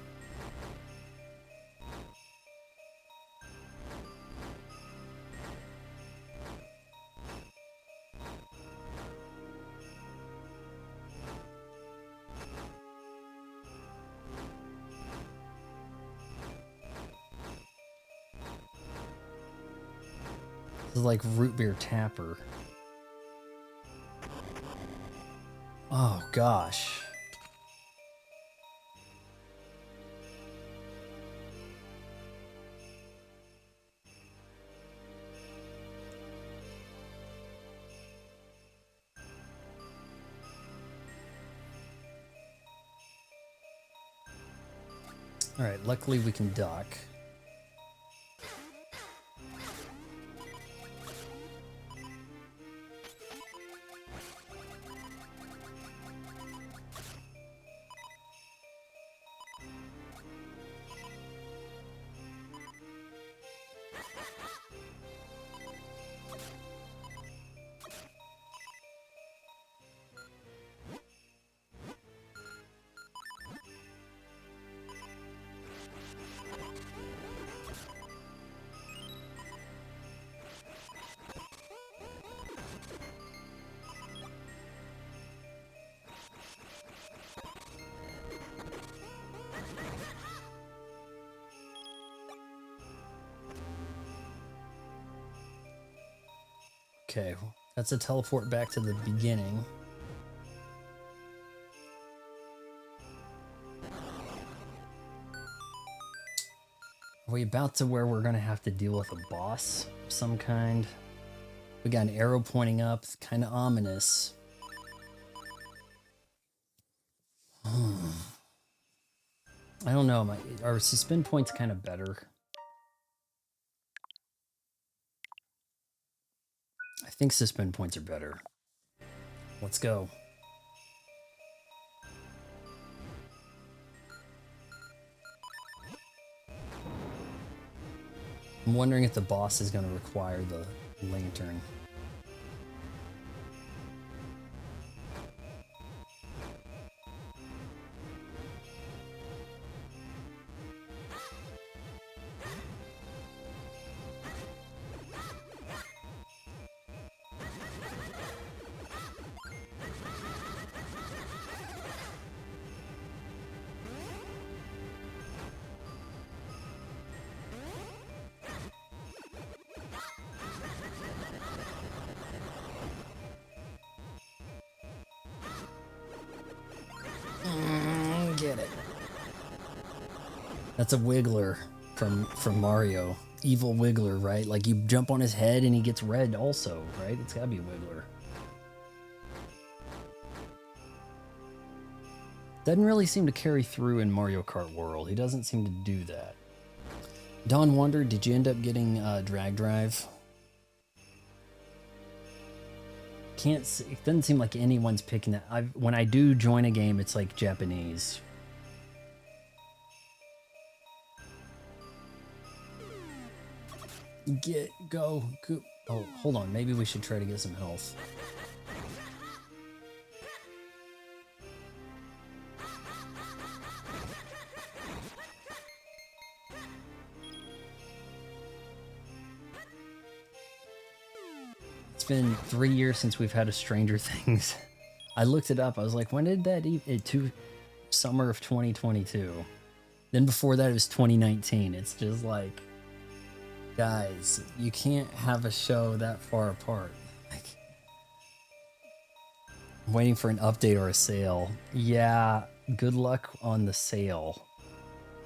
This is like root beer tapper. Oh gosh. All right, luckily we can duck. Okay, that's a teleport back to the beginning. Are we about to where we're gonna have to deal with a boss of some kind? We got an arrow pointing up, it's kind of ominous. I don't know, our suspend point's kind of better. I think suspend points are better. Let's go. I'm wondering if the boss is going to require the lantern. Get it. That's a Wiggler from Mario. Evil Wiggler, right? Like you jump on his head and he gets red also, right? It's gotta be a Wiggler. Doesn't really seem to carry through in Mario Kart World. He doesn't seem to do that. Don Wonder, did you end up getting Drag Drive? Can't see, it doesn't seem like anyone's picking that. When I do join a game, it's like Japanese. Go. Oh, hold on. Maybe we should try to get some health. It's been 3 years since we've had a Stranger Things. I looked it up. I was like, when did that summer of 2022. Then before that, it was 2019. It's just like, guys, you can't have a show that far apart. Like, I'm waiting for an update or a sale. Yeah, good luck on the sale.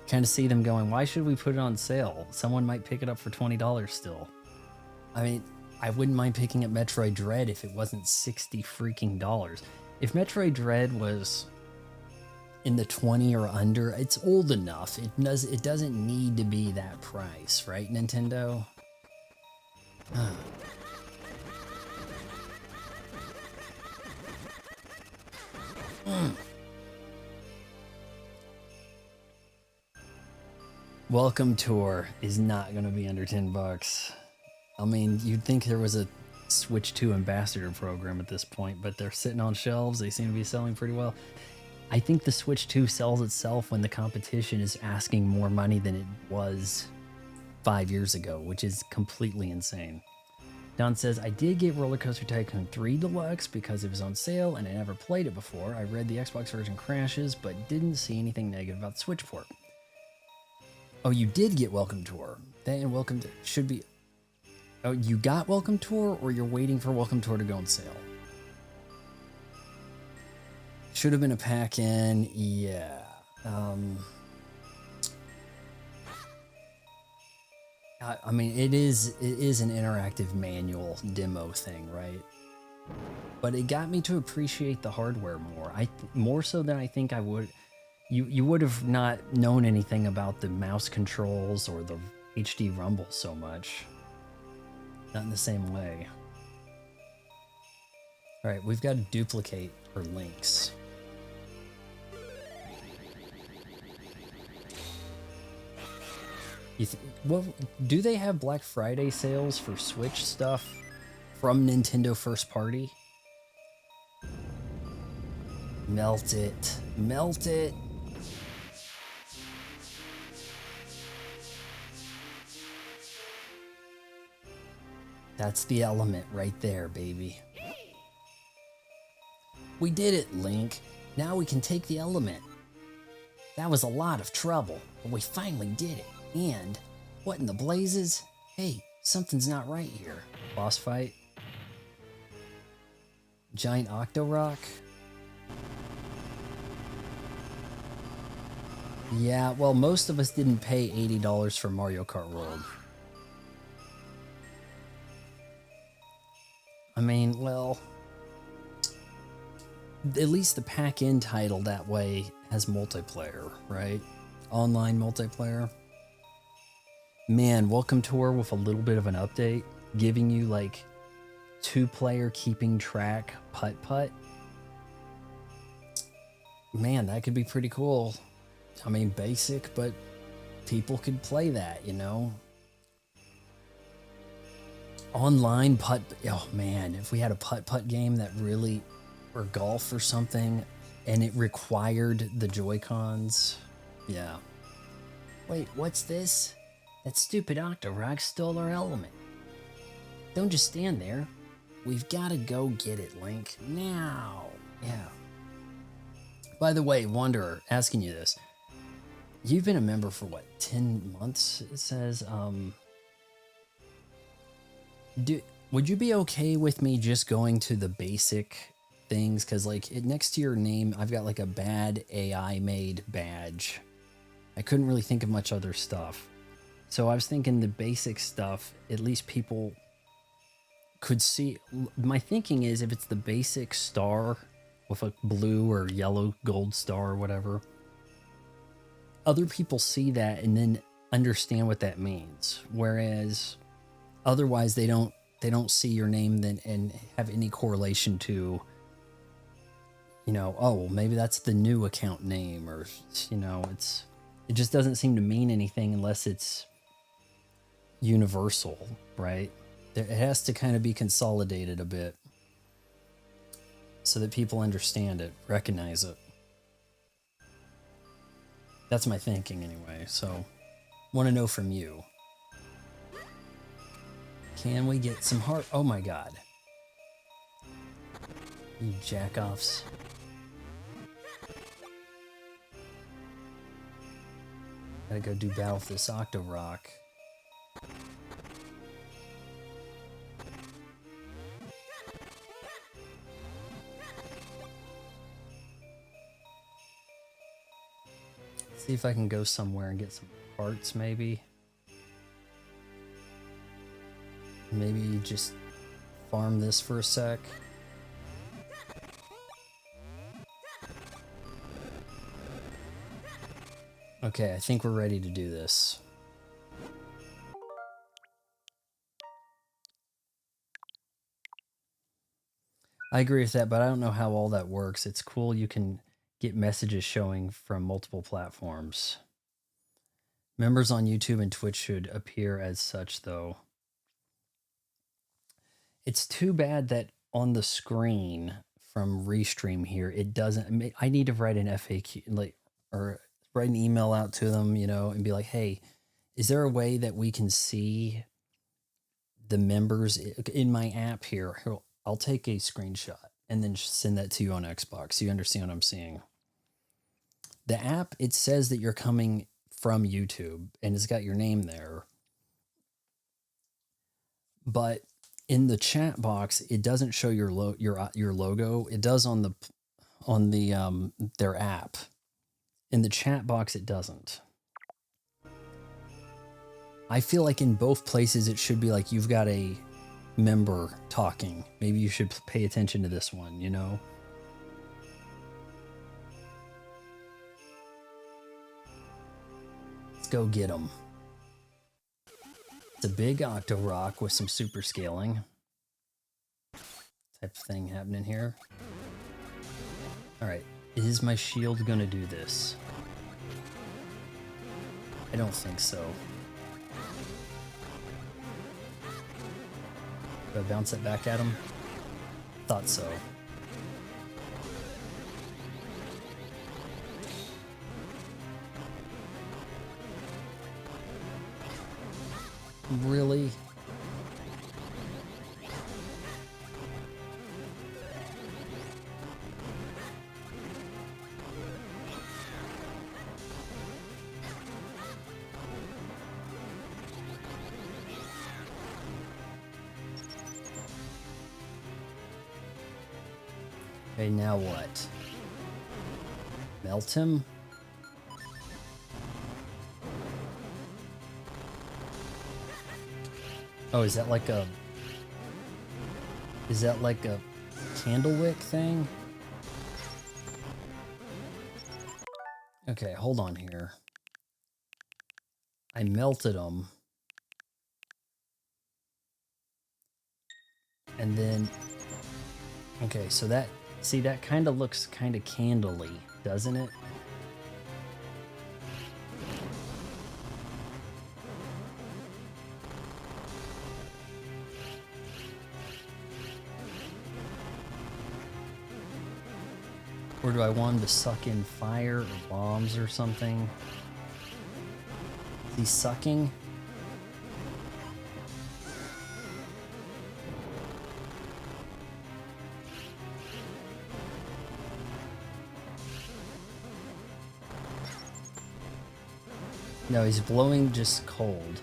Kind of see them going, why should we put it on sale? Someone might pick it up for $20 still. I mean, I wouldn't mind picking up Metroid Dread if it wasn't 60 freaking dollars. If Metroid Dread was in the 20 or under, it's old enough. It doesn't need to be that price, right, Nintendo? Welcome Tour is not going to be under 10 bucks. I mean, you'd think there was a Switch 2 ambassador program at this point, but they're sitting on shelves. They seem to be selling pretty well. I think the Switch 2 sells itself when the competition is asking more money than it was 5 years ago, which is completely insane. Don says, I did get Roller Coaster Tycoon 3 Deluxe because it was on sale and I never played it before. I read the Xbox version crashes, but didn't see anything negative about the Switch port. Oh, you did get Welcome Tour. Then Welcome to should be... Oh, you got Welcome Tour, or you're waiting for Welcome Tour to go on sale? Should have been a pack-in, yeah. I mean, it is an interactive manual demo thing, right? But it got me to appreciate the hardware more. More so than I think I would. you would have not known anything about the mouse controls or the HD rumble so much. Not in the same way. All right, we've got to duplicate her links. Well, do they have Black Friday sales for Switch stuff from Nintendo first party? Melt it. Melt it. That's the element right there, baby. We did it, Link. Now we can take the element. That was a lot of trouble, but we finally did it. And what in the blazes? Hey, something's not right here. Boss fight. Giant Octorock. Yeah, well, most of us didn't pay $80 for Mario Kart World. I mean, well, at least the pack-in title that way has multiplayer, right? Online multiplayer. Man, Welcome Tour with a little bit of an update, giving you like 2-player keeping track putt-putt. Man, that could be pretty cool. I mean, basic, but people could play that, you know? Online putt, oh man, if we had a putt-putt game that really, or golf or something, and it required the Joy-Cons, yeah. Wait, what's this? That stupid Octorock stole our element. Don't just stand there. We've got to go get it, Link. Now. Yeah. By the way, Wanderer, asking you this. You've been a member for what, 10 months, it says? Would you be okay with me just going to the basic things? Because like next to your name, I've got like a bad AI made badge. I couldn't really think of much other stuff. So I was thinking the basic stuff, at least people could see. My thinking is if it's the basic star with a blue or yellow gold star or whatever, other people see that and then understand what that means. Whereas otherwise they don't see your name then and have any correlation to, you know, oh, well, maybe that's the new account name, or, you know, it just doesn't seem to mean anything unless it's universal, right? It has to kind of be consolidated a bit so that people understand it, recognize it. That's my thinking anyway, so want to know from you. Can we get some heart? Oh my god. You jack-offs. Gotta go do battle with this Octorock. See if I can go somewhere and get some parts, maybe. Maybe just farm this for a sec. Okay, I think we're ready to do this. I agree with that, but I don't know how all that works. It's cool you can get messages showing from multiple platforms. Members on YouTube and Twitch should appear as such, though. It's too bad that on the screen from Restream here, it doesn't. I need to write an FAQ, like, or write an email out to them, you know, and be like, hey, is there a way that we can see the members in my app here? I'll take a screenshot and then send that to you on Xbox so you understand what I'm seeing. The app, it says that you're coming from YouTube and it's got your name there. But in the chat box, it doesn't show your logo. It does on the their app. In the chat box, it doesn't. I feel like in both places, it should be like you've got a member talking. Maybe you should pay attention to this one, you know? Let's go get him. It's a big octo rock with some super scaling type of thing happening here. All right, is my shield gonna do this? I don't think so. Do I bounce it back at him? Thought so. Really? Okay, now what? Melt him? Oh, is that like a candle wick thing? Okay, hold on here. I melted them. And then, okay, so that, see, that kind of looks kind of candly, doesn't it? Or do I want him to suck in fire or bombs or something? Is he sucking? No, he's blowing just cold.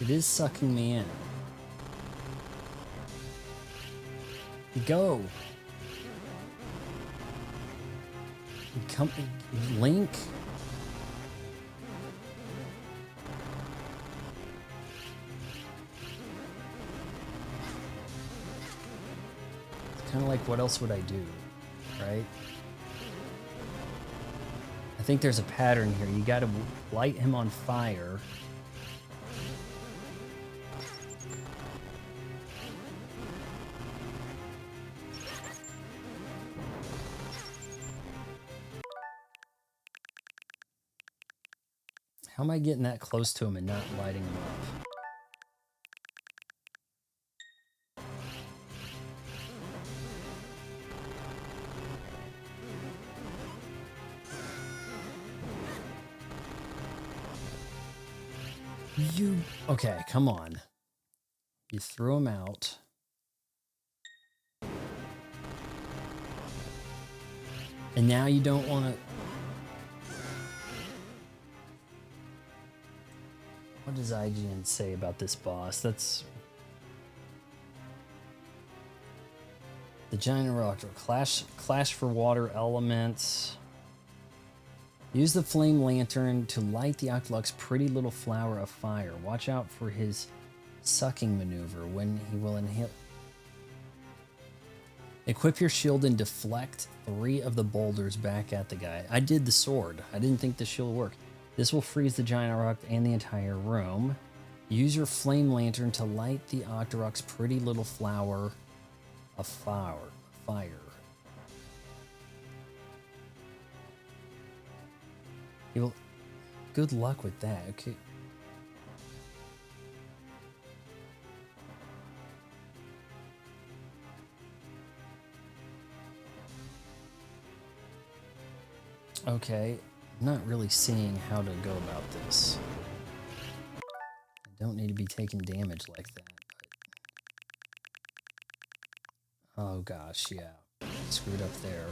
It is sucking me in. Go. Come, Link. It's kind of like, what else would I do, right? I think there's a pattern here. You got to light him on fire. How am I getting that close to him and not lighting him up? Okay, come on. You threw him out. And now you don't want to... What does IGN say about this boss? That's... The giant rock. Clash for water elements. Use the flame lantern to light the Octolok's pretty little flower of fire. Watch out for his sucking maneuver when he will inhale. Equip your shield and deflect 3 of the boulders back at the guy. I did the sword. I didn't think the shield would work. This will freeze the giant rock and the entire room. Use your flame lantern to light the Octorok's pretty little flower of fire. You will... Good luck with that. Okay. Okay. I'm not really seeing how to go about this. I don't need to be taking damage like that. But... Oh gosh, yeah. Screwed up there.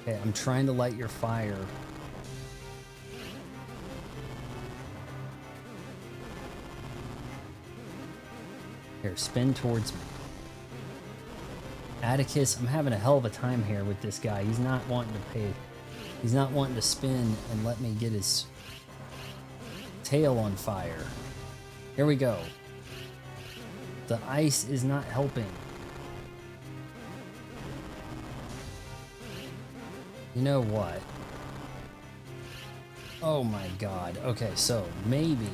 Okay, I'm trying to light your fire. Here, fire. Spin towards me. Atticus, I'm having a hell of a time here with this guy. He's not wanting to pay. He's not wanting to spin and let me get his tail on fire. Here we go. The ice is not helping. You know what? Oh my god. Okay, so maybe...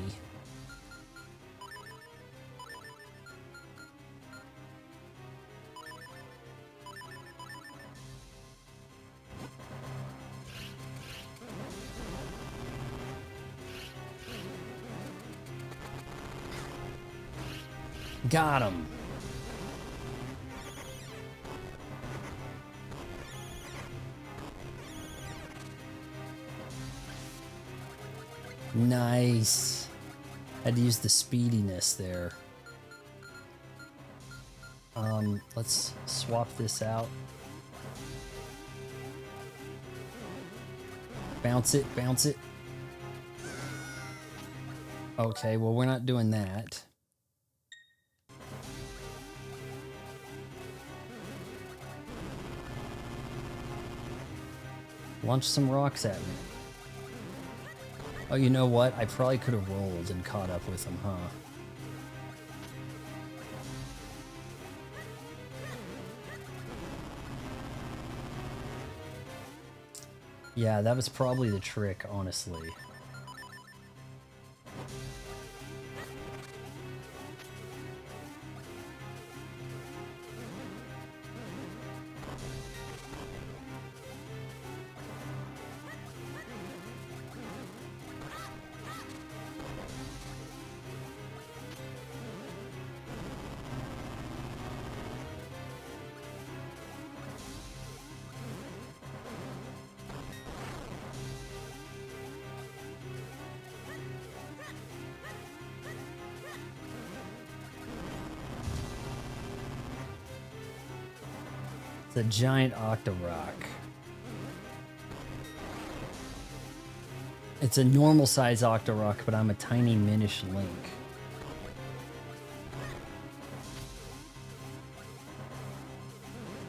Got him. Nice. Had to use the speediness there. Let's swap this out. Bounce it, bounce it. Okay, well, we're not doing that. Launch some rocks at me. Oh, you know what? I probably could have rolled and caught up with him, huh? Yeah, that was probably the trick, honestly. It's a giant Octorok. It's a normal size Octorok, but I'm a tiny Minish Link.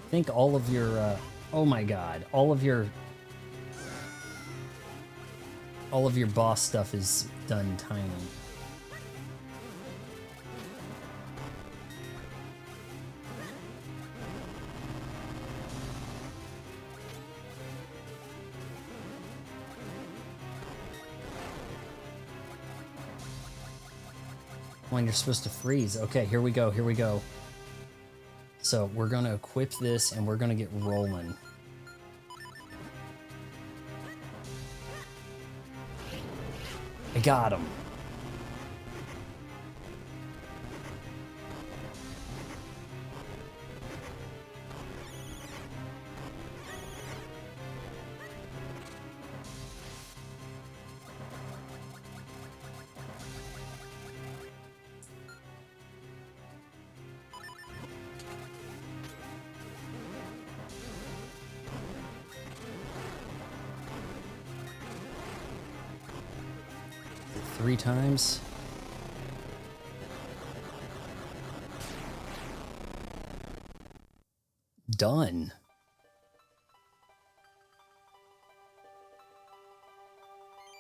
I think all of your, oh my god, all of your boss stuff is done tiny. When you're supposed to freeze. Okay, here we go, here we go. So we're gonna equip this and we're gonna get rolling. I got him. Three times. Done.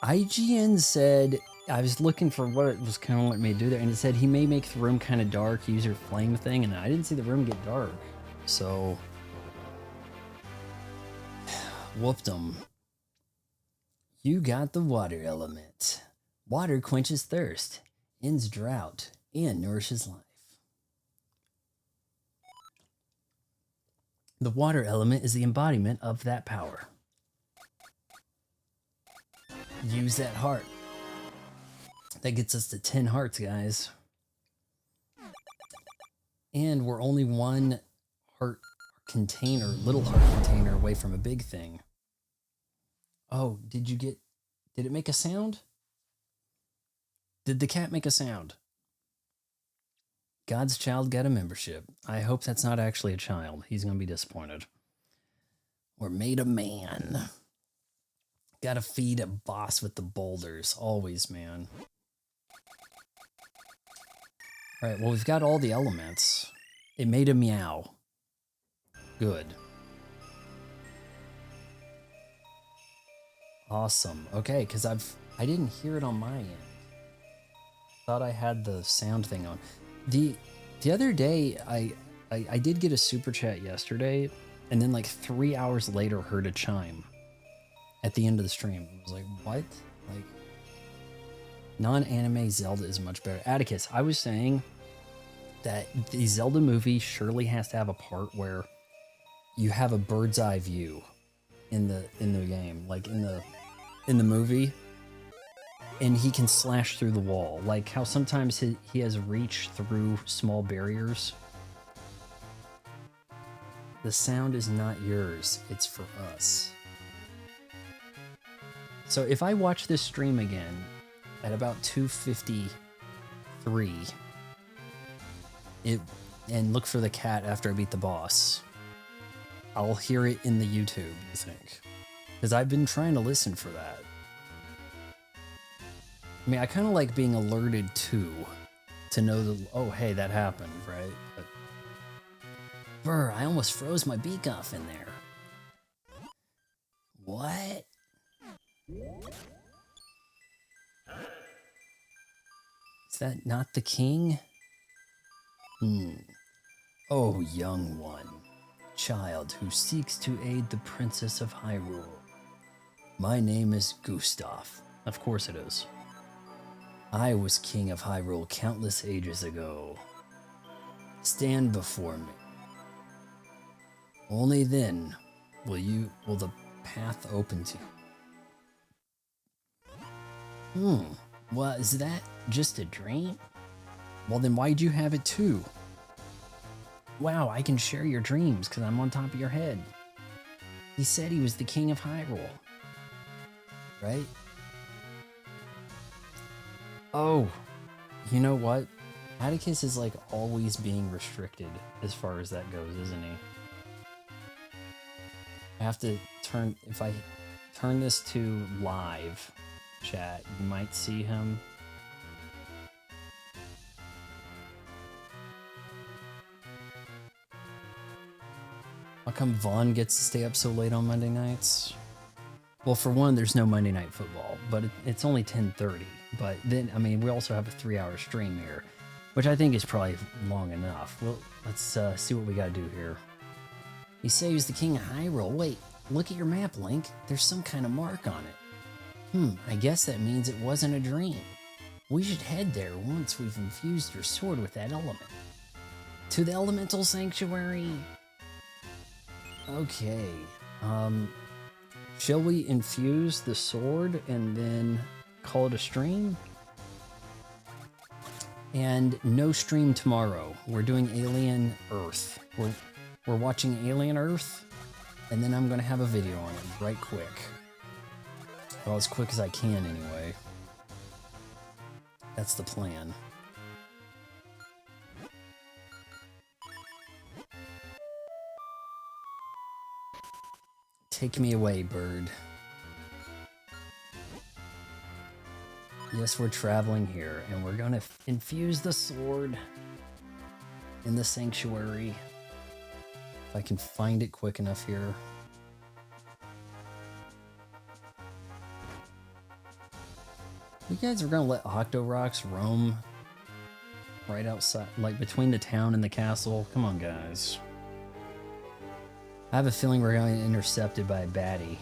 IGN said, I was looking for what it was kind of letting me do there, and it said he may make the room kind of dark, use your flame thing, and I didn't see the room get dark. So, whooped him. You got the water element. Water quenches thirst, ends drought, and nourishes life. The water element is the embodiment of that power. Use that heart. That gets us to 10 hearts, guys. And we're only one heart container, little heart container away from a big thing. Oh, did it make a sound? Did the cat make a sound? God's child got a membership. I hope that's not actually a child. He's going to be disappointed. We're made a man. Gotta feed a boss with the boulders. Always, man. All right, well, we've got all the elements. It made a meow. Good. Awesome. Okay, because I didn't hear it on my end. Thought I had the sound thing on. The other day, I did get a super chat yesterday, and then like 3 hours later heard a chime at the end of the stream. I was like, what? Like, non-anime Zelda is much better. Atticus, I was saying that the Zelda movie surely has to have a part where you have a bird's eye view in the game, like in the movie, and he can slash through the wall, like how sometimes he has reach through small barriers. The sound is not yours, it's for us. So if I watch this stream again at about 2:53, and look for the cat after I beat the boss, I'll hear it in the YouTube, you think? Because I've been trying to listen for that. I mean, I kind of like being alerted to know that, oh, hey, that happened, right? But, brr, I almost froze my beak off in there. What? Is that not the king? Oh, young one, child who seeks to aid the Princess of Hyrule. My name is Gustav. Of course it is. I was king of Hyrule countless ages ago. Stand before me. Only then will the path open to you. Well, is that just a dream? Well, then why'd you have it too? Wow, I can share your dreams because I'm on top of your head. He said he was the king of Hyrule. Right? Oh, you know what? Atticus is like always being restricted as far as that goes, isn't he? I have to if I turn this to live chat, you might see him. How come Vaughn gets to stay up so late on Monday nights? Well, for one, there's no Monday Night Football, but it's only 10:30. But then, I mean, we also have a 3-hour stream here, which I think is probably long enough. Well, let's see what we got to do here. You say he was the king of Hyrule. Wait, look at your map, Link. There's some kind of mark on it. I guess that means it wasn't a dream. We should head there once we've infused your sword with that element. To the Elemental Sanctuary. Okay. Shall we infuse the sword and then call it a stream? And no stream tomorrow. We're doing Alien Earth. We're watching Alien Earth, and then I'm gonna have a video on it right quick. Well, as quick as I can anyway. That's the plan. Take me away, bird. Yes, we're traveling here, and we're gonna infuse the sword in the sanctuary. If I can find it quick enough here. You guys are gonna let Octoroks roam right outside, like between the town and the castle? Come on, guys. I have a feeling we're going to get intercepted by a baddie.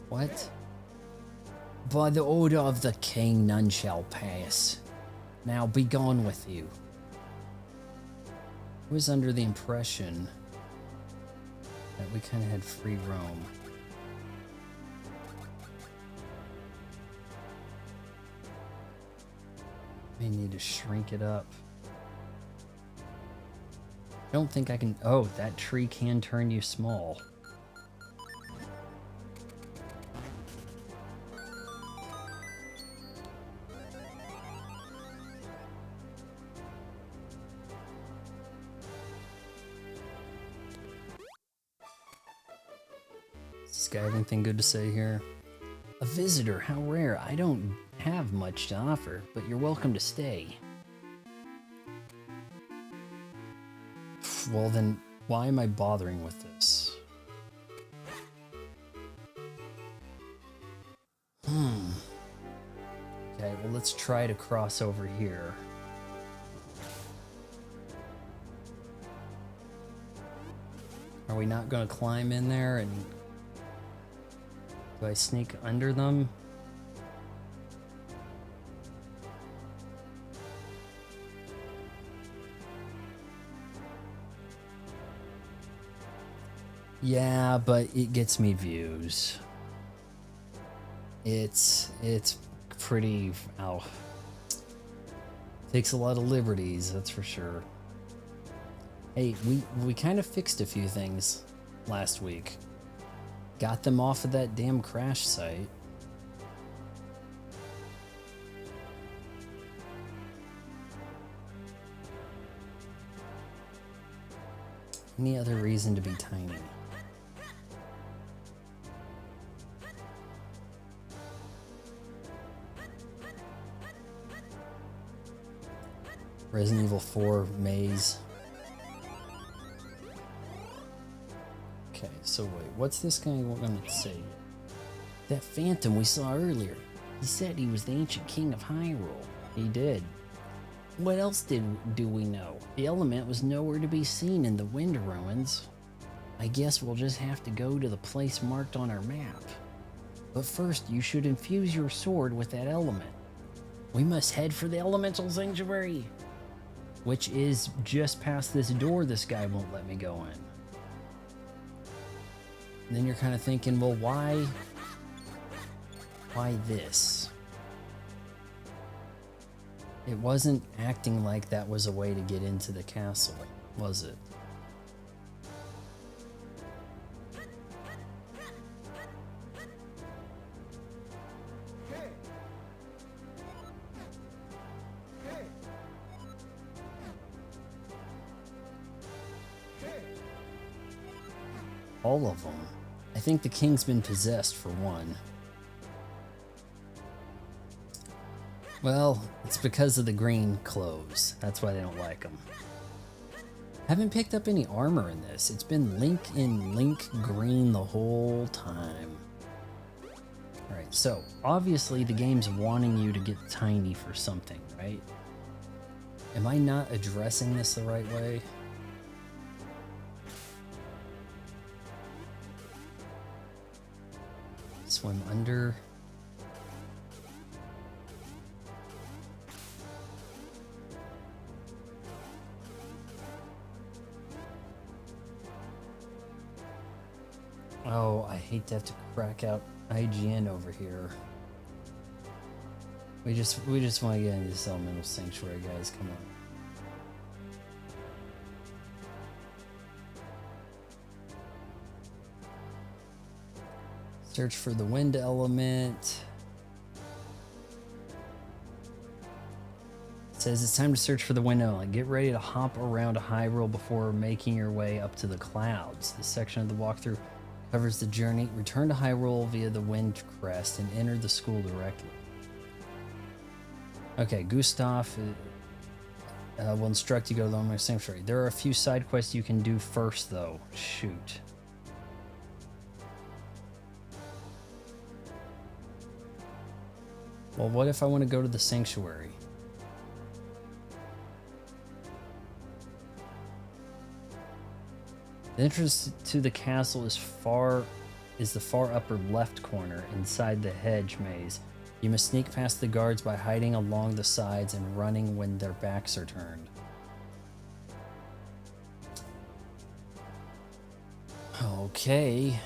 What? By the order of the king, none shall pass. Now be gone with you. I was under the impression that we kind of had free roam. May need to shrink it up. I don't think I can. Oh, that tree can turn you small. Does this guy have anything good to say here? A visitor, how rare. I don't have much to offer, but you're welcome to stay. Well, then why am I bothering with this? Okay, well, let's try to cross over here. Are we not going to climb in there? And do I sneak under them? Yeah, but it gets me views. It's pretty, ow. Takes a lot of liberties, that's for sure. Hey, we kind of fixed a few things last week. Got them off of that damn crash site. Any other reason to be tiny? Resident Evil 4 maze. Okay, so wait, what's this guy going to say? That phantom we saw earlier. He said he was the ancient king of Hyrule. He did. What else do we know? The element was nowhere to be seen in the Wind Ruins. I guess we'll just have to go to the place marked on our map. But first, you should infuse your sword with that element. We must head for the elemental sanctuary, which is just past this door this guy won't let me go in. And then you're kind of thinking, well, why this? It wasn't acting like that was a way to get into the castle, was it? All of them. I think the king's been possessed for one. Well, it's because of the green clothes. That's why they don't like them. Haven't picked up any armor in this. It's been Link in Link green the whole time. Alright, so obviously the game's wanting you to get tiny for something, right? Am I not addressing this the right way? Swim under. Oh, I hate to have to crack out IGN over here. We just want to get into this elemental sanctuary, guys. Come on. Search for the wind element. It says it's time to search for the wind element. Get ready to hop around Hyrule before making your way up to the clouds. This section of the walkthrough covers the journey. Return to Hyrule via the Wind Crest and enter the school directly. Okay, Gustav will instruct you to go to the Elemental Sanctuary. There are a few side quests you can do first, though. Shoot. Well, what if I want to go to the sanctuary? The entrance to the castle is the far upper left corner inside the hedge maze. You must sneak past the guards by hiding along the sides and running when their backs are turned. Okay.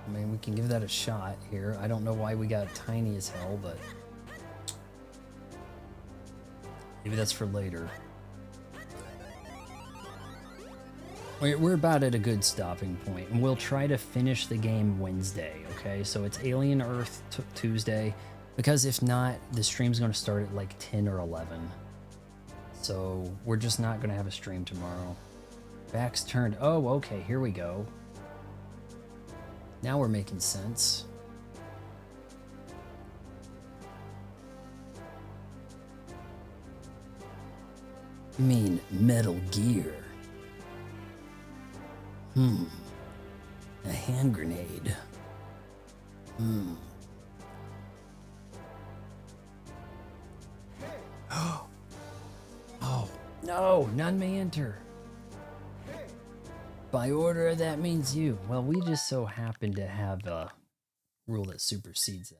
I mean, we can give that a shot here. I don't know why we got tiny as hell, but maybe that's for later. We're about at a good stopping point, and we'll try to finish the game Wednesday, okay? So it's Alien Earth Tuesday, because if not, the stream's going to start at like 10 or 11. So we're just not going to have a stream tomorrow. Back's turned. Oh, okay, here we go. Now we're making sense. You mean Metal Gear? A hand grenade. Oh, no, none may enter. By order, that means you. Well, we just so happen to have a rule that supersedes that.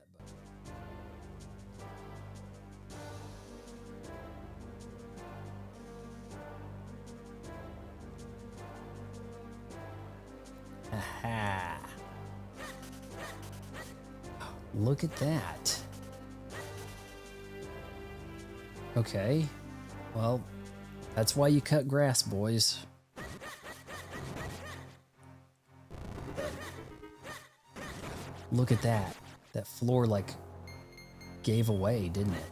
Aha. Look at that. Okay. Well, that's why you cut grass, boys. Look at that. That floor, like, gave away, didn't it?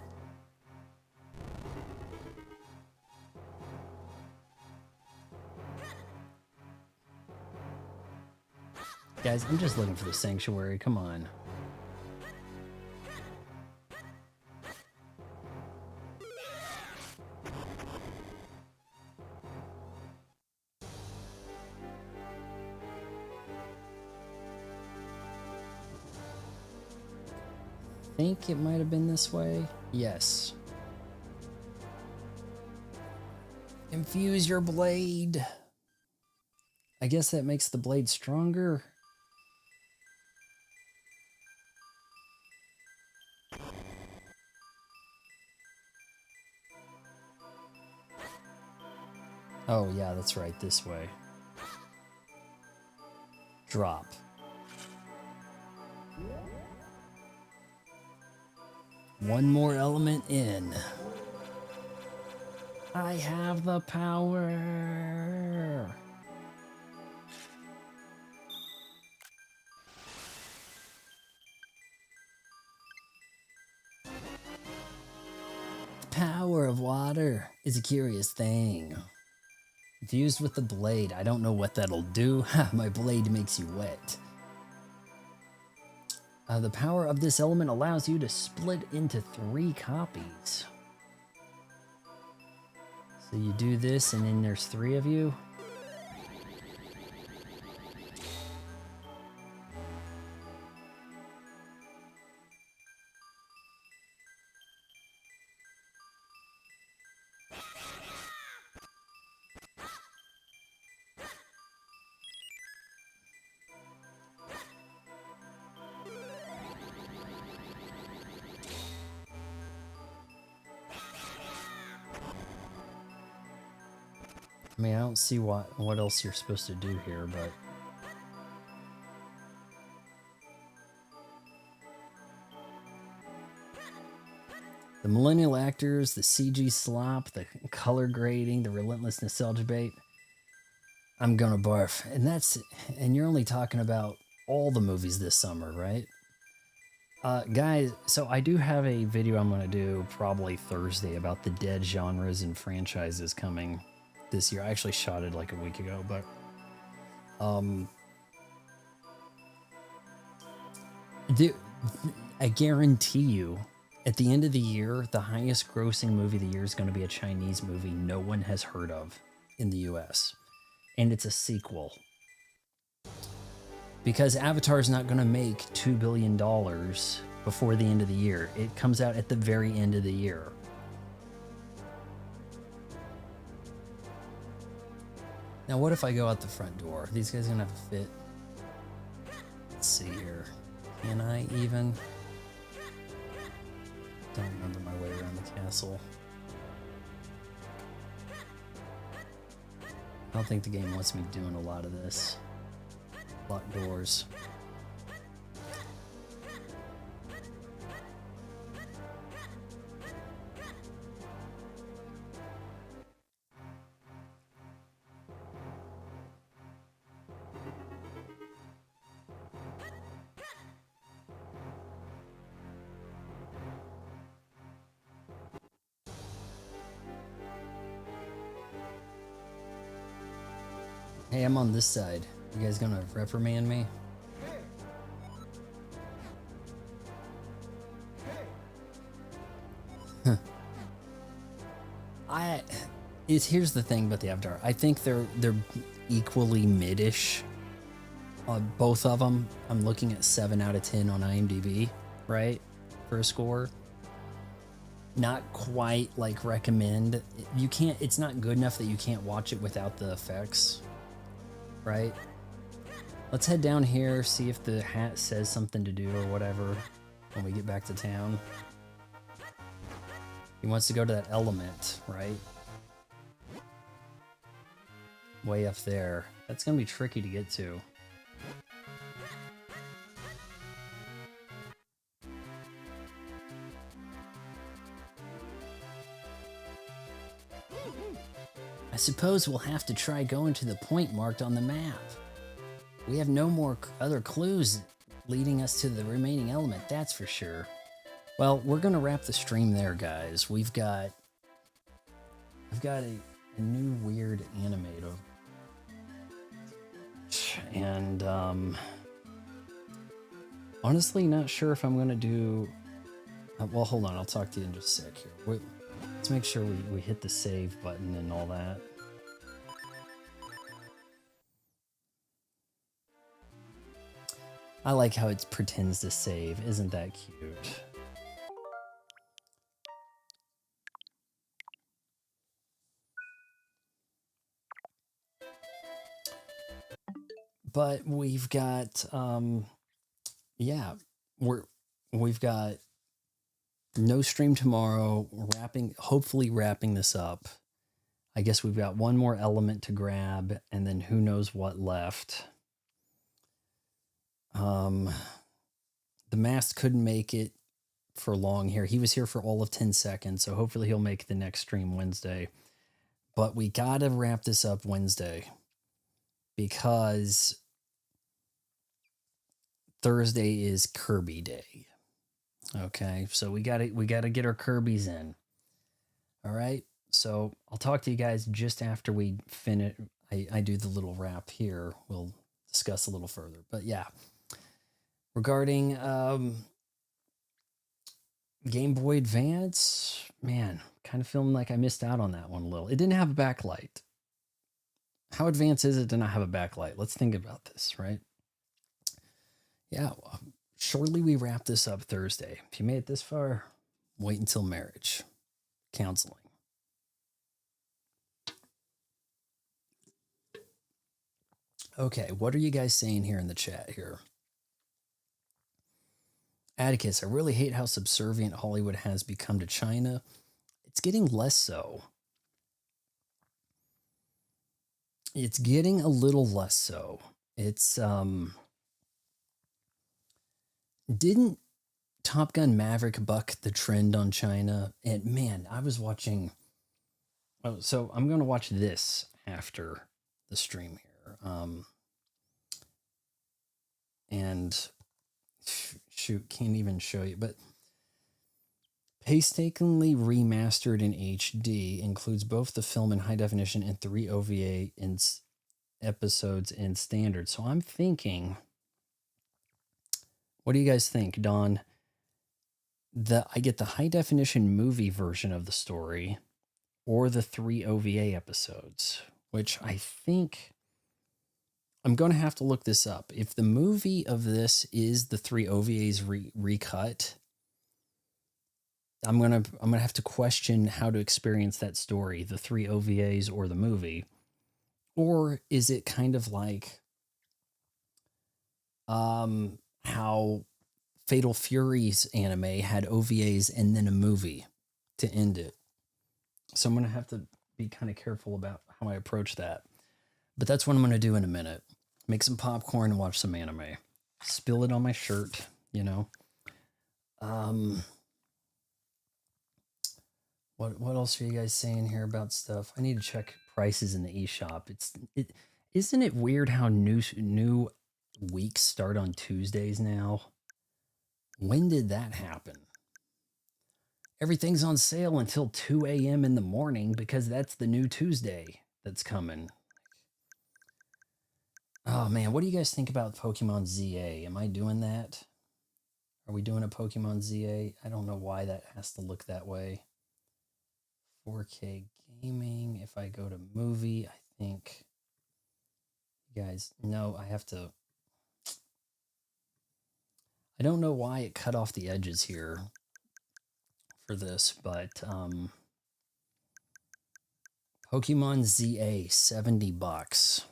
Guys, I'm just looking for the sanctuary. Come on. I think it might have been this way. Yes. Infuse your blade. I guess that makes the blade stronger. Oh, yeah, that's right. This way. Drop. One more element in. I have the power. The power of water is a curious thing. Fused with the blade, I don't know what that'll do. My blade makes you wet. The power of this element allows you to split into 3 copies. So you do this and then there's 3 of you. I mean, I don't see what else you're supposed to do here, but... The millennial actors, the CG slop, the color grading, the relentless nostalgia bait. I'm gonna barf. And you're only talking about all the movies this summer, right? Guys, so I do have a video I'm gonna do probably Thursday about the dead genres and franchises coming this year. I actually shot it like a week ago, but I guarantee you at the end of the year, the highest grossing movie of the year is going to be a Chinese movie no one has heard of in the US. And it's a sequel. Because Avatar's not going to make $2 billion before the end of the year. It comes out at the very end of the year. Now, what if I go out the front door? Are these guys gonna have a fit? Let's see here. Can I even? Don't remember my way around the castle. I don't think the game wants me doing a lot of this. Lock doors. Hey, I'm on this side. You guys gonna reprimand me? Here's the thing about the Avatar. I think they're equally mid-ish. Both of them, I'm looking at 7 out of 10 on IMDb, right? For a score. Not quite like recommend. You can't, it's not good enough that you can't watch it without the effects, right? Let's head down here, see if the hat says something to do or whatever when we get back to town. He wants to go to that element, right? Way up there. That's gonna be tricky to get to. I suppose we'll have to try going to the point marked on the map. We have no more other clues leading us to the remaining element, that's for sure. Well, we're gonna wrap the stream there, guys. I've got a new weird animator. And honestly, not sure if I'm gonna do. Well, hold on. I'll talk to you in just a sec here. Let's make sure we hit the save button and all that. I like how it pretends to save. Isn't that cute? But we've got, yeah, we've got no stream tomorrow. Hopefully wrapping this up. I guess we've got one more element to grab, and then who knows what left. The Mask couldn't make it for long here. He was here for all of 10 seconds, so hopefully he'll make the next stream Wednesday. But we gotta wrap this up Wednesday because Thursday is Kirby Day. Okay, so we gotta get our Kirby's in. All right, so I'll talk to you guys just after we finish. I do the little wrap here. We'll discuss a little further, but yeah, regarding Game Boy Advance, man, kind of feeling like I missed out on that one a little. It didn't have a backlight. How advanced is it to not have a backlight? Let's think about this, right? Yeah, shortly we wrap this up Thursday. If you made it this far, wait until marriage. Counseling. Okay, what are you guys saying here in the chat here? Atticus, I really hate how subservient Hollywood has become to China. It's getting less so. It's getting a little less so. It's, didn't Top Gun Maverick buck the trend on China? And man, I was watching. Oh, so I'm going to watch this after the stream here. And shoot, can't even show you, but painstakingly remastered in HD, includes both the film in high definition and 3 OVA episodes in standard. So I'm thinking, what do you guys think, Don? I get the high definition movie version of the story or the 3 OVA episodes, which I think I'm going to have to look this up. If the movie of this is the 3 OVAs recut, I'm going to have to question how to experience that story, the 3 OVAs or the movie. Or is it kind of like how Fatal Fury's anime had OVAs and then a movie to end it? So I'm going to have to be kind of careful about how I approach that. But that's what I'm going to do in a minute. Make some popcorn and watch some anime. Spill it on my shirt, you know. What else are you guys saying here about stuff? I need to check prices in the eShop. Isn't it weird how new weeks start on Tuesdays now? When did that happen? Everything's on sale until 2 a.m. in the morning because that's the new Tuesday that's coming. Oh man, what do you guys think about Pokemon ZA? Am I doing that? Are we doing a Pokemon ZA? I don't know why that has to look that way. 4K gaming. If I go to movie, I think guys know I have to. I don't know why it cut off the edges here for this, but Pokemon ZA, $70.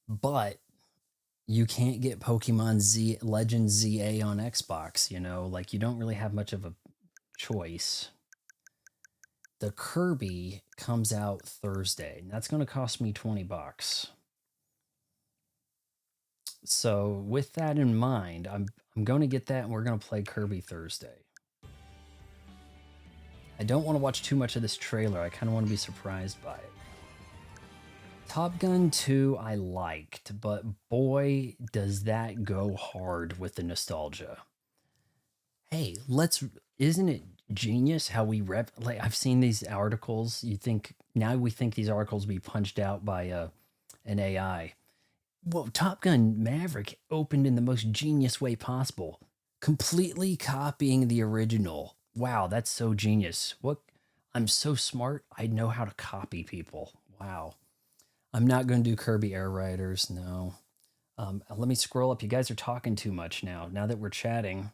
But you can't get Pokemon Z Legend ZA on Xbox, you know, like you don't really have much of a choice. The Kirby comes out Thursday, and that's going to cost me $20. So with that in mind, I'm going to get that, and we're going to play Kirby Thursday. I don't want to watch too much of this trailer. I kind of want to be surprised by it. Top Gun 2 I liked, but boy, does that go hard with the nostalgia. Hey, isn't it genius how we like I've seen these articles. We think these articles be punched out by an AI. Well, Top Gun Maverick opened in the most genius way possible, completely copying the original. Wow, that's so genius. I'm so smart. I know how to copy people. Wow. I'm not going to do Kirby Air Riders. No. Let me scroll up. You guys are talking too much now. Now that we're chatting.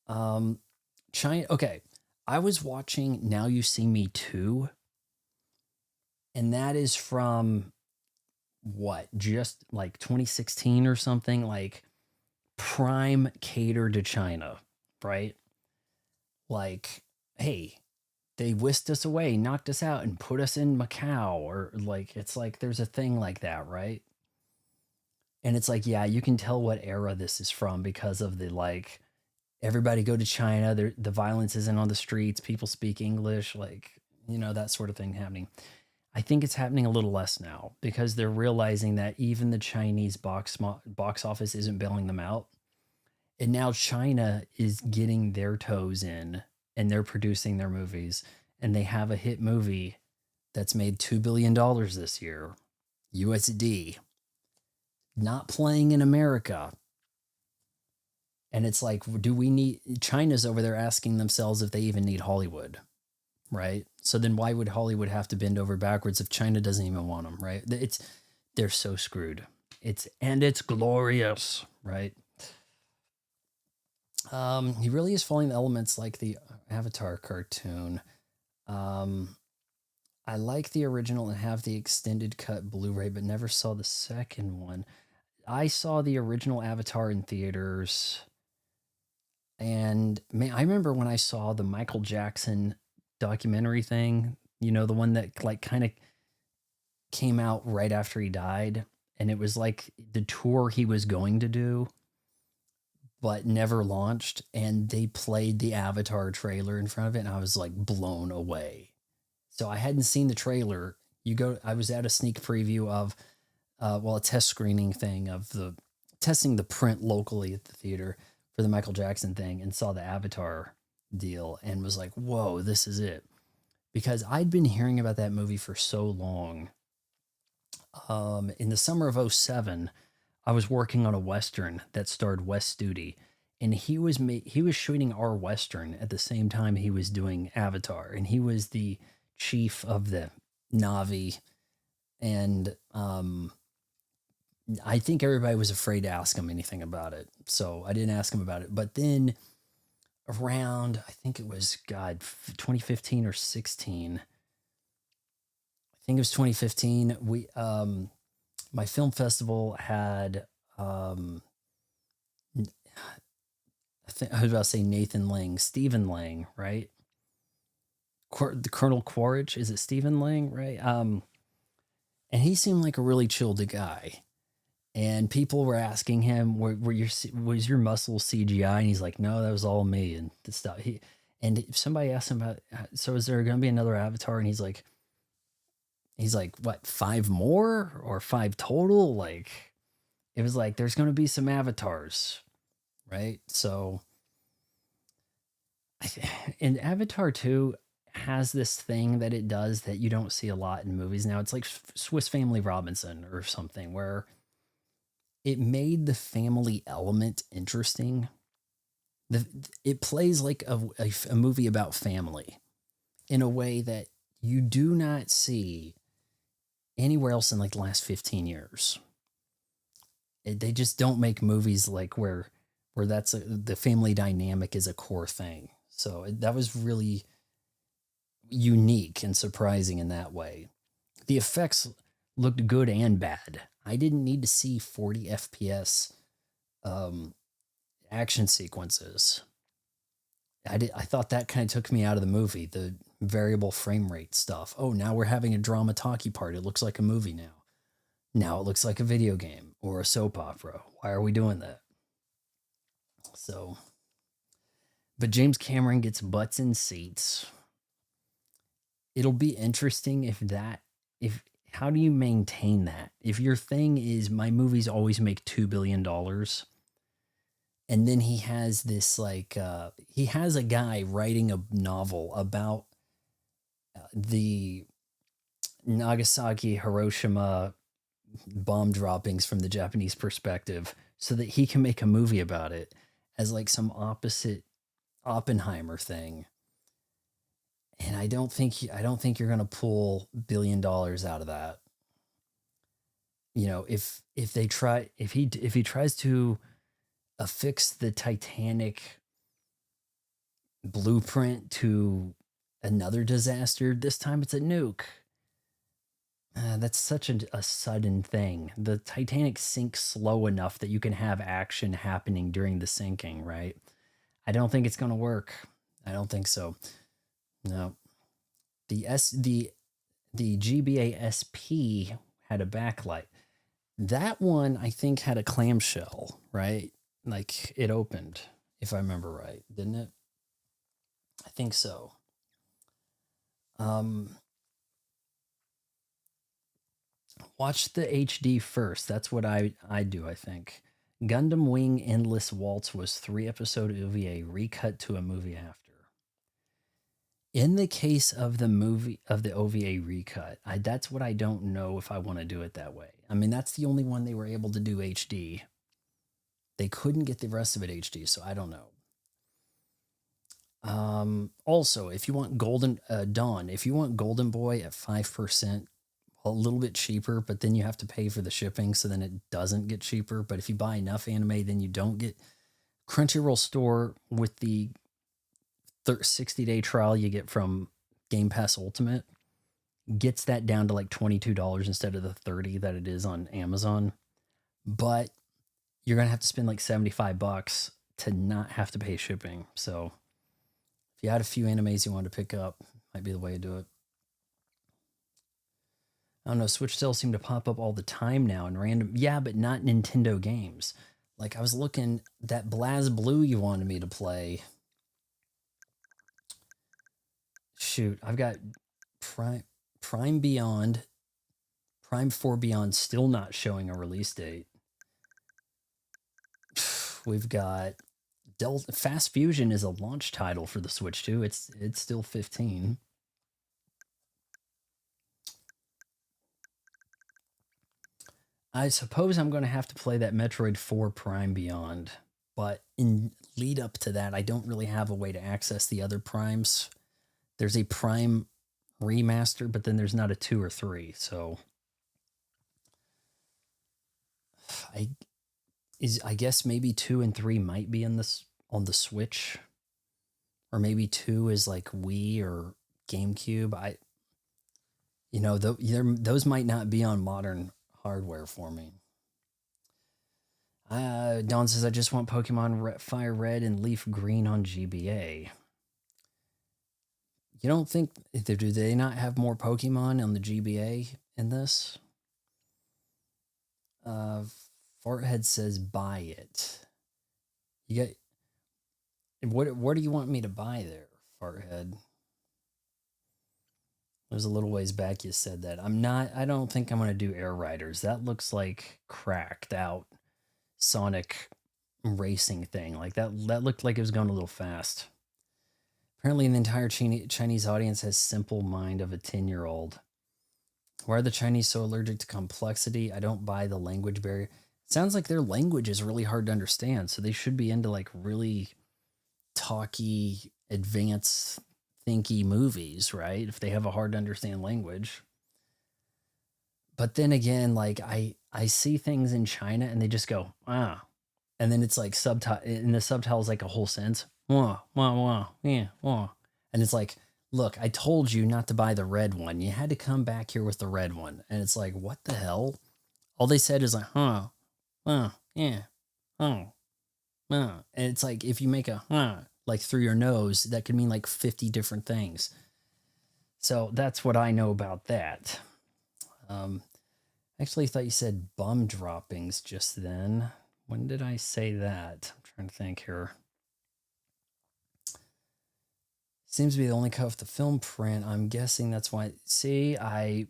China. Okay. I was watching Now You See Me 2. And that is from what? Just like 2016 or something, like prime catered to China, right? Like, hey, they whisked us away, knocked us out, and put us in Macau, or like, it's like there's a thing like that, right? And it's like, yeah, you can tell what era this is from because of the like, everybody go to China, the violence isn't on the streets, people speak English, like, you know, that sort of thing happening. I think it's happening a little less now because they're realizing that even the Chinese box office isn't bailing them out. And now China is getting their toes in and they're producing their movies. And they have a hit movie that's made $2 billion this year, USD, not playing in America. And it's like, China's over there asking themselves if they even need Hollywood, right? So then why would Hollywood have to bend over backwards if China doesn't even want them, right? They're so screwed. It's glorious, right? He really is following the elements like the Avatar cartoon. I like the original and have the extended cut Blu-ray, but never saw the second one. I saw the original Avatar in theaters. And man, I remember when I saw the Michael Jackson documentary thing, you know, the one that like kind of came out right after he died. And it was like the tour he was going to do, but never launched. And they played the Avatar trailer in front of it. And I was like blown away. So I hadn't seen the trailer. I was at a sneak preview of, a test screening thing of testing the print locally at the theater for the Michael Jackson thing, and saw the Avatar deal and was like, whoa, this is it. Because I'd been hearing about that movie for so long. In the summer of 2007, I was working on a Western that starred Wes Studi, and he was shooting our Western at the same time he was doing Avatar, and he was the chief of the Na'vi, and I think everybody was afraid to ask him anything about it, so I didn't ask him about it. But then around, I think it was 2015 or 16. I think it was 2015. We my film festival had I was about to say Nathan Lang, Stephen Lang, right? The Colonel Quaritch, is it Stephen Lang, right? And he seemed like a really chilled guy. And people were asking him, was your muscle CGI? And he's like, no, that was all me and the stuff. And somebody asked him about, so is there going to be another Avatar? And he's like, what, 5 more or 5 total? Like, it was like, there's going to be some Avatars, right? So, and Avatar 2 has this thing that it does that you don't see a lot in movies now. It's like Swiss Family Robinson or something, where it made the family element interesting. It plays like a movie about family in a way that you do not see anywhere else in like the last 15 years. They just don't make movies like where that's the family dynamic is a core thing. So that was really unique and surprising in that way. The effects looked good and bad. I didn't need to see 40 FPS action sequences. I thought that kind of took me out of the movie, the variable frame rate stuff. Oh, now we're having a drama talkie part. It looks like a movie now. Now it looks like a video game or a soap opera. Why are we doing that? So, but James Cameron gets butts in seats. It'll be interesting if how do you maintain that? If your thing is my movies always make $2 billion, and then he has this he has a guy writing a novel about the Nagasaki, Hiroshima bomb droppings from the Japanese perspective so that he can make a movie about it as like some opposite Oppenheimer thing. And I don't think you're going to pull $1 billion out of that. You know, if he tries to affix the Titanic blueprint to another disaster, this time it's a nuke. That's such a sudden thing. The Titanic sinks slow enough that you can have action happening during the sinking, right? I don't think it's going to work. I don't think so. No. The GBA SP had a backlight. That one, I think, had a clamshell, right? Like, it opened, if I remember right, didn't it? I think so. Watch the HD first. That's what I do, I think. Gundam Wing Endless Waltz was 3-episode OVA recut to a movie after. In the case of the OVA recut, that's what I don't know if I want to do it that way. I mean, that's the only one they were able to do HD. They couldn't get the rest of it HD, so I don't know. Also, if you want Golden Dawn, if you want Golden Boy at 5%, a little bit cheaper, but then you have to pay for the shipping, so then it doesn't get cheaper. But if you buy enough anime, then you don't get Crunchyroll store with the 60-day trial you get from Game Pass Ultimate gets that down to like $22 instead of the $30 that it is on Amazon. But you're going to have to spend like $75 to not have to pay shipping. So if you had a few animes you wanted to pick up, might be the way to do it. I don't know, Switch sales seem to pop up all the time now in random. Yeah, but not Nintendo games. Like I was looking, that BlazBlue you wanted me to play. Shoot, I've got Prime Beyond, Prime 4 Beyond still not showing a release date. We've got Fast Fusion is a launch title for the Switch too. It's still 15. I suppose I'm going to have to play that Metroid 4 Prime Beyond, but in lead up to that, I don't really have a way to access the other Primes. There's a Prime remaster, but then there's not a 2 or 3, so I guess maybe 2 and 3 might be on the Switch, or maybe 2 is like Wii or GameCube. Those might not be on modern hardware for me. Don says, I just want Pokemon Fire Red and Leaf Green on GBA. You don't think, do they not have more Pokemon on the GBA in this? Farthead says, buy it. You get, what do you want me to buy there, Farthead? There's a little ways back you said that. I don't think I'm going to do Air Riders. That looks like cracked out Sonic racing thing. Like that looked like it was going a little fast. Apparently the entire Chinese audience has simple mind of a 10-year-old. Why are the Chinese so allergic to complexity? I don't buy the language barrier. It sounds like their language is really hard to understand, so they should be into like really talky, advanced thinky movies, right? If they have a hard to understand language. but then again, like I see things in China and they just go, ah. And then it's like subtitle, and the subtitle is like a whole sentence. Wah, wah, wah, yeah, wah. And it's like, look, I told you not to buy the red one. You had to come back here with the red one. And it's like, what the hell? All they said is like, yeah, oh, and it's like, if you make a like through your nose, that could mean like 50 different things. So that's what I know about that. Actually thought you said bum droppings just then. When did I say that? I'm trying to think here. Seems to be the only cut of the film print. I'm guessing that's why. See, I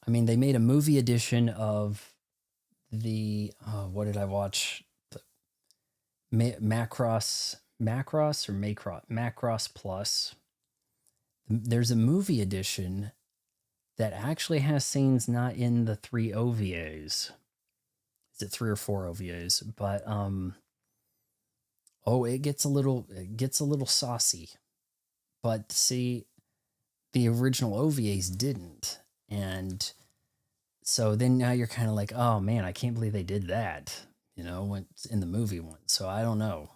mean, they made a movie edition of the, what did I watch? Macross Plus. There's a movie edition that actually has scenes not in the 3 OVAs. Is it 3 or 4 OVAs? But it gets a little saucy. But see, the original OVAs didn't. And so then now you're kind of like, oh man, I can't believe they did that, when in the movie one. So I don't know.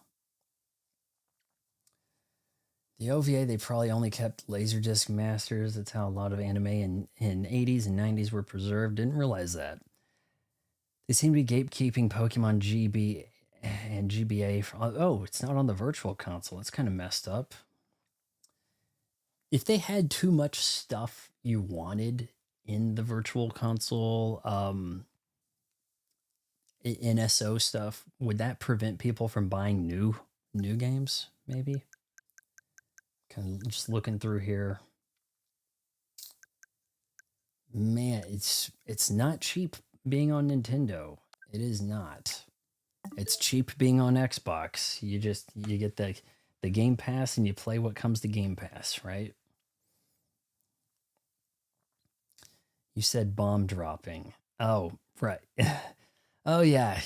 The OVA, they probably only kept Laserdisc masters. That's how a lot of anime in 80s and 90s were preserved. Didn't realize that. They seem to be gatekeeping Pokemon GB and GBA. It's not on the virtual console. It's kind of messed up. If they had too much stuff you wanted in the virtual console, NSO stuff, would that prevent people from buying new games? Maybe. Kind of just looking through here. Man, it's not cheap being on Nintendo. It is not. It's cheap being on Xbox. You get the Game Pass and you play what comes to Game Pass, right? You said bomb dropping. Oh, right. Oh yeah,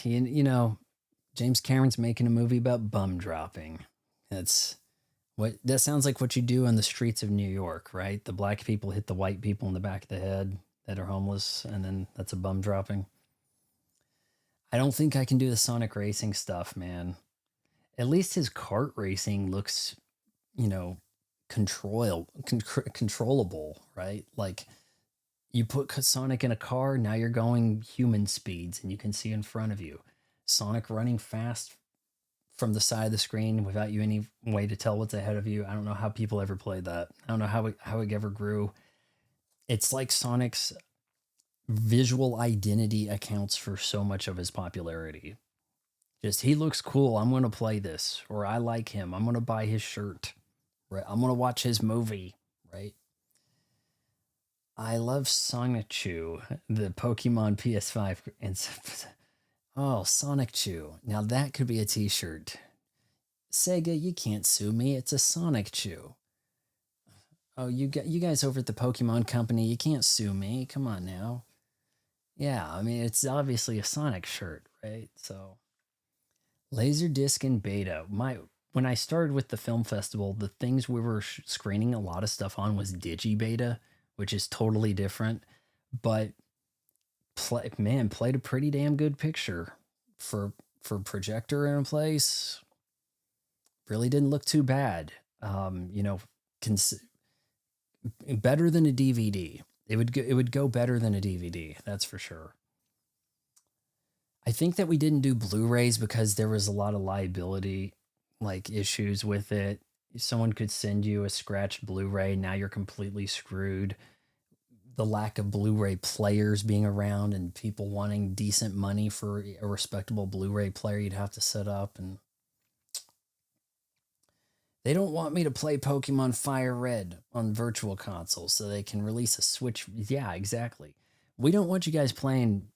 James Cameron's making a movie about bum dropping. That sounds like what you do on the streets of New York, right? The black people hit the white people in the back of the head that are homeless, and then that's a bum dropping. I don't think I can do the Sonic racing stuff, man. At least his kart racing looks, controllable, right? Like, you put Sonic in a car, now you're going human speeds and you can see in front of you. Sonic running fast from the side of the screen without you any way to tell what's ahead of you. I don't know how people ever played that. I don't know how it ever grew. It's like Sonic's visual identity accounts for so much of his popularity. Just, he looks cool, I'm going to play this. Or I like him, I'm going to buy his shirt. Right? I'm going to watch his movie, right? I love Sonichu, the Pokemon PS5. Oh, Sonichu. Now that could be a t-shirt. Sega, you can't sue me. It's a Sonichu. Oh, you guys over at the Pokemon Company, you can't sue me. Come on now. Yeah, I mean, it's obviously a Sonic shirt, right? So, Laserdisc and beta. When I started with the film festival, the things we were screening a lot of stuff on was Digibeta, which is totally different, but played a pretty damn good picture for projector in place. Really didn't look too bad. Better than a DVD. It would go better than a DVD. That's for sure. I think that we didn't do Blu-rays because there was a lot of liability issues with it. Someone could send you a scratched Blu-ray. Now you're completely screwed. The lack of Blu-ray players being around and people wanting decent money for a respectable Blu-ray player you'd have to set up. And they don't want me to play Pokemon Fire Red on virtual consoles so they can release a Switch. Yeah, exactly. We don't want you guys playing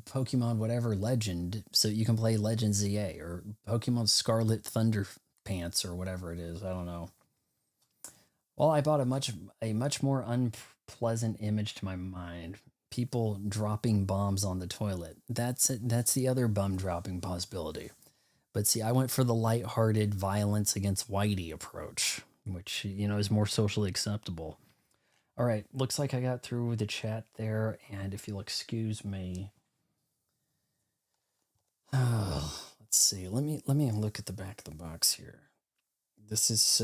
Pokemon whatever Legend so you can play Legend ZA or Pokemon Scarlet Thunder Pants or whatever it is. I don't know. Well, I bought a much more unpleasant image to my mind. People dropping bombs on the toilet. That's the other bum dropping possibility. But see, I went for the lighthearted violence against Whitey approach, which, is more socially acceptable. All right, looks like I got through the chat there, and if you'll excuse me, let's see. Let me look at the back of the box here. This is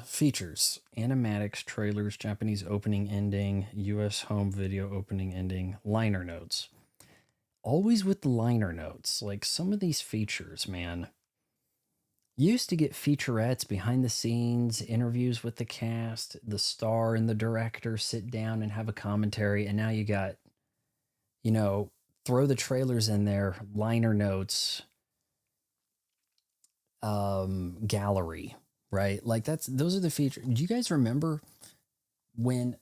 features, animatics, trailers, Japanese opening, ending, U.S. home video opening, ending, liner notes. Always with the liner notes. Like some of these features, man. You used to get featurettes, behind the scenes, interviews with the cast, the star and the director sit down and have a commentary, and now you got, you know, throw the trailers in there, liner notes, gallery, right? Like those are the features. Do you guys remember when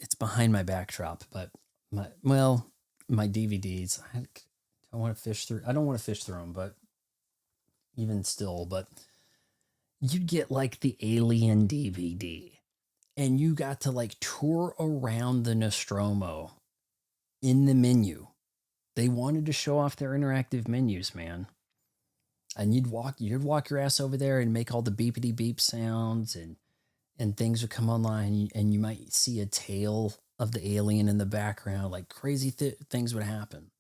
it's behind my backdrop, but my DVDs, I don't want to fish through them, but even still, but you'd get like the Alien DVD and you got to like tour around the Nostromo in the menu. They wanted to show off their interactive menus, man. And you'd walk your ass over there and make all the beepity beep sounds, and things would come online, and you might see a tail of the alien in the background, like crazy things would happen.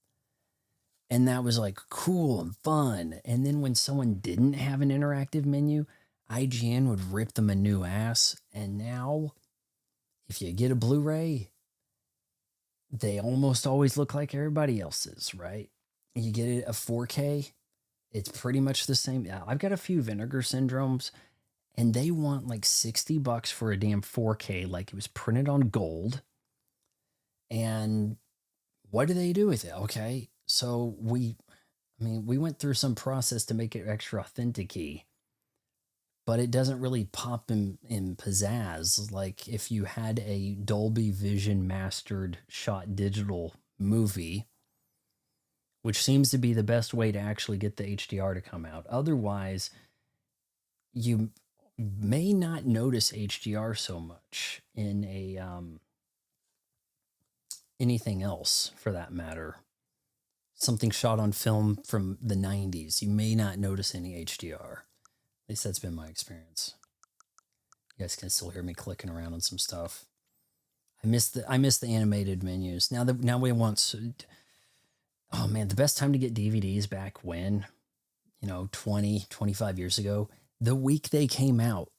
And that was like cool and fun. And then when someone didn't have an interactive menu, IGN would rip them a new ass. And now, if you get a Blu-ray, they almost always look like everybody else's, right? You get it a 4K, it's pretty much the same. Yeah, I've got a few Vinegar Syndromes, and they want like $60 for a damn 4K, like it was printed on gold. And what do they do with it? Okay, so we went through some process to make it extra authentic-y, but it doesn't really pop in pizzazz like if you had a Dolby Vision mastered shot digital movie, which seems to be the best way to actually get the HDR to come out. Otherwise, you may not notice HDR so much in a anything else for that matter. Something shot on film from the 90s, you may not notice any HDR. At least that's been my experience. You guys can still hear me clicking around on some stuff. I miss the animated menus. Now we want. Oh man, the best time to get DVDs back when, 20, 25 years ago, the week they came out.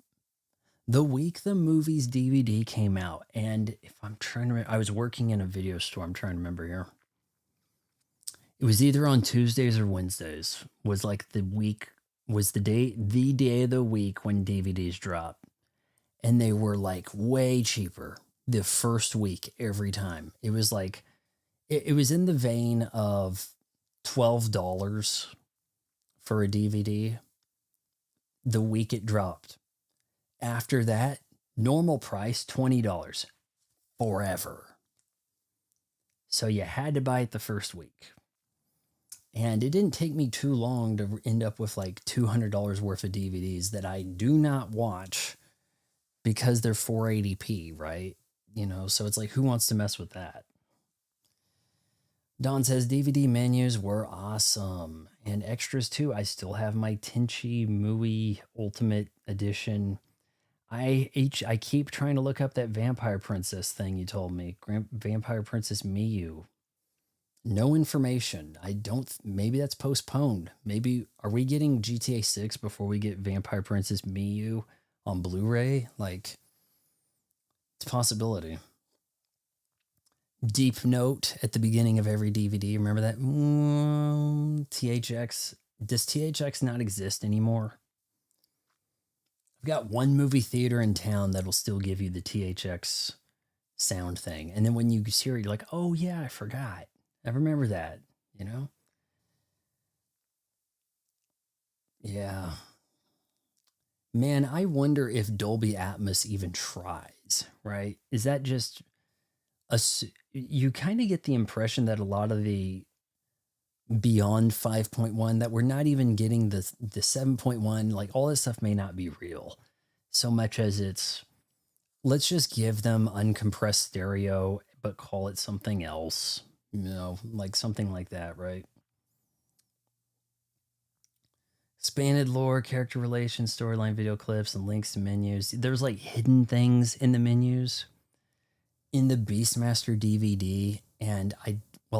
The week the movie's DVD came out. And if I'm trying to remember, I was working in a video store. I'm trying to remember here. It was either on Tuesdays or Wednesdays. Was like the day of the week when DVDs dropped. And they were like way cheaper the first week every time. It was like, it was in the vein of $12 for a DVD the week it dropped. After that, normal price, $20 forever. So you had to buy it the first week. And it didn't take me too long to end up with like $200 worth of DVDs that I do not watch because they're 480p, right? So it's like, who wants to mess with that? Don says DVD menus were awesome and extras too. I still have my Tenchi Mui Ultimate Edition. I keep trying to look up that Vampire Princess thing you told me. Vampire Princess Miyu. No information. Maybe that's postponed. Maybe, are we getting GTA 6 before we get Vampire Princess Miyu on Blu-ray? Like, it's a possibility. Deep note at the beginning of every DVD. Remember that? THX. Does THX not exist anymore? I've got one movie theater in town that'll still give you the THX sound thing. And then when you hear it, you're like, oh yeah, I forgot. I remember that, Yeah. Man, I wonder if Dolby Atmos even tries, right? Is that just you kind of get the impression that a lot of the beyond 5.1 that we're not even getting the 7.1, like all this stuff may not be real so much as it's, let's just give them uncompressed stereo, but call it something else, like something like that, right? Expanded lore, character relations, storyline, video clips, and links to menus. There's like hidden things in the menus. in the Beastmaster DVD, and I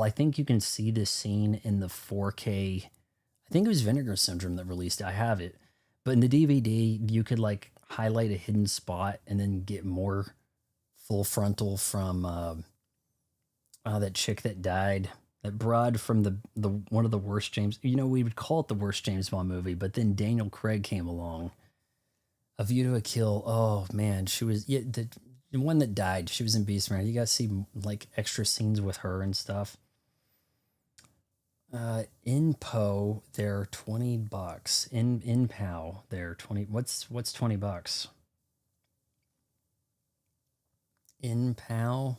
think you can see this scene in the 4K. I think it was Vinegar Syndrome that released it. I have it. But in the DVD, you could like highlight a hidden spot and then get more full frontal from that chick that died. That broad from the one of the worst James, we would call it the worst James Bond movie, but then Daniel Craig came along. A View to a Kill. Oh man, she was the one that died. She was in Beastmaster. You got to see like extra scenes with her and stuff. In Poe, they're $20. In POW, they're 20. What's $20? In POW,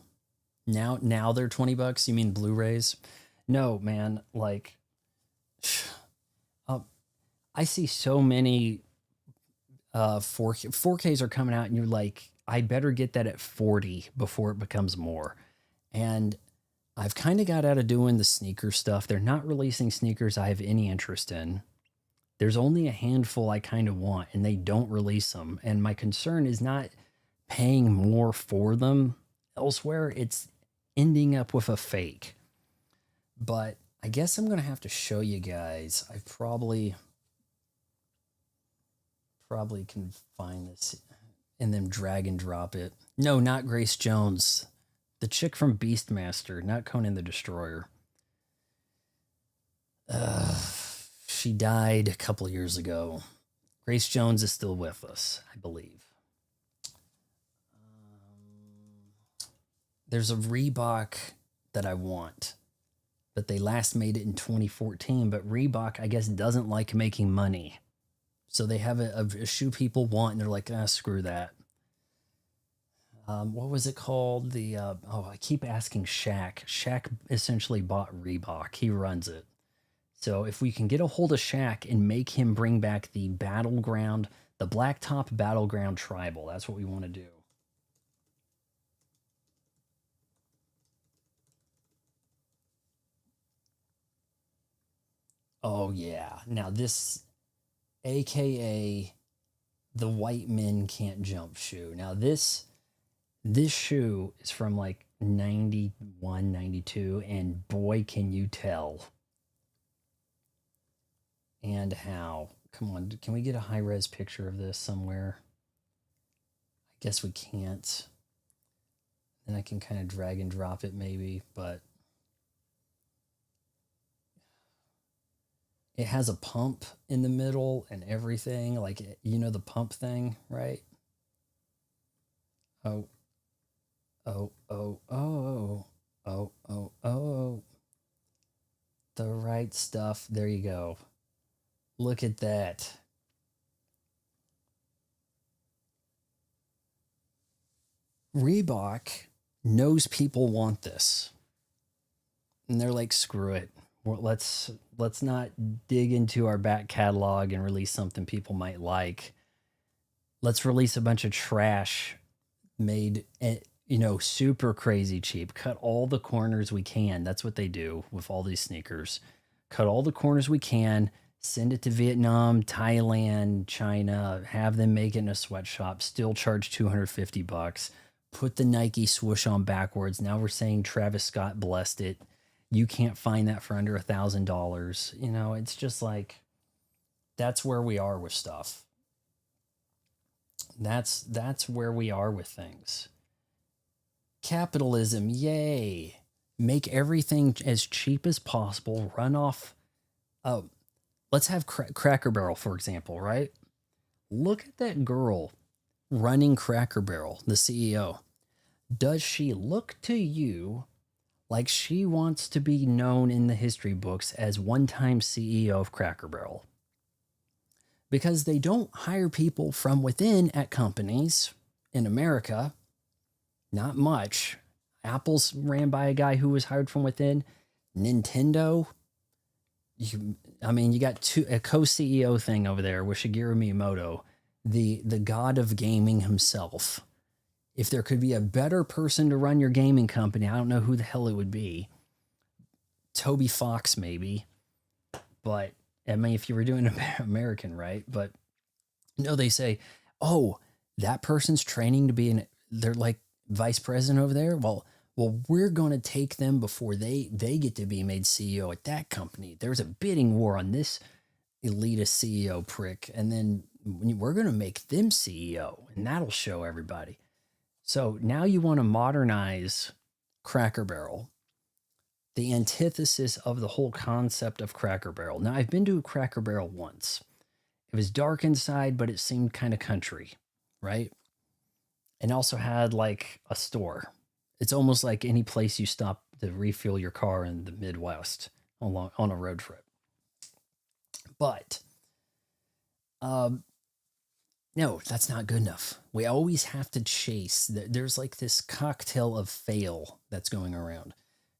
now they're $20. You mean Blu-rays? No, man. Like, I see so many 4Ks are coming out, and you're like, I better get that at 40 before it becomes more. And I've kind of got out of doing the sneaker stuff. They're not releasing sneakers I have any interest in. There's only a handful I kind of want, and they don't release them. And my concern is not paying more for them elsewhere. It's ending up with a fake. But I guess I'm going to have to show you guys. I probably can find this and then drag and drop it. No, not Grace Jones. The chick from Beastmaster, not Conan the Destroyer. She died a couple years ago. Grace Jones is still with us, I believe. There's a Reebok that I want, but they last made it in 2014. But Reebok, I guess, doesn't like making money. So they have a shoe people want, and they're like, screw that. What was it called? I keep asking Shaq. Shaq essentially bought Reebok. He runs it. So if we can get a hold of Shaq and make him bring back the Battleground, the Blacktop Battleground Tribal, that's what we want to do. Oh, yeah. Now this, AKA the White Men Can't Jump shoe. Now this shoe is from like 91, 92, and boy, can you tell. And how. Come on, can we get a high-res picture of this somewhere? I guess we can't. Then I can kind of drag and drop it maybe, but it has a pump in the middle and everything. Like, the pump thing, right? Oh. The right stuff. There you go. Look at that. Reebok knows people want this. And they're like, screw it. Well, let's not dig into our back catalog and release something people might like. Let's release a bunch of trash made super crazy cheap. Cut all the corners we can. That's what they do with all these sneakers. Cut all the corners we can, send it to Vietnam, Thailand, China, have them make it in a sweatshop, still charge $250. Put the Nike swoosh on backwards. Now we're saying Travis Scott blessed it. You can't find that for under $1,000. It's just like, that's where we are with stuff. That's where we are with things. Capitalism, yay. Make everything as cheap as possible. Run off. Let's have Cracker Barrel, for example, right? Look at that girl running Cracker Barrel, the CEO. Does she look to you like she wants to be known in the history books as one-time CEO of Cracker Barrel? Because they don't hire people from within at companies in America. Not much. Apple's ran by a guy who was hired from within. Nintendo, you got a co-CEO thing over there with Shigeru Miyamoto, the god of gaming himself. If there could be a better person to run your gaming company, I don't know who the hell it would be. Toby Fox, maybe. But, if you were doing American, right? But, no, they say, oh, that person's training to be they're like vice president over there. Well, we're going to take them before they get to be made CEO at that company. There's a bidding war on this elitist CEO prick, and then we're going to make them CEO, and that'll show everybody. So now you want to modernize Cracker Barrel, the antithesis of the whole concept of Cracker Barrel. Now, I've been to a Cracker Barrel once. It was dark inside, but it seemed kind of country, right? And also had like a store. It's almost like any place you stop to refuel your car in the Midwest on a road trip. But no, that's not good enough. We always have to chase. There's like this cocktail of fail that's going around,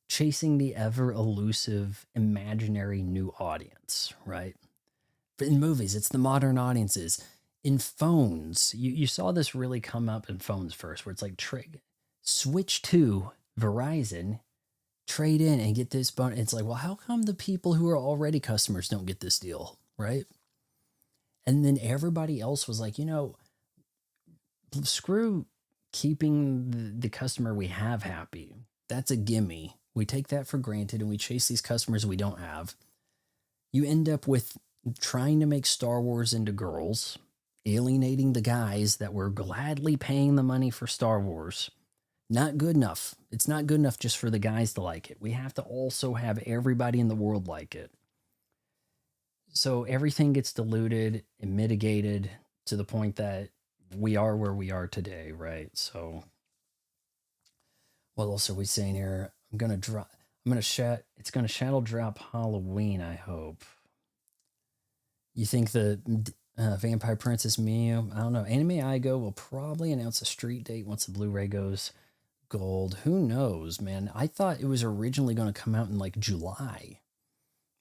chasing the ever elusive imaginary new audience, right? But in movies, it's the modern audiences. In phones, you saw this really come up in phones first, where it's like switch to Verizon, trade in and get this bonus. It's like, well, how come the people who are already customers don't get this deal, right? And then everybody else was like, screw keeping the customer we have happy. That's a gimme. We take that for granted and we chase these customers we don't have. You end up with trying to make Star Wars into girls, alienating the guys that were gladly paying the money for Star Wars. Not good enough. It's not good enough just for the guys to like it. We have to also have everybody in the world like it. So everything gets diluted and mitigated to the point that we are where we are today, right? So what else are we saying here? It's gonna shadow drop Halloween, I hope. You think the Vampire Princess Mio, I don't know. Anime Igo will probably announce a street date once the Blu-ray goes gold. Who knows, man? I thought it was originally going to come out in like July.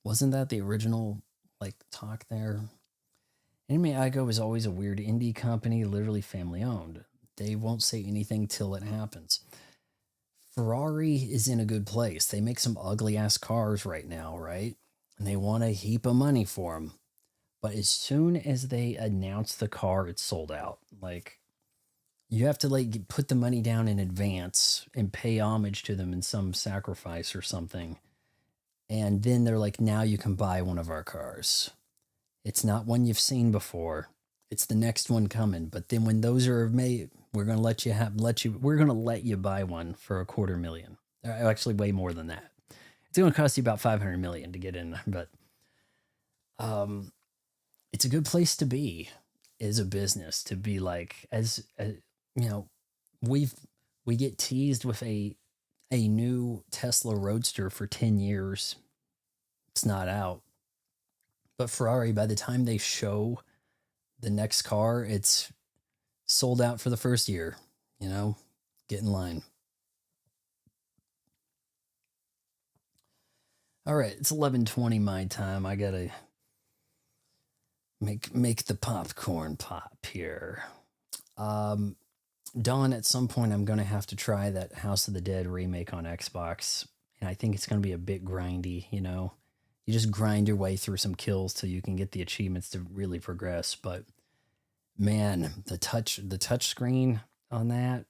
Wasn't that the original like talk there? Anime Igo is always a weird indie company, literally family owned. They won't say anything till it happens. Ferrari is in a good place. They make some ugly ass cars right now, right? And they want a heap of money for them. But as soon as they announce the car, it's sold out. Like, you have to like put the money down in advance and pay homage to them in some sacrifice or something. And then they're like, now you can buy one of our cars. It's not one you've seen before. It's the next one coming. But then when those are made, we're going to we're going to let you buy one for $250,000. Actually, way more than that. It's going to cost you about $500,000 to get in, but it's a good place to be as a business, to be like, we get teased with a new Tesla Roadster for 10 years. It's not out. But Ferrari, by the time they show the next car, it's sold out for the first year. Get in line. All right, it's 11:20 my time. I gotta make the popcorn pop here. Dawn, at some point I'm gonna have to try that House of the Dead remake on Xbox, and I think it's gonna be a bit grindy. You just grind your way through some kills till you can get the achievements to really progress. But man, the touch screen on that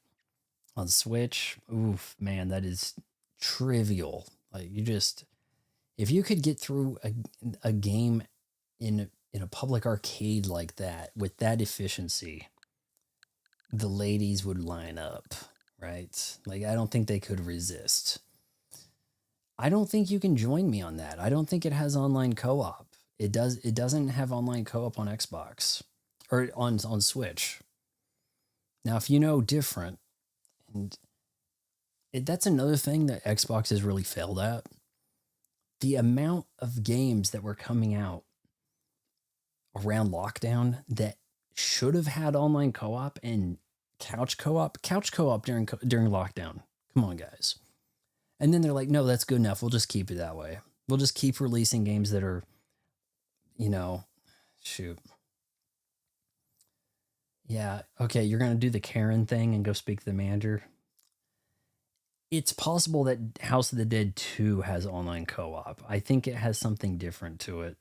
on Switch, oof, man, that is trivial. Like, if you could get through a game in a public arcade like that with that efficiency, the ladies would line up, right? Like, I don't think they could resist. I don't think you can join me on that. I don't think it has online co-op. It doesn't have online co-op on Xbox or on Switch. Now, if you know different, and that's another thing that Xbox has really failed at. The amount of games that were coming out around lockdown that should have had online co-op and couch co-op during lockdown. Come on, guys. And then they're like, no, that's good enough. We'll just keep it that way. We'll just keep releasing games that are, shoot. Yeah, okay, you're going to do the Karen thing and go speak to the manager. It's possible that House of the Dead 2 has online co-op. I think it has something different to it,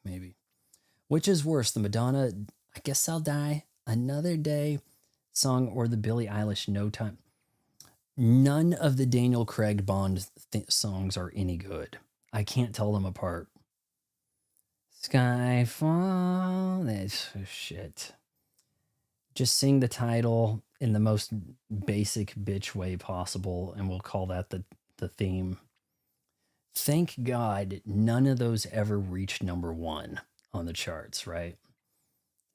maybe. Which is worse, the Madonna, I Guess I'll Die Another Day song or the Billie Eilish No Time? None of the Daniel Craig Bond songs are any good. I can't tell them apart. Skyfall, that's shit. Just sing the title in the most basic bitch way possible, and we'll call that the theme. Thank God none of those ever reached number one on the charts, right?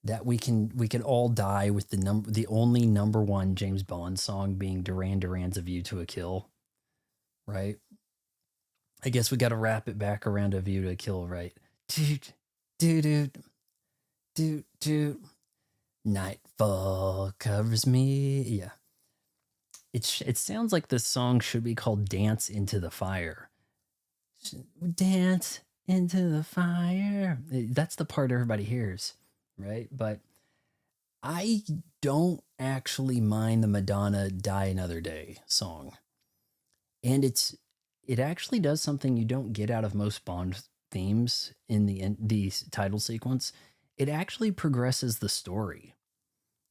That we could all die with the only number one James Bond song being Duran Duran's "A View to a Kill," right? I guess we got to wrap it back around "A View to a Kill," right? Doot, doot, doot, doot, doot. Nightfall covers me. Yeah. It sounds like the song should be called Dance into the Fire. Dance into the fire. That's the part everybody hears, right? But I don't actually mind the Madonna Die Another Day song. And it actually does something you don't get out of most Bond themes in the title sequence. It actually progresses the story,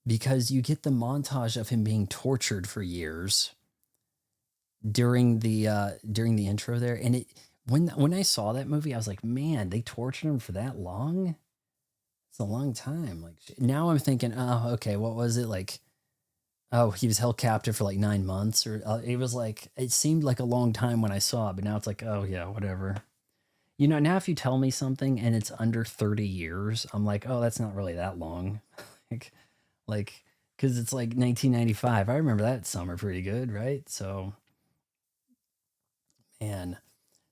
because you get the montage of him being tortured for years during the intro there. And when I saw that movie, I was like, man, they tortured him for that long. It's a long time. Like, now I'm thinking, oh, okay, what was it like? Oh, he was held captive for like 9 months, or it was like, it seemed like a long time when I saw it, but now it's like, oh yeah, whatever. Now if you tell me something and it's under 30 years, I'm like, oh, that's not really that long. like, because it's like 1995. I remember that summer pretty good, right? So, man,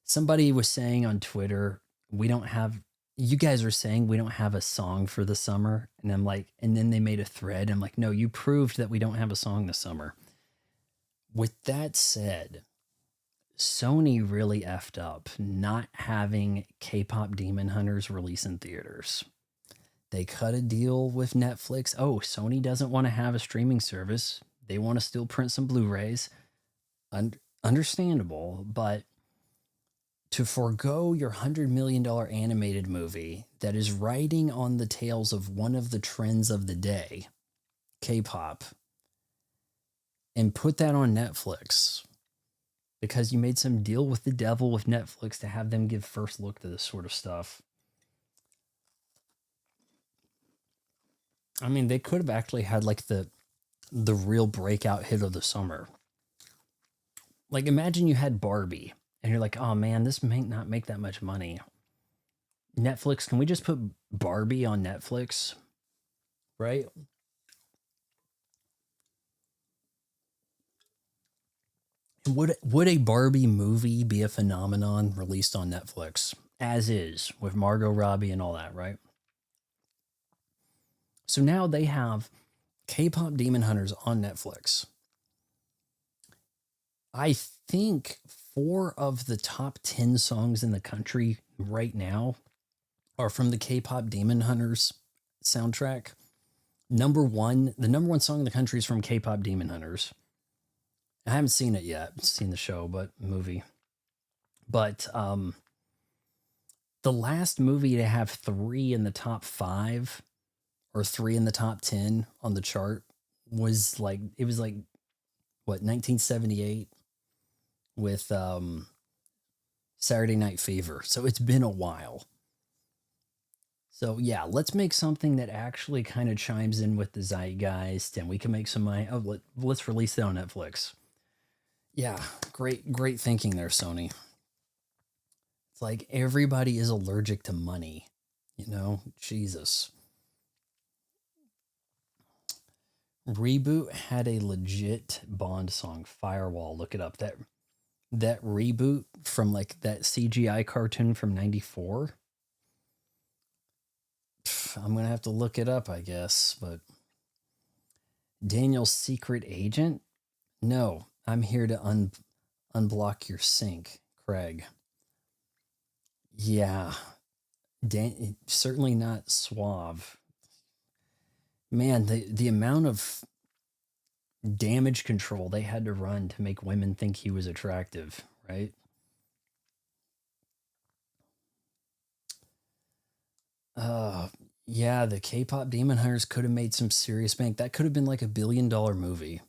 somebody was saying on Twitter, you guys are saying we don't have a song for the summer. And I'm like, and then they made a thread. I'm like, no, you proved that we don't have a song this summer. With that said, Sony really effed up not having K-pop Demon Hunters release in theaters. They cut a deal with Netflix. Oh, Sony doesn't want to have a streaming service. They want to still print some Blu-rays. Understandable, but to forego your $100 million animated movie that is riding on the tails of one of the trends of the day, K-pop, and put that on Netflix because you made some deal with the devil with Netflix to have them give first look to this sort of stuff. I mean, they could have actually had like the real breakout hit of the summer. Like, imagine you had Barbie and you're like, oh man, this may not make that much money. Netflix, can we just put Barbie on Netflix? Right? Would a Barbie movie be a phenomenon released on Netflix? As is, with Margot Robbie and all that, right? So now they have K-pop Demon Hunters on Netflix. I think 4 of the top 10 songs in the country right now are from the K-pop Demon Hunters soundtrack. The number one song in the country is from K-pop Demon Hunters. I haven't seen it yet. I've seen the show, but movie. But the last movie to have 3 in the top 5 or 3 in the top 10 on the chart was like, what, 1978 with Saturday Night Fever. So it's been a while. So yeah, let's make something that actually kind of chimes in with the zeitgeist, and we can make some money. Oh, let's release it on Netflix. Yeah, great thinking there, Sony. It's like everybody is allergic to money, Jesus. Reboot had a legit Bond song, Firewall. Look it up. That reboot from like that CGI cartoon from '94. I'm gonna have to look it up, I guess. But Daniel's secret agent? No, I'm here to unblock your sink, Craig. Yeah, certainly not suave. Man, the amount of damage control they had to run to make women think he was attractive, right? Yeah, the K-pop Demon Hunters could have made some serious bank. That could have been like $1 billion movie.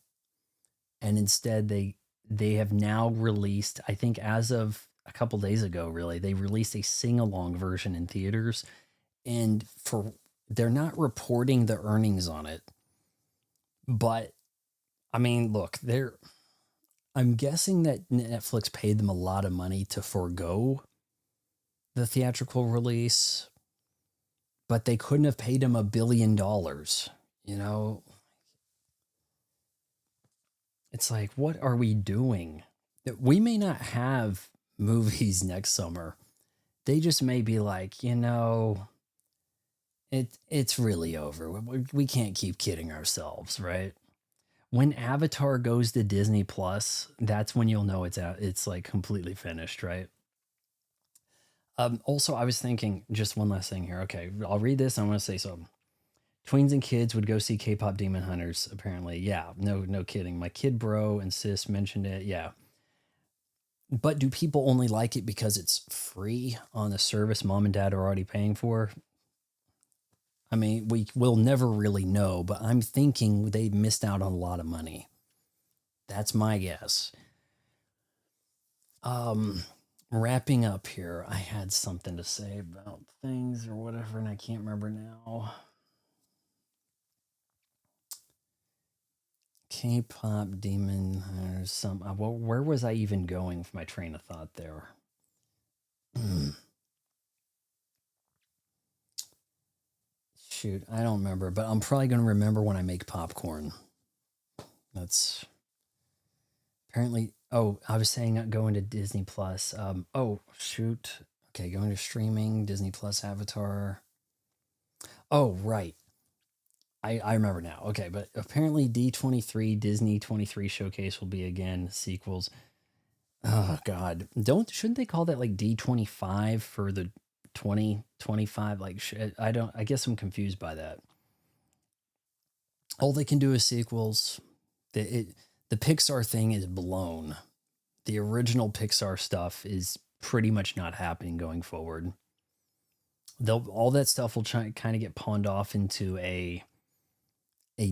and instead they have now released, I think as of a couple days ago, really, they released a sing-along version in theaters, and they're not reporting the earnings on it. But I mean, look, I'm guessing that Netflix paid them a lot of money to forego the theatrical release, but they couldn't have paid him $1 billion. You know, it's like, what are we doing? We may not have movies next summer. They just may be like, it's really over. We can't keep kidding ourselves, right? When Avatar goes to Disney Plus, that's when you'll know it's out. It's like completely finished, right? Also, I was thinking just one last thing here. Okay, I'll read this. I want to say something. Tweens and kids would go see K-pop Demon Hunters. Apparently, yeah, no kidding. My kid bro and sis mentioned it. Yeah, but do people only like it because it's free on the service mom and dad are already paying for? I mean, we will never really know, but I'm thinking they missed out on a lot of money. That's my guess. Wrapping up here, I had something to say about things or whatever, and I can't remember now. K-pop demon or some. Well, where was I even going with my train of thought there? Shoot, I don't remember, but I'm probably going to remember when I make popcorn. That's apparently. Oh, I was saying going to Disney Plus. Oh, shoot. Okay, going to streaming, Disney Plus, Avatar. Oh, right. I remember now. Okay, but apparently D23, Disney 23 showcase will be again sequels. Oh God, shouldn't they call that like D25 for the 2025? Like I don't. I guess I'm confused by that. All they can do is sequels. The Pixar thing is blown. The original Pixar stuff is pretty much not happening going forward. All that stuff will kind of get pawned off into a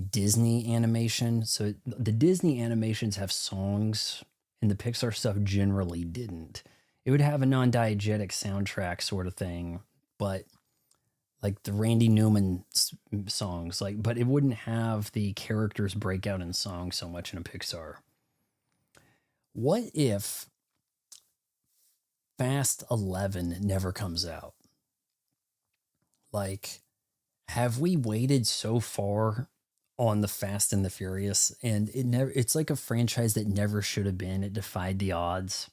Disney animation. So the Disney animations have songs, and the Pixar stuff generally didn't. It would have a non-diegetic soundtrack sort of thing, but like the Randy Newman songs, but it wouldn't have the characters break out in song so much in a Pixar. What if Fast 11 never comes out? Like, have we waited so far on the Fast and the Furious, and it's like a franchise that never should have been. It defied the odds.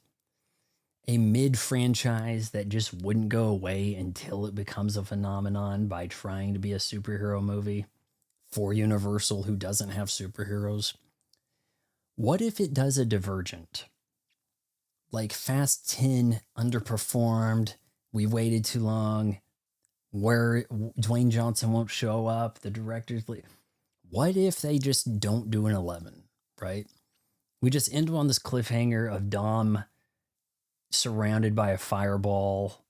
A mid franchise that just wouldn't go away until it becomes a phenomenon by trying to be a superhero movie for Universal, who doesn't have superheroes. What if it does a Divergent? Like Fast 10 underperformed. We waited too long. Where Dwayne Johnson won't show up. The director's like, what if they just don't do an 11, right? We just end on this cliffhanger of Dom surrounded by a fireball.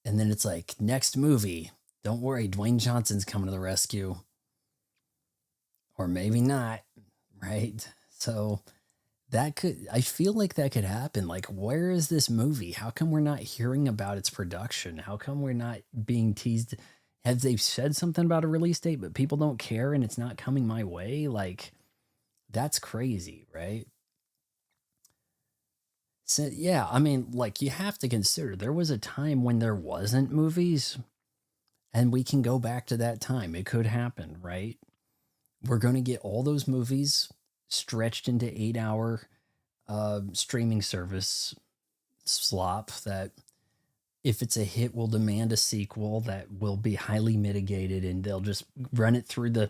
And then it's like, next movie, don't worry, Dwayne Johnson's coming to the rescue. Or maybe not, right? So I feel like that could happen. Like, where is this movie? How come we're not hearing about its production? How come we're not being teased? Have they said something about a release date, but people don't care and it's not coming my way? Like, that's crazy, right? So, yeah, I mean, like, you have to consider there was a time when there wasn't movies, and we can go back to that time. It could happen, right? We're going to get all those movies stretched into 8-hour streaming service slop that, if it's a hit, will demand a sequel that will be highly mitigated, and they'll just run it through the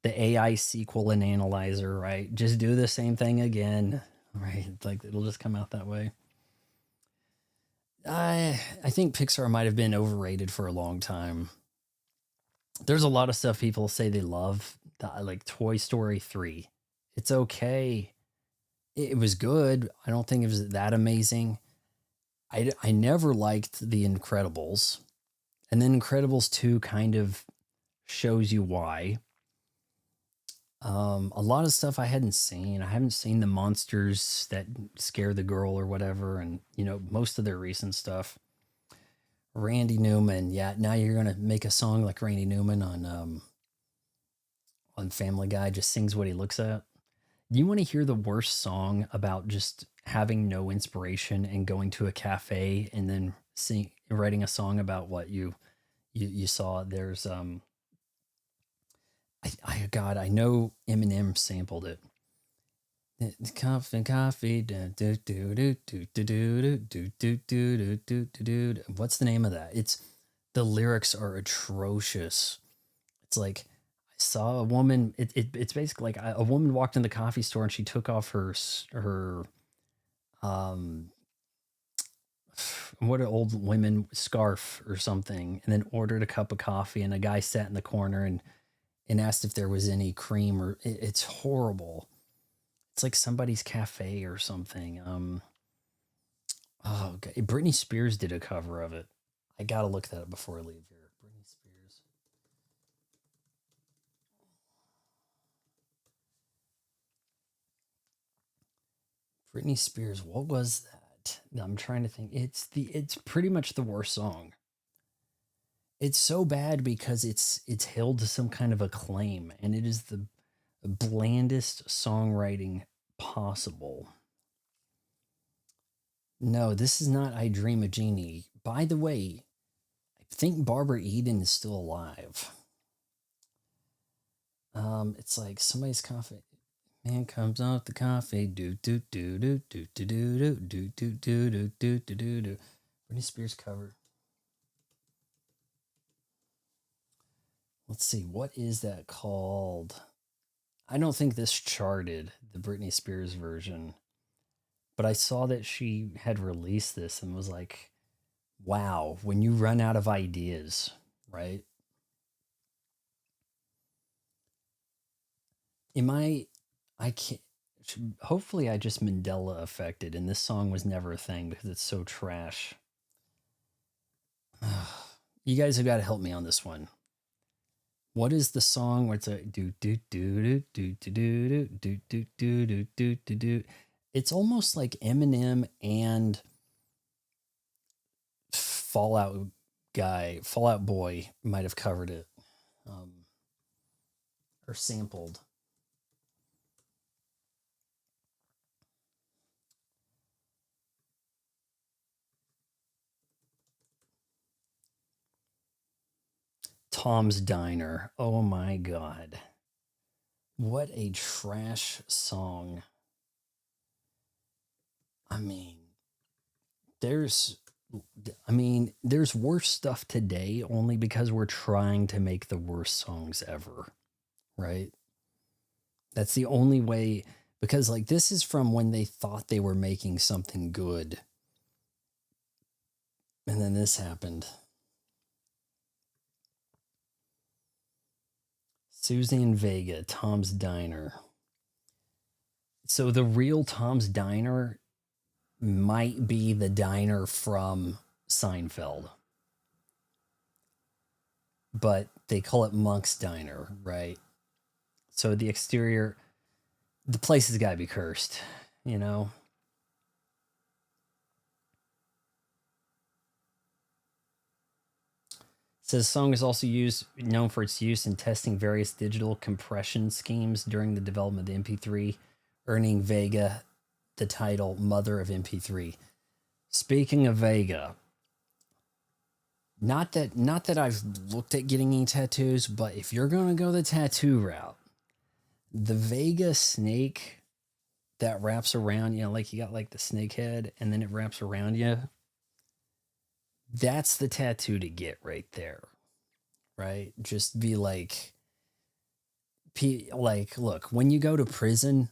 AI sequel and analyzer, right? Just do the same thing again, right? Like, it'll just come out that way. I think Pixar might have been overrated for a long time. There's a lot of stuff people say they love, like Toy Story 3. It's okay. It was good. I don't think it was that amazing. I never liked The Incredibles. And then Incredibles 2 kind of shows you why. A lot of stuff I hadn't seen. I haven't seen the monsters that scare the girl or whatever, and most of their recent stuff. Randy Newman, yeah. Now you're gonna make a song like Randy Newman on Family Guy, just sings what he looks at. You want to hear the worst song about just having no inspiration and going to a cafe and then writing a song about what you saw? There's God, I know Eminem sampled it. Coffee. What's the name of that? It's the lyrics are atrocious. It's like I saw a woman. It's basically like a woman walked in the coffee store and she took off her what an old women scarf or something, and then ordered a cup of coffee. And a guy sat in the corner and asked if there was any cream or it's horrible. It's like somebody's cafe or something. Oh, okay. Britney Spears did a cover of it. I gotta look that up before I leave here. Britney Spears. Britney Spears. What was that? I'm trying to think. It's pretty much the worst song. It's so bad because it's held to some kind of acclaim, and it is the blandest songwriting possible. No, this is not I Dream a Genie. By the way, I think Barbara Eden is still alive. It's like somebody's coffee. Man comes off the coffee. Do do do do do do do do do do do do do do do. Britney Spears cover. Let's see, what is that called? I don't think this charted, the Britney Spears version, but I saw that she had released this and was like, wow, when you run out of ideas, right? I can't, hopefully I just Mandela affected and this song was never a thing because it's so trash. You guys have got to help me on this one. What is the song where it's a do do do do do do do do do do do do do do? It's almost like Eminem and Fallout Boy might have covered it, or sampled. Tom's Diner. Oh my God. What a trash song. I mean, there's there's worse stuff today only because we're trying to make the worst songs ever, right? That's the only way, because like this is from when they thought they were making something good. And then this happened. Suzanne Vega, Tom's Diner. So the real Tom's Diner might be the diner from Seinfeld. But they call it Monk's Diner, right? So the exterior, the place has got to be cursed, you know? It says the song is also known for its use in testing various digital compression schemes during the development of the MP3, earning Vega the title Mother of MP3. Speaking of Vega, not that I've looked at getting any tattoos, but if you're going to go the tattoo route, the Vega snake that wraps around, like you got like the snake head and then it wraps around you, that's the tattoo to get right there, right? Just be like, look, when you go to prison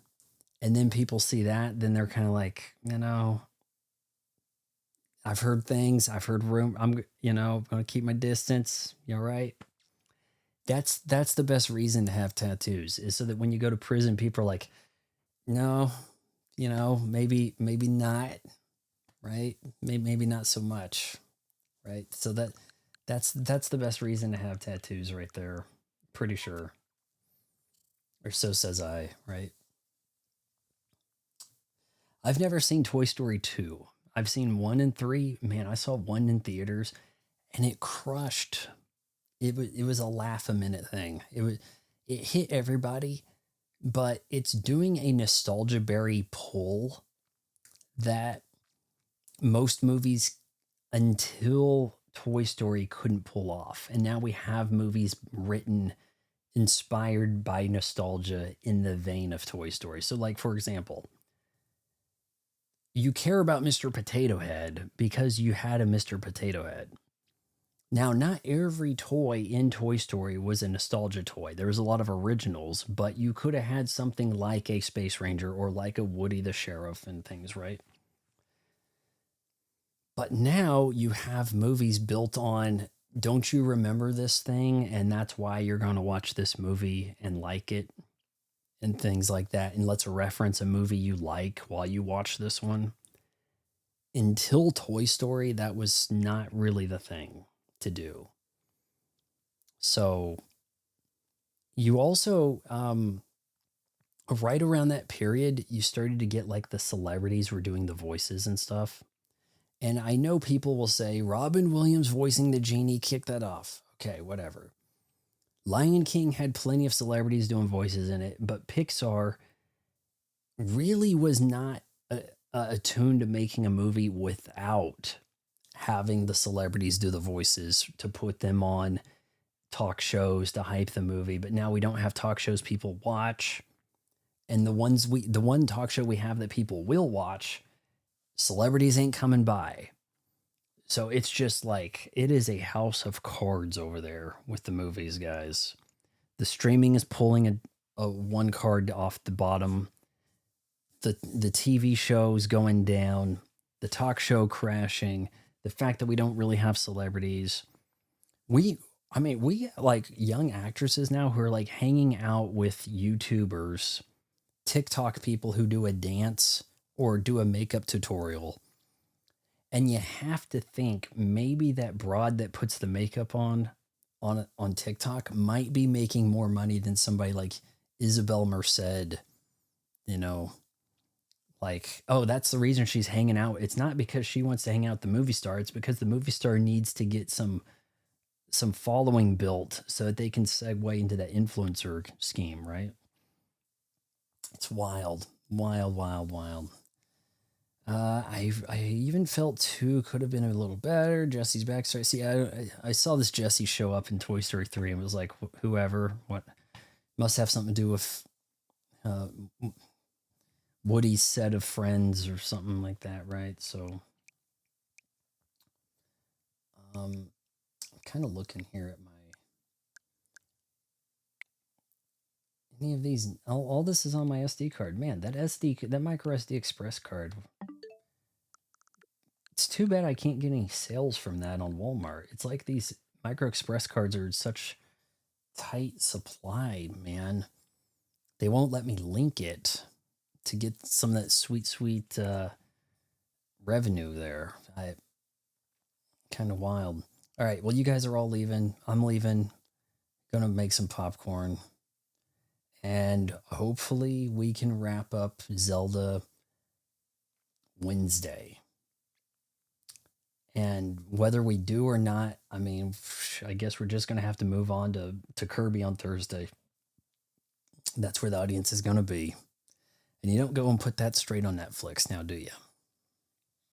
and then people see that, then they're kind of like, I've heard things, I've heard I'm going to keep my distance. You all right? That's the best reason to have tattoos, is so that when you go to prison, people are like, no, maybe not, right? Maybe not so much, right? So that's the best reason to have tattoos right there. Pretty sure. Or so says I, right? I've never seen Toy Story 2. I've seen 1 and 3. Man, I saw 1 in theaters and it crushed. It was a laugh a minute thing. It hit everybody, but it's doing a nostalgia berry pull that most movies until Toy Story couldn't pull off. And now we have movies written inspired by nostalgia in the vein of Toy Story. So like for example, you care about Mr. Potato Head because you had a Mr. Potato Head. Now, not every toy in Toy Story was a nostalgia toy. There was a lot of originals, but you could have had something like a Space Ranger or like a Woody the Sheriff and things, right? But now you have movies built on, don't you remember this thing? And that's why you're going to watch this movie and like it and things like that. And let's reference a movie you like while you watch this one. Until Toy Story, that was not really the thing to do. So you also, right around that period, you started to get like the celebrities were doing the voices and stuff. And I know people will say, Robin Williams voicing the genie, kick that off. Okay, whatever. Lion King had plenty of celebrities doing voices in it, but Pixar really was not attuned to making a movie without having the celebrities do the voices to put them on talk shows to hype the movie. But now we don't have talk shows people watch. And the one talk show we have that people will watch, celebrities ain't coming by. So it's just like, it is a house of cards over there with the movies, guys. The streaming is pulling a one card off the bottom. The TV shows going down, the talk show crashing, the fact that we don't really have celebrities. We like young actresses now who are like hanging out with YouTubers, TikTok people who do a dance or do a makeup tutorial. And you have to think maybe that broad that puts the makeup on TikTok might be making more money than somebody like Isabel Merced, you know, like, oh, that's the reason she's hanging out. It's not because she wants to hang out with the movie star. It's because the movie star needs to get some following built so that they can segue into that influencer scheme, right? It's wild, wild, wild, wild. I even felt 2 could have been a little better. Jesse's backstory. See, I saw this Jesse show up in Toy Story 3 and was like, whoever, what must have something to do with Woody's set of friends or something like that, right? So, I'm kind of looking here at any of these. All this is on my SD card. Man, that micro SD Express card. It's too bad I can't get any sales from that on Walmart. It's like these micro express cards are such tight supply, man. They won't let me link it to get some of that sweet revenue there. I kind of wild. All right, well, you guys are all leaving. I'm leaving. Gonna make some popcorn. And hopefully we can wrap up Zelda Wednesday. And whether we do or not, I mean, I guess we're just going to have to move on to Kirby on Thursday. That's where the audience is going to be. And you don't go and put that straight on Netflix now, do you?